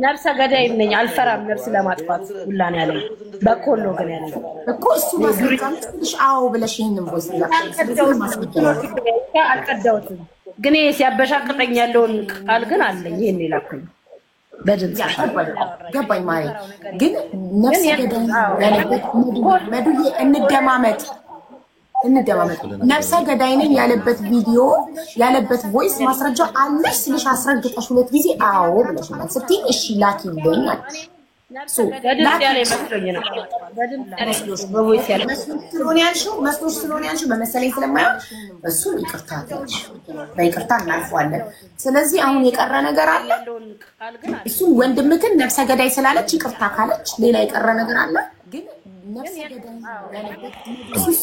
ነፍሰ ገዳይ ነኝ አልፈራም ነፍስ ለማጥፋት ሁላ ነው ያለኝ። በኮሎ ግን ያለኝ እኮ እሱ ማስረጃ ልሽ አዎ ብለሽ ይሄንን ቦይስ አልቀዳሁትም፣ ግን ሲያበሻቅጠኝ ያለውን ቃል ግን አለኝ። ይሄን ይላከኝ በድምጽ ገባኝ ማለት ግን ነፍሰ ገዳይ ያለበት መዱዬ እንደማመጥ ነፍሰ ገዳይ ነኝ ያለበት ቪዲዮ ያለበት ቮይስ ማስረጃ አለሽ ስልሽ አስረግጠሽ 2 ጊዜ አዎ ብለሽኛል። ስትይ እሺ ላኪልኝ አለሽ። በድምጽ ያለ መስሎኝ ነው። በድምጽ ያለ በቮይስ ያለ መስሎሽ ስለሆነ ያልሽው በመሰለኝ ስለማይሆን እሱን ይቅርታ አለሽ፣ በይቅርታ እናልፈዋለን። ስለዚህ አሁን የቀረ ነገር አለ። እሱን ወንድምክን ነፍሰ ገዳይ ስላለች ይቅርታ ካለች ሌላ የቀረ ነገር አለ። ግን ነፍሰ ገዳይ ያለበት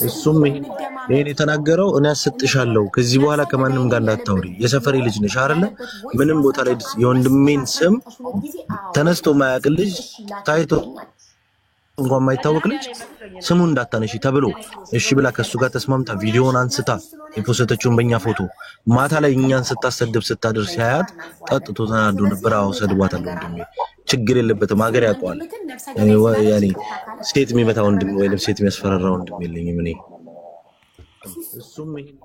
እሱም ይሄን የተናገረው እኔ አሰጥሻለሁ ከዚህ በኋላ ከማንም ጋር እንዳታወሪ የሰፈሬ ልጅ ነሽ አይደለ? ምንም ቦታ ላይ የወንድሜን ስም ተነስቶ ማያውቅ ልጅ ታይቶ እንኳን ማይታወቅ ልጅ ስሙን እንዳታነሺ ተብሎ እሺ ብላ ከሱ ጋር ተስማምታ ቪዲዮውን አንስታ የፖስተችውን በእኛ ፎቶ ማታ ላይ እኛን ስታሰድብ ስታደርስ ያያት ጠጥቶ ተናዶ ነበር። አዎ ሰድቧታል። ወንድሜ ችግር የለበትም ሀገር ያውቀዋል። ያኔ ሴት የሚመታ ወንድም ወይንም ሴት የሚያስፈራራ ወንድም የለኝም እኔ። እሱም ይሄን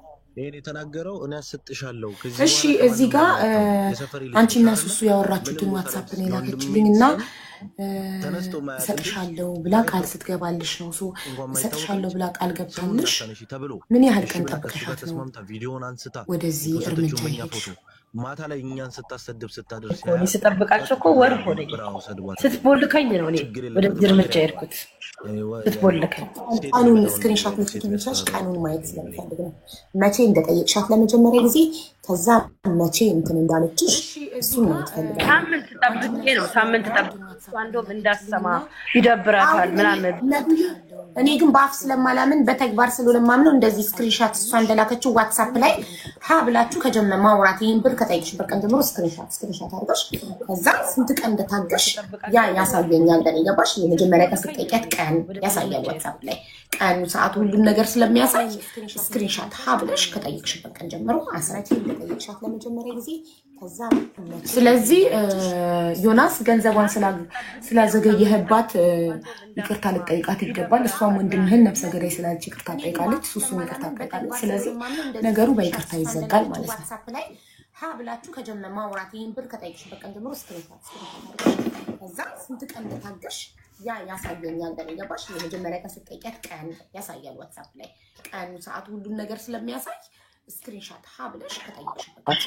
የተናገረው እኔ አሰጥሻለሁ ከዚህ እሺ እዚህ ጋር አንቺና ሱሱ ያወራችሁትን ዋትስአፕ ነው የላከችልኝና እሰጥሻለሁ ብላ ቃል ስትገባልሽ ነው ሶ እሰጥሻለሁ ብላ ቃል ገብታልሽ ምን ያህል ቀን ጠብቀሻት ነው ወደዚህ እርምጃ ሄድሽ? ማታ ላይ እኛን ስታሰድብ ስታደርስ እኔ ስጠብቃቸው እኮ ወር ሆነኝ። ስትቦልከኝ ነው እኔ ወደዚህ እርምጃ ሄድኩት። ስትቦልከኝ ቀኑን ስክሪንሾት መስጠት ቀኑን ማየት ስለምፈልግ ነው። መቼ እንደጠየቅሻት ለመጀመሪያ ጊዜ ከዛ መቼ እንትን እንዳለችሽ እሱን ነው የምፈልገው። ሳምንት ጠብቄ ነው ሳምንት ጠብቄ አንዶም እንዳሰማ ይደብራታል ምናምን። እኔ ግን በአፍ ስለማላምን በተግባር ስለማምነው እንደዚህ ስክሪንሾት እሷ እንደላከችው ዋትስአፕ ላይ ሀ ብላችሁ ከጀመረ ማውራት ይሄን ብር ከጠይቅሽበት ቀን ጀምሮ ስክሪንሾት አድርገሽ ከዛ ስንት ቀን እንደታገሽ ያ ያሳየኛል። ገባሽ? የመጀመሪያ ቀን ስትጠይቂያት ቀን ያሳያል ዋትስአፕ ላይ ቀኑ ሰዓቱ ሁሉም ነገር ስለሚያሳይ ስክሪንሾት ሀ ብለሽ ከጠይቅሽበት ቀን ጀምሮ አስራቲ እንደጠይቅሻት ለመጀመሪያ ጊዜ ከዛ ስለዚህ ዮናስ ገንዘቧን ስላዘገየህባት ይቅርታ ልጠይቃት ይገባል። እሷም ወንድምህን ነፍሰ ገዳይ ስላለች ይቅርታ ጠይቃለች፣ እሱም ይቅርታ ጠይቃለች። ስለዚህ ነገሩ በይቅርታ ይዘጋል ማለት ነው። ሀ ብላችሁ ከጀመረ ማውራት ይሄን ብር ከጠይቅሽበት ቀን ጀምሮ ስክሪንሾት ከዛ ስንት ቀን እንደታገሽ ያ ያሳየኛል። ገባሽ? የመጀመሪያ ቀን ስትጠይቂያት ቀን ያሳያል ዋትስአፕ ላይ ቀኑ ሰዓቱ ሁሉም ነገር ስለሚያሳይ ስክሪንሾት ሀ ብለሽ ከጠይቅሽበት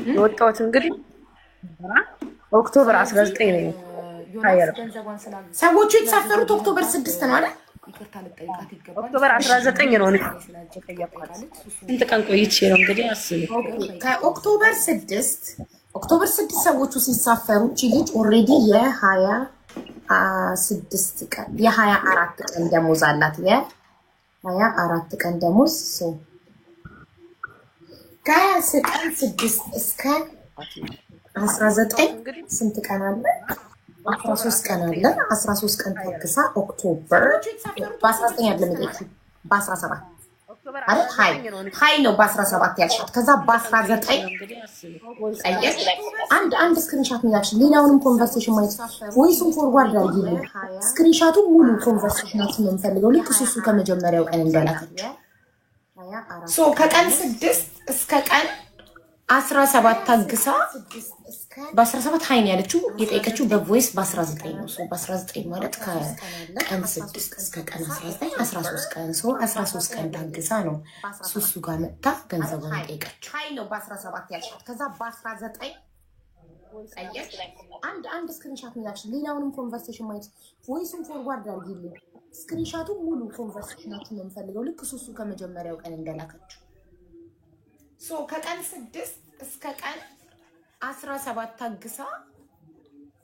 የወጣሁት እንግዲህ ኦክቶበር 19 ነው። ሰዎቹ የተሳፈሩት ኦክቶበር 6 ነው አይደል? ኦክቶበር 19 ነው። ስንት ቀን ቆይቼ ነው እንግዲህ አስቢ። ከኦክቶበር 6 ሰዎቹ ሲሳፈሩ እቺ ልጅ ኦልሬዲ የ26 ቀን የ24 ቀን ደሞዝ አላት። የ24 ቀን ደሞዝ ከቀን 6 እስከ 19 ስንት ቀን አለ? 13 ቀን አለ። 13 ቀን ታግሳ ኦክቶበር በ19 አይደለም በ17 አይደል? ሃይ ነው በ17 ያልሻት። ከዛ በ19 ጠየቅ አንድ ስክሪንሾት ነው ያልሽ። ሌላውንም ኮንቨርሴሽን ማለት ቮይሱን ፎርዋርድ አድርጊልኝ። ስክሪንሾቱ ሙሉ ኮንቨርሴሽናችን ነው የምፈልገው ልክ እሱ ከመጀመሪያው ቀን እንደላከች ሶ ከቀን 6 እስከ ቀን 17 ታግሳ በ17 ሃይ ነው ያለችው። የጠየቀችው በቮይስ በ19 ነው። ሶ በ19 ማለት ከቀን 6 እስከ ቀን 19 13 ቀን ሶ 13 ቀን ታግሳ ነው ሱሱ ጋር መጣ ገንዘቡን ጠየቀችው። ሃይ ነው በ17 ያልሻት። ከዛ በ19 ጠየቅ አንድ ስክሪንሾት ነው ያልሽ። ሌላውንም ኮንቨርሴሽን ማለት ቮይሱን ፎርዋርድ አድርጊልኝ። ስክሪንሾቱ ሙሉ ኮንቨርሴሽናችን ነው የምፈልገው ልክ ሱሱ ከመጀመሪያው ቀን እንደላከችው ሶ ከቀን 6 እስከ ቀን 17 ታግሳ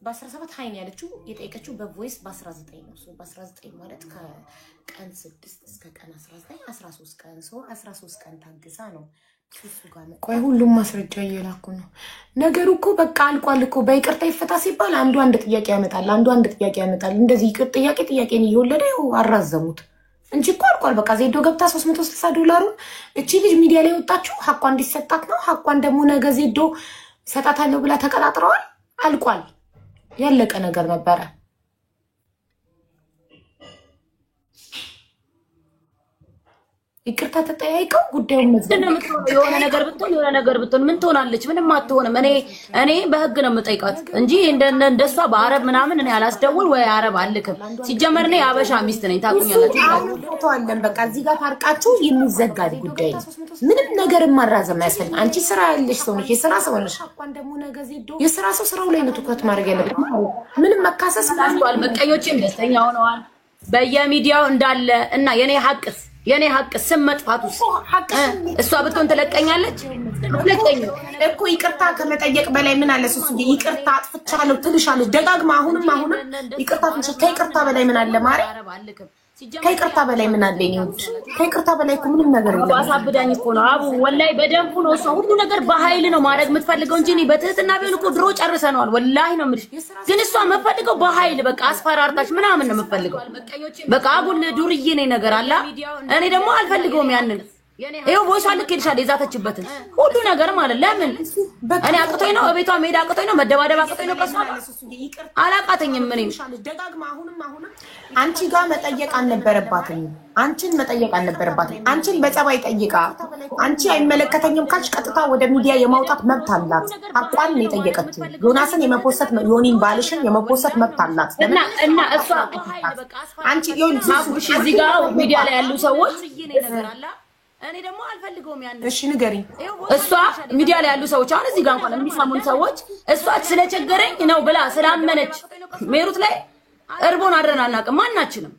በ17 ሃይ ነው ያለችው። የጠየቀችው በቮይስ በ19 ነው። ሶ በ19 ማለት ከቀን 6 እስከ ቀን 19 13 ቀን ሶ 13 ቀን ታግሳ ነው ቆይ ሁሉም ማስረጃ እየላኩ ነው። ነገሩ እኮ በቃ አልቋል እኮ። በይቅርታ ይፈታ ሲባል አንድ ጥያቄ ያመጣል፣ አንድ ጥያቄ ያመጣል። እንደዚህ ጥያቄን እየወለደ ይኸው አራዘሙት እንጂ እኮ አልቋል በቃ። ዜዶ ገብታ $360 እቺ ልጅ ሚዲያ ላይ ወጣችሁ ሐቋ እንዲሰጣት ነው። ሐቋን ደግሞ ነገ ዜዶ ሰጣታለሁ ብላ ተቀጣጥረዋል። አልቋል። ያለቀ ነገር ነበረ። ይቅርታ ተጠያይቀው ጉዳዩን ምንድነው የምትሆነው? የሆነ ነገር ብትሆን ምን ትሆናለች? ምንም አትሆንም። እኔ በህግ ነው የምጠይቃት እንጂ እንደሷ በአረብ ምናምን እኔ አላስደውል ወይ አረብ አልክም። ሲጀመር እኔ የአበሻ ሚስት ነኝ ታውቁኛላችሁ። ፎቶ አለን በቃ እዚህ ጋር ታርቃችሁ የሚዘጋ ጉዳይ ምንም ነገር ማራዘም አያስፈልግም። አንቺ ስራ ያለሽ ሰው ነሽ፣ የስራ ሰው ነሽ። የስራ ሰው ስራው ላይ ነው ትኩረት ማድረግ ያለበት። ምንም መካሰስ አልቋል። መቀኞችም ደስተኛ ሆነዋል በየሚዲያው እንዳለ እና የኔ ሀቅ ስም መጥፋቱስ እሷ ብትሆን ትለቀኛለች? ትለቀኛለች እኮ። ይቅርታ ከመጠየቅ በላይ ምን አለ? እሱ ይቅርታ አጥፍቻለሁ ትልሻለች ደጋግማ። አሁንም ይቅርታ ትልሻለች። ከይቅርታ በላይ ምን አለ ማሪ? ከይቅርታ በላይ ምን አለ? ይሁድ ከይቅርታ በላይ እኮ ምንም ነገር የለም። አሳብዳኝ እኮ ነው አቡ ወላሂ በደንብ ነው። እሷ ሁሉ ነገር በኃይል ነው ማድረግ የምትፈልገው እንጂ እኔ በትህትና ቢሆን እኮ ድሮ ጨርሰናል። ወላሂ ነው የምልሽ። ግን እሷ የምትፈልገው በኃይል በቃ አስፈራርታች ምናምን ነው የምትፈልገው። በቃ አቡል ዱርዬ ነኝ ነገር አላ። እኔ ደግሞ አልፈልገውም ያንን። ይሄው ቦይሷ ልክ ይልሻል የዛተችበትን ሁሉ ነገር ማለት ለምን እኔ አቅቶኝ ነው እቤቷ መሄድ አቅቶኝ ነው መደባደብ አቅቶኝ ነው። ከሷ አላቃተኝም። እኔ ደጋግማ አሁንም አንቺ ጋር መጠየቅ አልነበረባትም። አንቺን በጸባይ ጠይቃ አንቺ አይመለከተኝም ካልሽ ቀጥታ ወደ ሚዲያ የማውጣት መብት አላት። አቋን ነው የጠየቀችው። ዮናስን የመፖሰት ዮኒን ባልሽን የመፖሰት መብት አላት። እና እሷ አንቺ ዮኒ እዚህ ጋር ሚዲያ ላይ ያሉ ሰዎች እኔ ደግሞ አልፈልገውም ያን። እሺ ንገሪኝ። እሷ ሚዲያ ላይ ያሉ ሰዎች አሁን እዚህ ጋር እንኳን የሚሰሙን ሰዎች እሷ ስለቸገረኝ ነው ብላ ስላመነች ሜሩት ላይ እርቦን አድረን አናውቅም ማናችንም።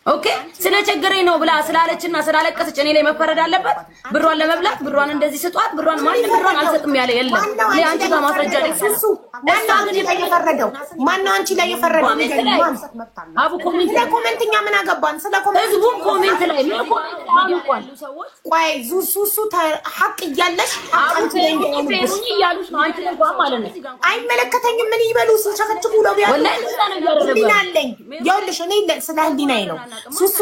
ኦኬ ስለቸገረኝ ነው ብላ ስላለችና ስላለቀሰች እኔ ላይ መፈረድ አለበት? ብሯን ለመብላት ብሯን እንደዚህ ስጧት ብሯን ማንም ብሯን አልሰጥም ያለ የለም። እኔ አንቺ ጋር ማስረጃ ላይ እሱ ማነው አንቺ ላይ የፈረደው? አቡ ኮሜንትኛ ምን አገባን? ስለ ኮሜንት ህዝቡ ኮሜንት ላይ ምን ኮሜንት ቆይ ዙሱ ሐቅ እያለሽ አንቺ ላይ እንደሆነ እያሉሽ ነው። አንቺ ላይ ጓም ማለት ነው አይመለከተኝም። ምን ይበሉ ሲቸከችኩ ነው ቢያል ወላሂ እንደዛ ነው ያደረገው። ሊናለኝ ይኸውልሽ እኔ ስለ ህሊናዬ ነው ሱሱ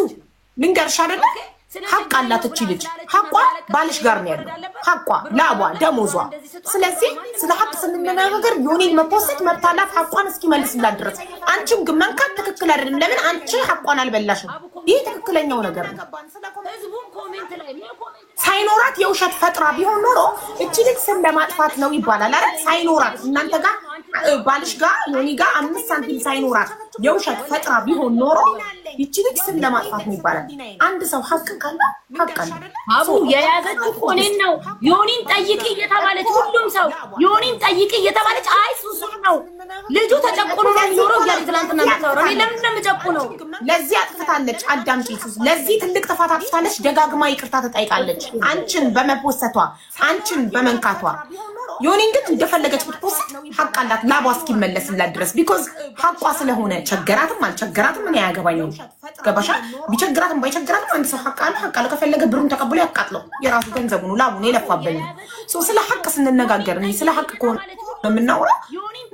ልንገርሽ አይደለ? ሐቅ አላት እቺ ልጅ። ሐቋ ባልሽ ጋር ነው ያለው። ሐቋ ላቧ ደሞዟ። ስለዚህ ስለ ሐቅ ስንነጋገር ዮኒን መፖሰት መብት አላት ሐቋን እስኪመልስላት ድረስ። አንቺም ግን መንካት ትክክል አይደለም። ለምን አንቺ ሐቋን አልበላሽም? ይህ ትክክለኛው ነገር ነው። ሳይኖራት የውሸት ፈጥራ ቢሆን ኖሮ እቺ ልጅ ስም ለማጥፋት ነው ይባላል አይደል? ሳይኖራት እናንተ ጋር ባልሽ ጋር ዮኒ ጋር 5 ሳንቲም ሳይኖራት የውሸት ፈጥራ ቢሆን ኖሮ እቺ ልጅ ስም ለማጥፋት ነው ይባላል። አንድ ሰው ሐቅ ካለ ሐቅ አለ። አቡ የያዘችው ኮኔን ነው። ዮኒን ጠይቂ እየተባለች ሁሉም ሰው ዮኒን ጠይቂ እየተባለች አይ ሱሱ ነው ልጁ ተጨቁኖ ነው የሚኖረው እያለች ትናንትና የምታወራው እኔ ለምን እንደምጨቁነው? ለዚህ አጥፍታለች። አዳምጪ ሱስ ለዚህ ትልቅ ጥፋት አጥፍታለች። ደጋግማ ይቅርታ ተጠይቃለች። አንቺን በመፖሰቷ አንቺን በመንካቷ ዮኒን ግን እንደፈለገች ብትፖስት ሐቅ አላት ላቧ እስኪመለስላት ድረስ። ቢኮዝ ሐቋ ስለሆነ ቸገራትም አልቸገራትም ምን ያገባኛል? ገባሻ? ቢቸግራትም ባይቸግራትም አንድ ሰው ሐቅ አለ ከፈለገ ብሩን ተቀብሎ ያቃጥለው የራሱ ገንዘቡ ነው ላቡ ነው የለፋበኝ። ስለ ሐቅ ስንነጋገር ነው ስለ ሐቅ ከሆነ የምናወራው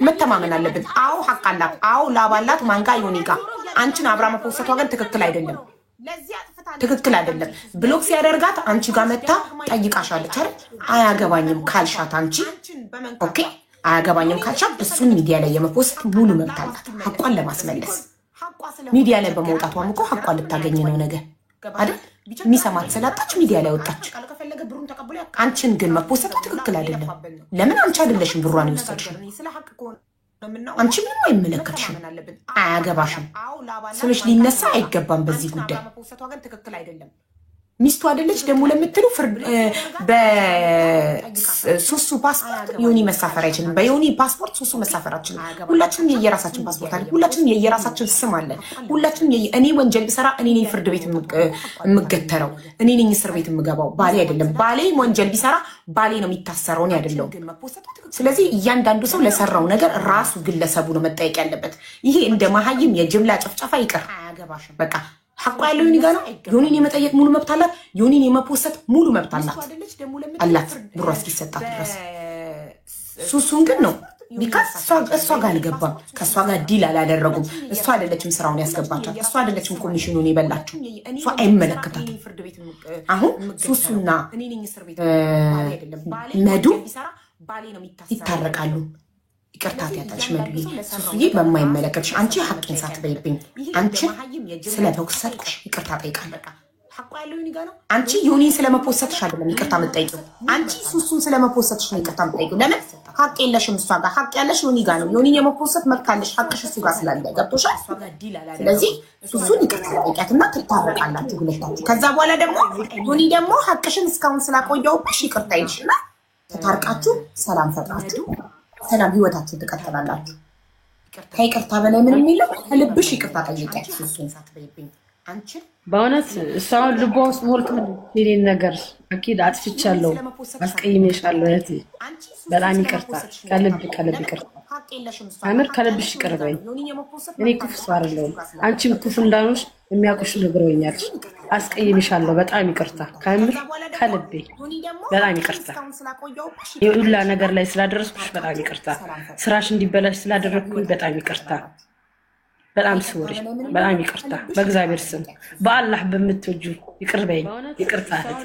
መተማመን አለብን። አዎ ሐቅ አላት፣ አዎ ላብ አላት ማንጋ ዮኒ ጋር። አንቺን አብራ መፖሰቷ ግን ትክክል አይደለም። ትክክል አይደለም። ብሎክ ሲያደርጋት አንቺ ጋር መታ ጠይቃሻለች አይደል? አያገባኝም ካልሻት አንቺ ኦኬ አያገባኝም ካልሻት እሱን ሚዲያ ላይ የመፖስት ሙሉ መብት አላት ሐቋን ለማስመለስ። ሚዲያ ላይ በመውጣቷም እኮ ሐቋን ልታገኝ ነው ነገ አይደል? የሚሰማት ስላጣች ሚዲያ ላይ ወጣች። አንቺን ግን መፖሰቱ ትክክል አይደለም። ለምን አንቺ አይደለሽም ብሯን የወሰድሽው? አንቺ ምንም አይመለከትሽም፣ አያገባሽም። ስልሽ ሊነሳ አይገባም በዚህ ጉዳይ። ሚስቱ አይደለች ደግሞ ለምትሉ በሱሱ ፓስፖርት ዮኒ መሳፈር አይችልም። በዮኒ ፓስፖርት ሱሱ መሳፈር አይችልም። ሁላችንም የየራሳችን ፓስፖርት አለ። ሁላችንም የየራሳችን ስም አለ። ሁላችንም እኔ ወንጀል ብሰራ እኔ ነኝ ፍርድ ቤት የምገተረው፣ እኔ ነኝ እስር ቤት የምገባው፣ ባሌ አይደለም። ባሌ ወንጀል ቢሰራ ባሌ ነው የሚታሰረው፣ እኔ አይደለሁም። ስለዚህ እያንዳንዱ ሰው ለሰራው ነገር ራሱ ግለሰቡ ነው መጠየቅ ያለበት። ይሄ እንደ መሀይም የጅምላ ጭፍጨፋ ይቅር። በቃ ሐቋ ያለው ዮኒ ጋር ነው። ዮኒን የመጠየቅ ሙሉ መብት አላት። ዮኒን የመፖሰት ሙሉ መብት አላት ብሯ እስኪሰጣት ድረስ። ሱሱን ግን ነው ቢካስ እሷ ጋር አልገባም። ከእሷ ጋር ዲል አላደረጉም። እሷ አይደለችም ስራውን ያስገባቻት። እሷ አይደለችም ኮሚሽኑን የበላችው። እሷ አይመለከታትም። አሁን ሱሱና መዱ ይታረቃሉ። ይቅርታ ያጣች መዱ ሱሱዬ በማይመለከትሽ አንቺ ሐቄን ሳትበይብኝ አንቺ ስለተወሰድኩሽ ይቅርታ ጠይቃለሁ። አንቺ ዮኒን ስለመፖሰትሽ አይደለም ይቅርታ የምትጠይቂው። አንቺ ሱሱን ስለመፖሰትሽ ነው ይቅርታ የምትጠይቂው። ለምን ሐቅ የለሽም እሷ ጋር። ሐቅ ያለሽ ዮኒ ጋር ነው። ዮኒን የመፖሰት መብት አለሽ። ሐቅሽ እሱ ጋር ስላለ ገብቶሻል። ስለዚህ ሱሱን ይቅርታ ጠይቂያትና ትታረቃላችሁ ሁለታችሁ። ከዛ በኋላ ደግሞ ዮኒ ደግሞ ሐቅሽን እስካሁን ስላቆየሁብሽ ይቅርታ ይልሽና ተታርቃችሁ ሰላም ፈጥራችሁ ሰላም ህይወታችሁ ትቀጥላላችሁ። ከይቅርታ በላይ ምንም የለም። ከልብሽ ይቅርታ ጠይቂያት ሱሱን ሳትበይብኝ አንቺ በእውነት እሷን ልቧ ውስጥ ሞልቷል። የኔን ነገር አኪድ አጥፍቻለሁ፣ አስቀይሜሻለሁ እህቴ፣ በጣም ይቅርታ፣ ከልብ ይቅርታ። አምር ከልብሽ ይቅር በይኝ። እኔ ክፉ ሰው አይደለሁም። አንቺም ክፉ እንዳልሆንሽ የሚያውቁሽ ነግረውኛል። አስቀይሜሻለሁ፣ በጣም ይቅርታ፣ ከምር ከልቤ በጣም ይቅርታ። የሁላ ነገር ላይ ስላደረስኩሽ በጣም ይቅርታ። ስራሽ እንዲበላሽ ስላደረግኩኝ በጣም ይቅርታ። በጣም ሶሪ፣ በጣም ይቅርታ። በእግዚአብሔር ስም በአላህ በምትወጁ ይቅር በይኝ። ይቅርታ እህቴ።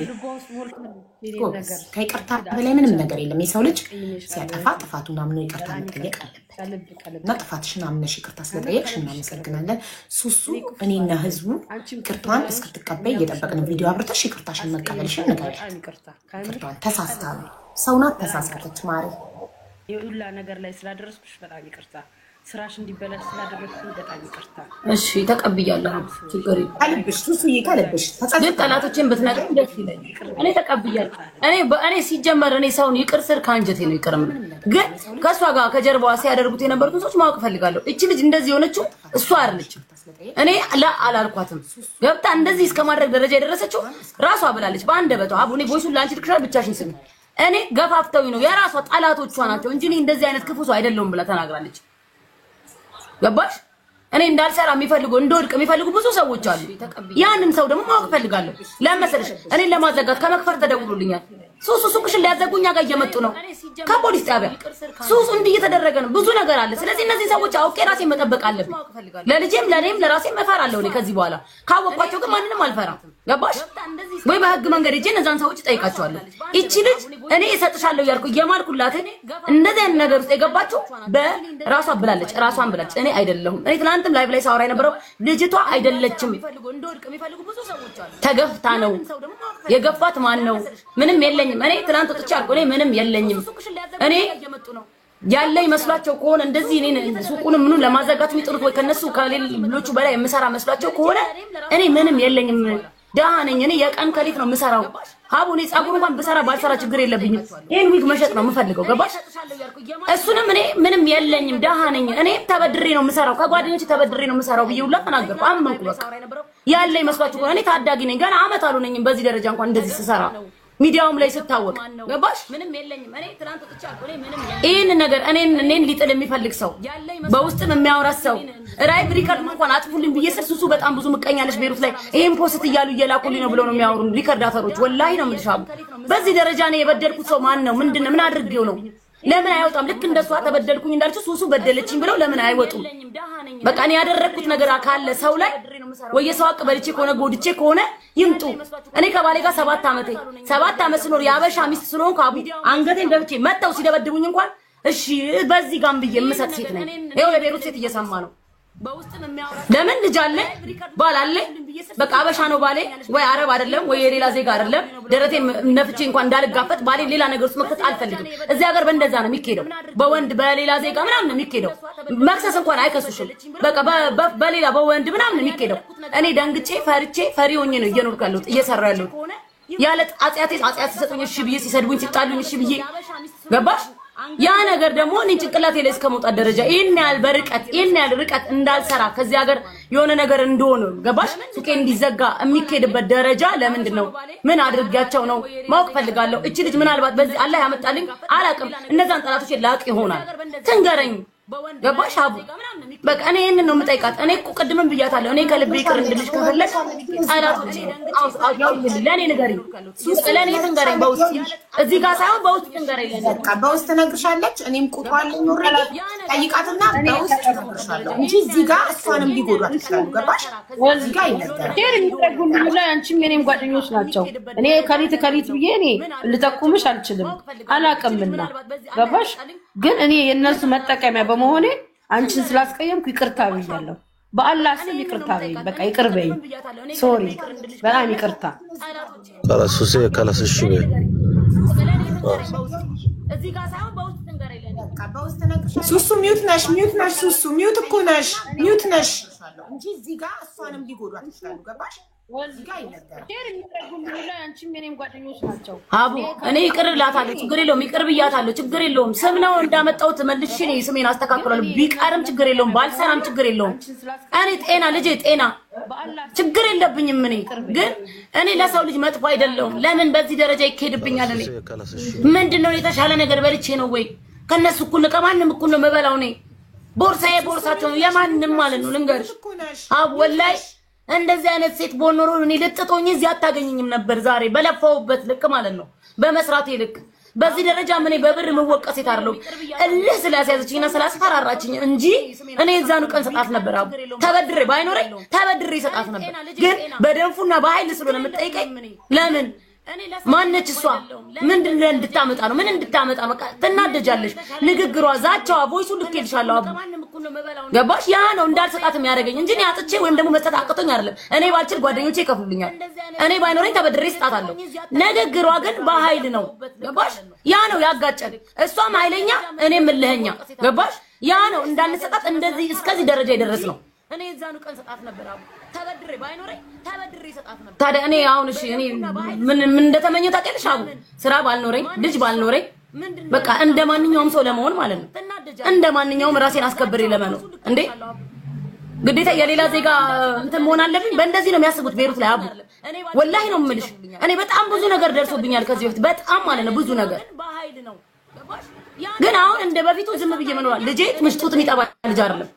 ከይቅርታ በላይ ምንም ነገር የለም። የሰው ልጅ ሲያጠፋ ጥፋቱን አምኖ ይቅርታ መጠየቅ አለበት እና ጥፋትሽን አምነሽ ይቅርታ ስለጠየቅሽ እናመሰግናለን። ሱሱ እኔና ህዝቡ ይቅርታን እስክትቀበይ እየጠበቅን ቪዲዮ አብርተሽ ይቅርታሽን መቀበልሽን ንገሪያት። ይቅርታን ተሳስታ ነው ሰውናት ተሳሳተች ማሪ። የሁላ ነገር ላይ ስላደረስኩሽ በጣም ይቅርታ። ስራሽ እንዲበላሽ ስላደረግኩኝ በጣም ይቅርታ። እሺ ተቀብያለሁ። ችግር የለም። ከልብሽ ሱሱዬ ከልብሽ ግን ጠላቶቼን ብትነግረኝ ደስ ይለኛል። እኔ ተቀብያለሁ። እኔ ሲጀመር እኔ ሰውን ይቅር ስል ከአንጀቴ ነው ይቅር የምልህ። ግን ከእሷ ጋር ከጀርባዋ ሲያደርጉት የነበሩትን ሰዎች ማወቅ እፈልጋለሁ። እቺ ልጅ እንደዚህ የሆነችው እሷ አይደለችም። እኔ አላልኳትም። ገብታ እንደዚህ እስከማድረግ ደረጃ የደረሰችው ራሷ ብላለች በአንደበቷ። አቡኔ ቮይሱን ላንቺ ልክሻል ብቻሽን ስሚ። እኔ ገፋፍተውኝ ነው የራሷ ጠላቶቿ ናቸው እንጂ እኔ እንደዚህ አይነት ክፉ ሰው አይደለሁም ብላ ተናግራለች። ገባሽ? እኔ እንዳልሰራ የሚፈልጉ እንደወድቅ የሚፈልጉ ብዙ ሰዎች አሉ። ያንን ሰው ደግሞ ማወቅ ፈልጋለሁ። ለምሳሌ እኔ ለማዘጋት ከመክፈር ተደውሎልኛል። ሱሱ ሱቅሽን ሊያዘጉኛ ጋር እየመጡ ነው ከፖሊስ ጣቢያ። ሱሱ እንዲህ እየተደረገ ነው። ብዙ ነገር አለ። ስለዚህ እነዚህ ሰዎች አውቄ ራሴን መጠበቅ አለብኝ። ለልጄም ለኔም ለራሴም እፈራለሁ። እኔ ከዚህ በኋላ ካወቅኳቸው ግን ማንንም አልፈራም። ገባሽ? ወይ በህግ መንገድ ሂጄ እነዛን ሰዎች እጠይቃቸዋለሁ። እቺ ልጅ እኔ እሰጥሻለሁ እያልኩ እየማልኩላት እንደዚህ አይነት ነገር ውስጥ የገባችው በራሷ ብላለች። ራሷን ብላለች። እኔ አይደለሁም። እኔ ትናንትም ላይቭ ላይ ሳወራ የነበረው ልጅቷ አይደለችም። ተገፍታ ነው። የገፋት ማን ነው? ምንም የለኝም። እኔ ትናንት ወጥቼ አልኩ እኔ ምንም የለኝም። እኔ ያለኝ መስሏቸው ከሆነ እንደዚህ እኔ ሱቁንም ምኑን ለማዘጋት የሚጥሩት ወይ ከነሱ ከሌሎቹ በላይ የምሰራ መስሏቸው ከሆነ እኔ ምንም የለኝም። ደሃ ነኝ። እኔ የቀን ከሌት ነው የምሰራው። ሀቡ እኔ ጸጉር እንኳን ብሰራ ባልሰራ ችግር የለብኝም። ይሄን ዊግ መሸጥ ነው የምፈልገው። ገባሽ? እሱንም እኔ ምንም የለኝም። ደሃ ነኝ። እኔ ተበድሬ ነው የምሰራው። ከጓደኞቼ ተበድሬ ነው የምሰራው ብዬ ሁላ ተናገርኩ። አመንኩ። በቃ ያለኝ መስሏቸው ከሆነ እኔ ታዳጊ ነኝ። ገና አመት አልሆነኝም በዚህ ደረጃ እንኳን እንደዚህ ስሰራ ሚዲያውም ላይ ስታወቅ። ገባሽ? ምንም የለኝም። እኔ ትናንት ወጥቼ አልኩ እኔ ምንም ይሄን ነገር እኔን ሊጥል የሚፈልግ ሰው በውስጥም የሚያወራ ሰው ራይ ሪከርድ እንኳን አጥፉልኝ ብዬ ስል ሱሱ በጣም ብዙ ምቀኛለሽ ቤሩት ላይ ይሄን ፖስት እያሉ እየላኩልኝ ነው ብለው ነው የሚያወሩ ሪከርዳተሮች። ወላሂ ነው የምልሻው። በዚህ ደረጃ ነው የበደልኩት ሰው ማን ነው? ምንድነው? ምን አድርጌው ነው? ለምን አይወጣም? ልክ እንደሷ ተበደልኩኝ እንዳልኩ ሱሱ በደለችኝ ብለው ለምን አይወጡም? በቃ እኔ ያደረኩት ነገር ካለ ሰው ላይ ወይ የሰው አቅ በልቼ ከሆነ ጎድቼ ከሆነ ይምጡ። እኔ ከባሌ ጋር 7 ዓመት ስኖር የአበሻ ሚስት ስለሆንኩ አቡ አንገቴን ደብቼ መተው ሲደበድቡኝ እንኳን እሺ በዚህ ጋም ብዬ የምሰጥ ሴት ነኝ። ይሄው የቤሩት ሴት እየሰማ ነው። ለምን ልጅ አለኝ ባል አለኝ። በቃ አበሻ ነው ባሌ፣ ወይ አረብ አይደለም ወይ የሌላ ዜጋ አይደለም። ደረቴ ነፍቼ እንኳን እንዳልጋፈጥ ባሌ ሌላ ነገር ውስጥ መክተት አልፈልግም። እዚህ ሀገር በእንደዛ ነው የሚኬደው። በወንድ በሌላ ዜጋ ምናምን ነው የሚኬደው። መክሰስ እንኳን አይከሱሽም። በቃ በሌላ በወንድ ምናምን ነው የሚኬደው። እኔ ደንግጬ ፈሪ ሆኜ ነው እየኖርኩ ያለሁት እየሰራ ያለሁት። ያለ አጽያቴ ሲሰጡኝ እሺ ብዬ ሲሰድቡኝ ሲጣሉኝ እሺ ብዬ ገባሽ? ያ ነገር ደግሞ እኔ ጭንቅላቴ ላይ እስከመውጣት ደረጃ ይሄን ያህል ርቀት እንዳልሰራ ከዚህ ሀገር የሆነ ነገር እንደሆነ ገባሽ? ሱቄ እንዲዘጋ የሚኬድበት ደረጃ ለምንድን ነው? ምን አድርጋቸው ነው ማወቅ ፈልጋለሁ። እቺ ልጅ ምናልባት በዚህ አላህ ያመጣልኝ አላቅም። እነዛን ጠላቶች ላቅ ይሆናል። ትንገረኝ። ገባሽ አቡ በቃ እኔ ይሄንን ነው የምጠይቃት እኔ እኮ ቅድምም ብያታለሁ እኔ ከልቤ ይቅር እንድልሽ ከፈለግሽ ጣላቶቼ ለኔ ንገሪኝ ለኔ ትንገረኝ በውስጥ እዚህ ጋር ሳይሆን በውስጥ ትንገረኝ በቃ በውስጥ ነግርሻለች እኔም ቁጣለኝ ኦሬዲ ጠይቃትና በውስጥ ነግርሻለሁ እንጂ እዚህ ጋር እሷንም ሊጎዷት ይችላሉ ገባሽ እዚህ ጋር ይነገራል የሚጠጉም ላይ አንቺም የኔም ጓደኞች ናቸው እኔ ከሊት ብዬ እኔ ልጠቁምሽ አልችልም አላቅምና ገባሽ ግን እኔ የነሱ መጠቀሚያ በመሆኔ አንቺን ስላስቀየምኩ ይቅርታ ብያለሁ በአላህ ስም ይቅርታ በይ በቃ ይቅር በይ ሶሪ በጣም ይቅርታ خلاص خلاص እሺ በይ እዚህ ጋር ሳይሆን በውስጥ ትንገረኝ ለኔ ሱሱ ሚውት ነሽ ሱሱ ሚውት እኮ ነሽ ሚውት ነሽ እንጂ እዚህ ጋር እሷንም ሊጎዷት ይችላሉ ገባሽ እዚህ ጋር ይነገራል የሚጠጉም ላይ አንቺም የኔም ጓደኞች ናቸው አቡ እኔ ይቅር እላታለሁ ችግር የለውም ይቅር ብያታለሁ ችግር የለውም ስም ነው እንዳመጣው ተመልሼ እኔ ስሜን አስተካክላለሁ ቢቀርም ችግር የለውም ባልሰራም ችግር የለውም እኔ ጤና ልጄ ጤና ችግር የለብኝም እኔ ግን እኔ ለሰው ልጅ መጥፎ አይደለሁም ለምን በዚህ ደረጃ ይከድብኛል እኔ ምንድነው የተሻለ ነገር በልቼ ነው ወይ ከነሱ እኩል ከማንም እኩል ነው መበላው እኔ ቦርሳቸው የማንም ማለት ነው ልንገርሽ አቡ ወላሂ እንደዚህ አይነት ሴት ቦኖሮ እኔ ልጥጦኝ እዚህ አታገኝኝም ነበር ዛሬ በለፋውበት ልክ ማለት ነው በመስራቴ ልክ በዚህ ደረጃ ምን በብር መወቀስ ይታርለው እልህ ስላስያዘችኝና ስላስፈራራችኝ እንጂ እኔ እዛኑ ቀን ሰጣት ነበር አቡ ተበድሬ ባይኖረኝ ተበድሬ ሰጣት ነበር ግን በደንፉና በኃይል ስለሆነ የምትጠይቀኝ ለምን ማነች እሷ ምንድነው እንድታመጣ ነው ምን እንድታመጣ በቃ ትናደጃለሽ ንግግሯ ዛቻዋ ቮይሱ ልክልሻለሁ አቡ ገባሽ ያ ነው እንዳልሰጣት የሚያደርገኝ እንጂ እኔ አጥቼ ወይም ደግሞ መስጠት አቅቶኝ አይደለም እኔ ባልችል ጓደኞቼ ይከፍሉልኛል እኔ ባይኖረኝ ተበድሬ ሰጣታለሁ ንግግሯ ግን በኃይል ነው ገባሽ ያ ነው ያጋጨን እሷም ኃይለኛ እኔም እልህኛ ገባሽ ያ ነው እንዳልሰጣት እንደዚህ እስከዚህ ደረጃ ይደረስ ነው እኔ እዛኑ ቀን ሰጣት ነበር አቡ ተበድሬ ባይኖረኝ ተበድሬ ሰጣት ነበር ታዲያ እኔ አሁን እሺ እኔ ምን እንደተመኘው ታውቂያለሽ አቡ ስራ ባልኖረኝ ልጅ ባልኖረኝ በቃ እንደማንኛውም ሰው ለመሆን ማለት ነው እንደማንኛውም ራሴን አስከብሬ ለመኖር እንዴ ግዴታ የሌላ ዜጋ እንትን መሆን አለብኝ በእንደዚህ ነው የሚያስቡት ቤሩት ላይ አቡ ወላሂ ነው የምልሽ እኔ በጣም ብዙ ነገር ደርሶብኛል ከዚህ በፊት በጣም ማለት ነው ብዙ ነገር ግን አሁን እንደ በፊቱ ዝም ብዬ መኖር ልጄ ምሽጡት የሚጠባ ልጅ አይደለም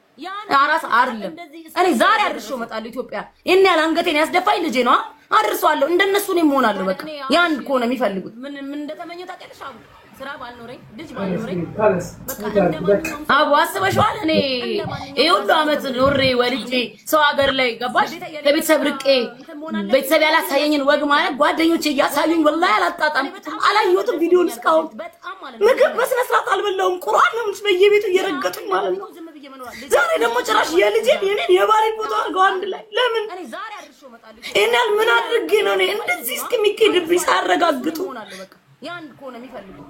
አራስ አይደለም እኔ ዛሬ አድርሼው እመጣለሁ ኢትዮጵያ እኔ አንገቴን ያስደፋኝ ልጄ ነው አድርሷለሁ እንደነሱ ነው እሆናለሁ በቃ ያን እኮ ነው የሚፈልጉት ምን እንደተመኘው ታውቂያለሽ አቡ ስራ ባልኖረኝ ልጅ ባልኖረኝ አቡ አስበሽዋል እኔ ሁሉ አመት ኖሬ ወልጄ ሰው ሀገር ላይ ገባሽ ከቤተሰብ ርቄ ቤተሰብ ያላሳየኝን ወግ ማለት ጓደኞቼ እያሳዩኝ ወላሂ አላጣጣምኩትም አላየሁትም ቪዲዮን እስካሁን ምግብ በስነ ስርዓት አልበላሁም ቁርአን ነው በየቤቱ እየረገጡኝ ማለት ነው ዛሬ ደግሞ ጭራሽ የልጄን የኔን የባሌን ፎቶ አድርገው አንድ ላይ ለምን እኔል ምን አድርጌ ነው እኔ እንደዚህ እስከሚከድብኝ ሳረጋግጡ ያን እኮ ነው የሚፈልጉት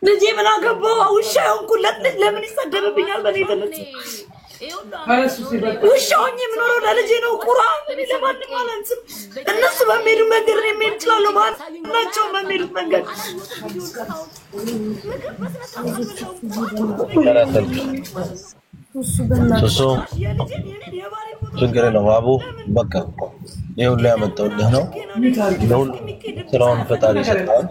ልጄ ምን አገባው ውሻውን ኩለት ልጅ ለምን ይሰደብብኛል በኔ ተነጽ ውሻውን የምኖረው ለልጄ ነው ቁርአን ለማንም አላንስም እነሱ በሚሄዱ መንገድ ነው የሚሄድ ይችላል ማናቸው በሚሄዱት መንገድ ሱሱ ችግር የለውም አቡ በቃ ይሁን ላይ ያመጣውልህ ነው ለሁሉ ስራውን ፈጣሪ ይሰጣል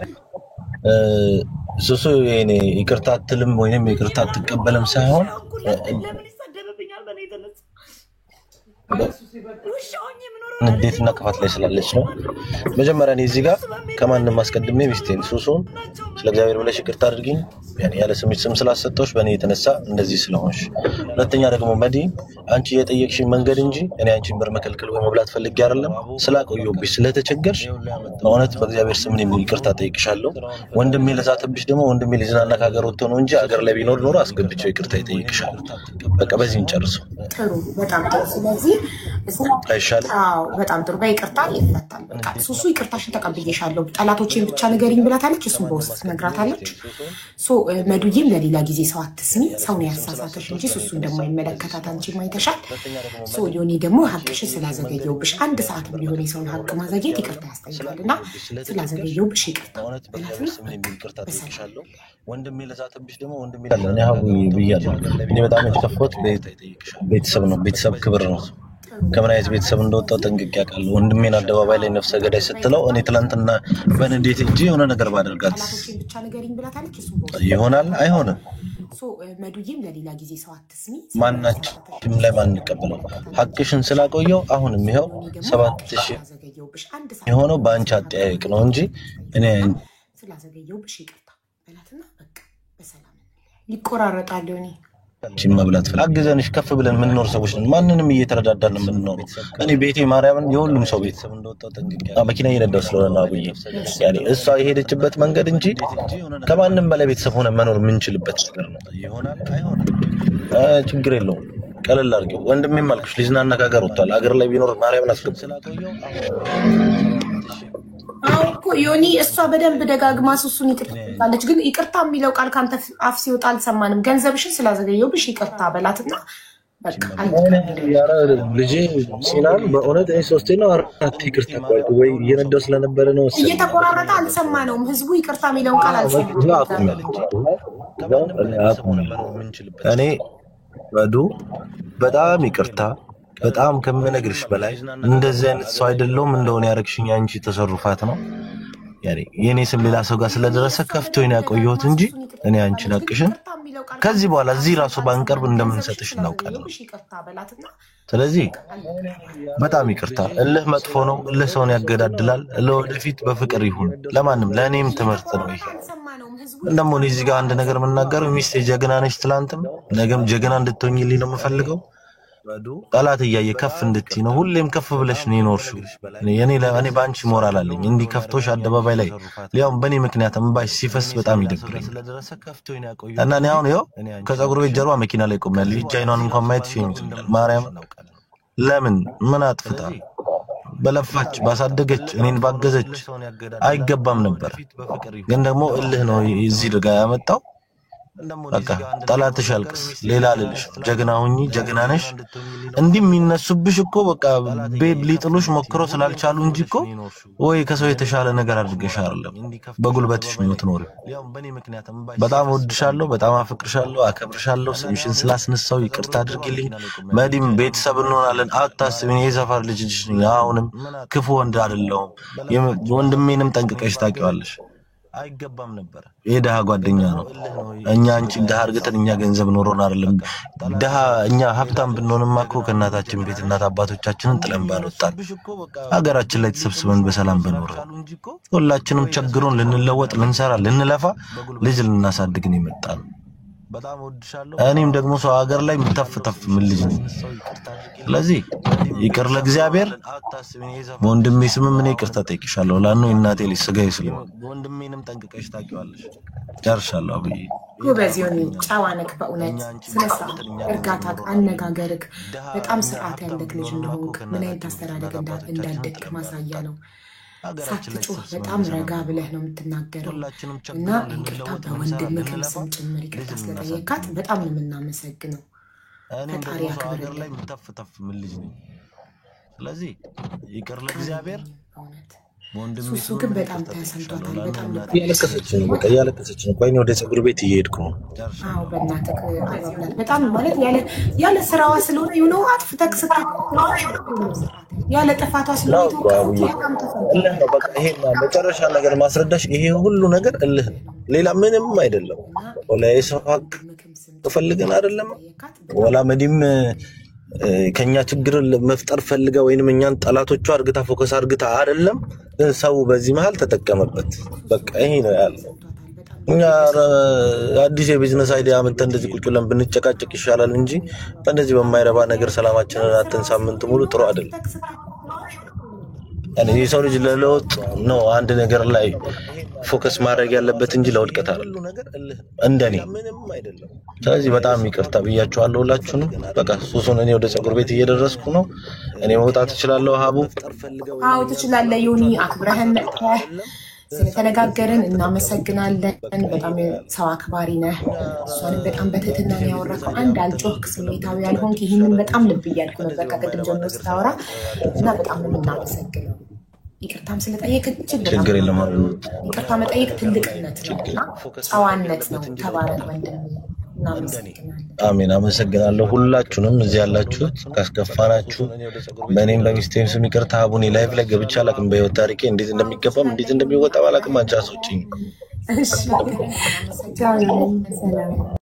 ሱሱ የኔ ይቅርታ አትልም ወይንም ይቅርታ አትቀበልም ሳይሆን እንዴት ነቀፋት ላይ ስላለች ነው መጀመሪያ እኔ እዚህ ጋር ከማንንም አስቀድሜ ሚስቴን ሱሱን ስለ እግዚአብሔር ብለሽ ይቅርታ አድርጊኝ ያኔ ያለ ስምሽ ስም ስላሰጠውሽ በእኔ የተነሳ እንደዚህ ስለሆንሽ ሁለተኛ ደግሞ መዲ አንቺ የጠየቅሽኝ መንገድ እንጂ እኔ አንቺን ብር መከልከል ወይ መብላት ፈልጌ አይደለም ስላቆየሁብሽ ስለተቸገርሽ በእውነት በእግዚአብሔር ስም እኔ ይቅርታ ጠይቅሻለሁ ወንድሜ ለዛተብሽ ደግሞ ወንድሜ ሊዝናና ከሀገር ወጥቶ ነው እንጂ ሀገር ላይ ቢኖር ኖሮ አስገብቼው ይቅርታ ይጠይቅሻል በቃ በዚህ እንጨርሰው ጥሩ በጣም ጥሩ ስለዚህ አይሻልም አዎ በጣም ጥሩ በይቅርታ ይፈታል በቃ ሱሱ ይቅርታሽን ተቀብዬሻለሁ ጠላቶቼን ብቻ ንገሪኝ ብላታለች እሱን በውስጥ ነግራታለች ሶ መዱዬም ለሌላ ጊዜ ሰው አትስሚ ሰው ነው ያሳሳተሽ እንጂ ሱሱ እንደማይመለከታት አንቺ ማይተሻል ሶ ዮኒ ደግሞ ሀቅሽን ስላዘገየውብሽ አንድ ሰዓት ቢሆን የሰውን ሀቅ ማዘግየት ይቅርታ ያስጠይቃልና ስላዘገየውብሽ ይቅርታ ይቅርታ ጠይቅሻለሁ ወንድሜ ለዛተብሽ ደግሞ ወንድሜ ያለ ያው ብያለሁ እኔ በጣም የተከፈት ቤተሰብ ነው ቤተሰብ ክብር ነው ከምን አይነት ቤተሰብ እንደወጣው ጠንቅቄ ያውቃለሁ ወንድሜን አደባባይ ላይ ነፍሰ ገዳይ ስትለው እኔ ትላንትና በንዴት እንጂ የሆነ ነገር ባደርጋት ይሆናል አይሆንም መዱዬም ለሌላ ጊዜ ሰው አትስሚ ማናችንም ላይ ማንቀበለው ሐቅሽን ስላቆየው አሁንም ይሄው 7000 የሆነው ባንቺ አጠያየቅ ነው እንጂ እኔ ስላዘገየውብሽ ይቅርታ በላትና በቃ በሰላም ይቆራረጣል ዮኒ መብላት አግዘንሽ ከፍ ብለን ምን ኖር ሰዎች ነን ማንንም እየተረዳዳን ምን ኖር እኔ ቤቴ ማርያምን የሁሉም ሰው ቤተሰብ እንደወጣው ጠንቅቄ መኪና እየነዳው ስለሆነ አብዬ ያኔ እሷ የሄደችበት መንገድ እንጂ ከማንም በላይ ቤተሰብ ሆነ መኖር ምንችልበት ነገር ነው ይሆናል አይሆንም ችግር የለውም ቀለል አድርገው ወንድሜም አልኩሽ ሊዝናና ከሀገር ወጥቷል ሀገር ላይ ቢኖር ማርያምን አስገብ አውኮ ዮኒ እሷ በደንብ ደጋግማ ሱሱን ይቅርታለች ግን ይቅርታ የሚለው ቃል ካንተ አፍ ሲወጣ አልሰማንም ገንዘብሽን ስላዘገየውብሽ ይቅርታ በላትና በቃ ያራ ልጅ ሲናን በእውነት እኔ ሶስቴ ነው አራት ይቅርታ ቆይቶ ወይ እየነዳው ስለነበረ ነው እየተቆራረጠ አልሰማነውም ህዝቡ ይቅርታ የሚለው ቃል አልሰማንም እኔ ወዱ በጣም ይቅርታ በጣም ከመነግርሽ በላይ እንደዚህ አይነት ሰው አይደለም እንደሆነ ያረክሽኝ አንቺ ተሰሩፋት ነው ያኔ የኔ ስም ሌላ ሰው ጋር ስለደረሰ ከፍቶኝ ያቆየሁት እንጂ እኔ አንቺ ናቅሽን ከዚህ በኋላ እዚህ ራሱ ባንቀርብ እንደምንሰጥሽ እናውቃለን ስለዚህ በጣም ይቅርታ እልህ መጥፎ ነው እልህ ሰውን ያገዳድላል ለወደፊት በፍቅር ይሁን ለማንም ለኔም ትምህርት ነው ይሄ እንደሞ እዚህ ጋር አንድ ነገር መናገር ሚስቴ ጀግና ነሽ ትላንትም ነገም ጀግና እንድትሆኝልኝ ነው የምፈልገው ጣላት እያየ ከፍ እንድትይ ነው ሁሌም ከፍ ብለሽ ነው ይኖርሽው እኔ ባንቺ ሞራል አለኝ እንዲ ከፍቶሽ አደባባይ ላይ ሊያውም በኔ ምክንያት እንባሽ ሲፈስ በጣም ይደብረኝ እና እኔ አሁን ይኸው ከፀጉር ቤት ጀርባ መኪና ላይ ቆሜያለሁ ይቻይናን እንኳን ማየት ይችላል ማርያም ለምን ምን አጥፍታ በለፋች ባሳደገች እኔን ባገዘች አይገባም ነበር ግን ደግሞ እልህ ነው እዚህ ድጋ ያመጣው በቃ ጣላትሽ አልቅስ ሌላ ልልሽ ጀግና ሁኚ ጀግና ነሽ እንዲም የሚነሱብሽ እኮ በቃ ቤብ ሊጥሉሽ ሞክረው ስላልቻሉ እንጂ እኮ ወይ ከሰው የተሻለ ነገር አድርገሽ አይደለም በጉልበትሽ ነው የምትኖሪው በጣም ወድሻለሁ በጣም አፍቅርሻለሁ አከብርሻለሁ ስምሽን ስላስነሳው ይቅርታ አድርጊልኝ መዲም ቤተሰብ እንሆናለን አታስቢኝ የዘፈር ልጅ ነኝ አሁንም ክፉ ወንድ አይደለም ወንድሜንም ጠንቅቀሽ ታውቂዋለሽ አይገባም ነበር የደሃ ጓደኛ ነው እኛ አንቺ ደሃ አርገተን እኛ ገንዘብ ኖሮን አይደለም ደሃ እኛ ሀብታም ብንሆንማ እኮ ከናታችን ቤት እናት አባቶቻችንን ጥለን ባልወጣን ሀገራችን ላይ ተሰብስበን በሰላም በኖር ሁላችንም ቸግሮን ልንለወጥ ልንሰራ ልንለፋ ልጅ ልናሳድግ ነው የመጣን በጣም ወድሻለሁ እኔም ደግሞ ሰው ሀገር ላይ ምተፍተፍ ምን ልጅ ነኝ ስለዚህ ይቅር ለእግዚአብሔር ወንድሜ ስም ምን ይቅርታ ጠይቅሻለሁ ላኑ እናቴ ልጅ ስጋዬ ስለ ወንድሜንም ጠንቅቀሽ ታውቂዋለሽ ጨርሻለሁ አብይ ጎበዚዮኒ ጫዋነክ በእውነት ስለሳ እርጋታ አነጋገርክ በጣም ስርዓት ያለክ ልጅ እንደሆንክ ምን አይነት አስተዳደግ እንዳደክ ማሳያ ነው ሳትጮህ በጣም ረጋ ብለህ ነው የምትናገረው እና ይቅርታ በወንድምክም ስም ጭምር ይቅርታ ስለጠየቃት በጣም ነው የምናመሰግነው ፈጣሪ ያክብርልህ ምተፍተፍ ምን ልጅ ነኝ ስለዚህ ይቅር ለእግዚአብሔር ሱሱ ግን በጣም ተሰምቷታል በጣም ያለቀሰች ነው ቆይኔ ወደ ፀጉር ቤት እየሄድኩ ነው አዎ በእናትህ አባብላት በጣም ማለት ያለ ስራዋ ስለሆነ ነው አጥፍተክ ያለ ጥፋቷ ስለሆነ በቃ ይሄ መጨረሻ ነገር ማስረዳሽ ይሄ ሁሉ ነገር እልህ ሌላ ምንም አይደለም ወላ የሰው ሀቅ ተፈልገን አይደለም ወላ መዲም ከኛ ችግር መፍጠር ፈልጋ ወይንም እኛን ጣላቶቹ አርግታ ፎከስ አርግታ አይደለም ሰው በዚህ መሃል ተጠቀመበት በቃ ይሄ ነው ያለው እኛ አዲስ የቢዝነስ አይዲያ አመጣን እንደዚህ ቁጭ ብለን ብንጨቃጨቅ ይሻላል እንጂ እንደዚህ በማይረባ ነገር ሰላማችንን አተን ሳምንት ሙሉ ጥሩ አይደለም እኔ የሰው ልጅ ለለውጥ ነው አንድ ነገር ላይ ፎከስ ማድረግ ያለበት እንጂ ለውድቀት አይደለም እንደኔ ስለዚህ በጣም ይቅርታ ብያችኋለሁ ሁላችሁንም በቃ ሱሱን እኔ ወደ ፀጉር ቤት እየደረስኩ ነው እኔ መውጣት እችላለሁ ሀቡ አዎ ትችላለህ ዮኒ አክብረህን መጥተህ ስለተነጋገርን እናመሰግናለን በጣም ሰው አክባሪ ነህ እሷን በጣም በትህትና ነው ያወራከው አንድ አልጮህክ ስሜታዊ ያልሆንክ ይሄንን በጣም ልብ ይያልኩ ነበር ከቅድም ጀምሮ ስታወራ እና በጣም ነው እናመሰግነው ይቅርታም ስለጠየቅ ችግር የለም ይቅርታ መጠየቅ ትልቅነት ነውና ጨዋነት ነው ተባረክ ወንድም አሜን አመሰግናለሁ ሁላችሁንም እዚህ ያላችሁት ካስከፋናችሁ በእኔም በሚስቴም ስም ይቅርታ አቡኔ ላይቭ ላይ ገብቻ አላቅም በህይወት ታሪኬ እንዴት እንደሚገባም እንዴት እንደሚወጣ ባላቅም አንቻሶችኝ እሺ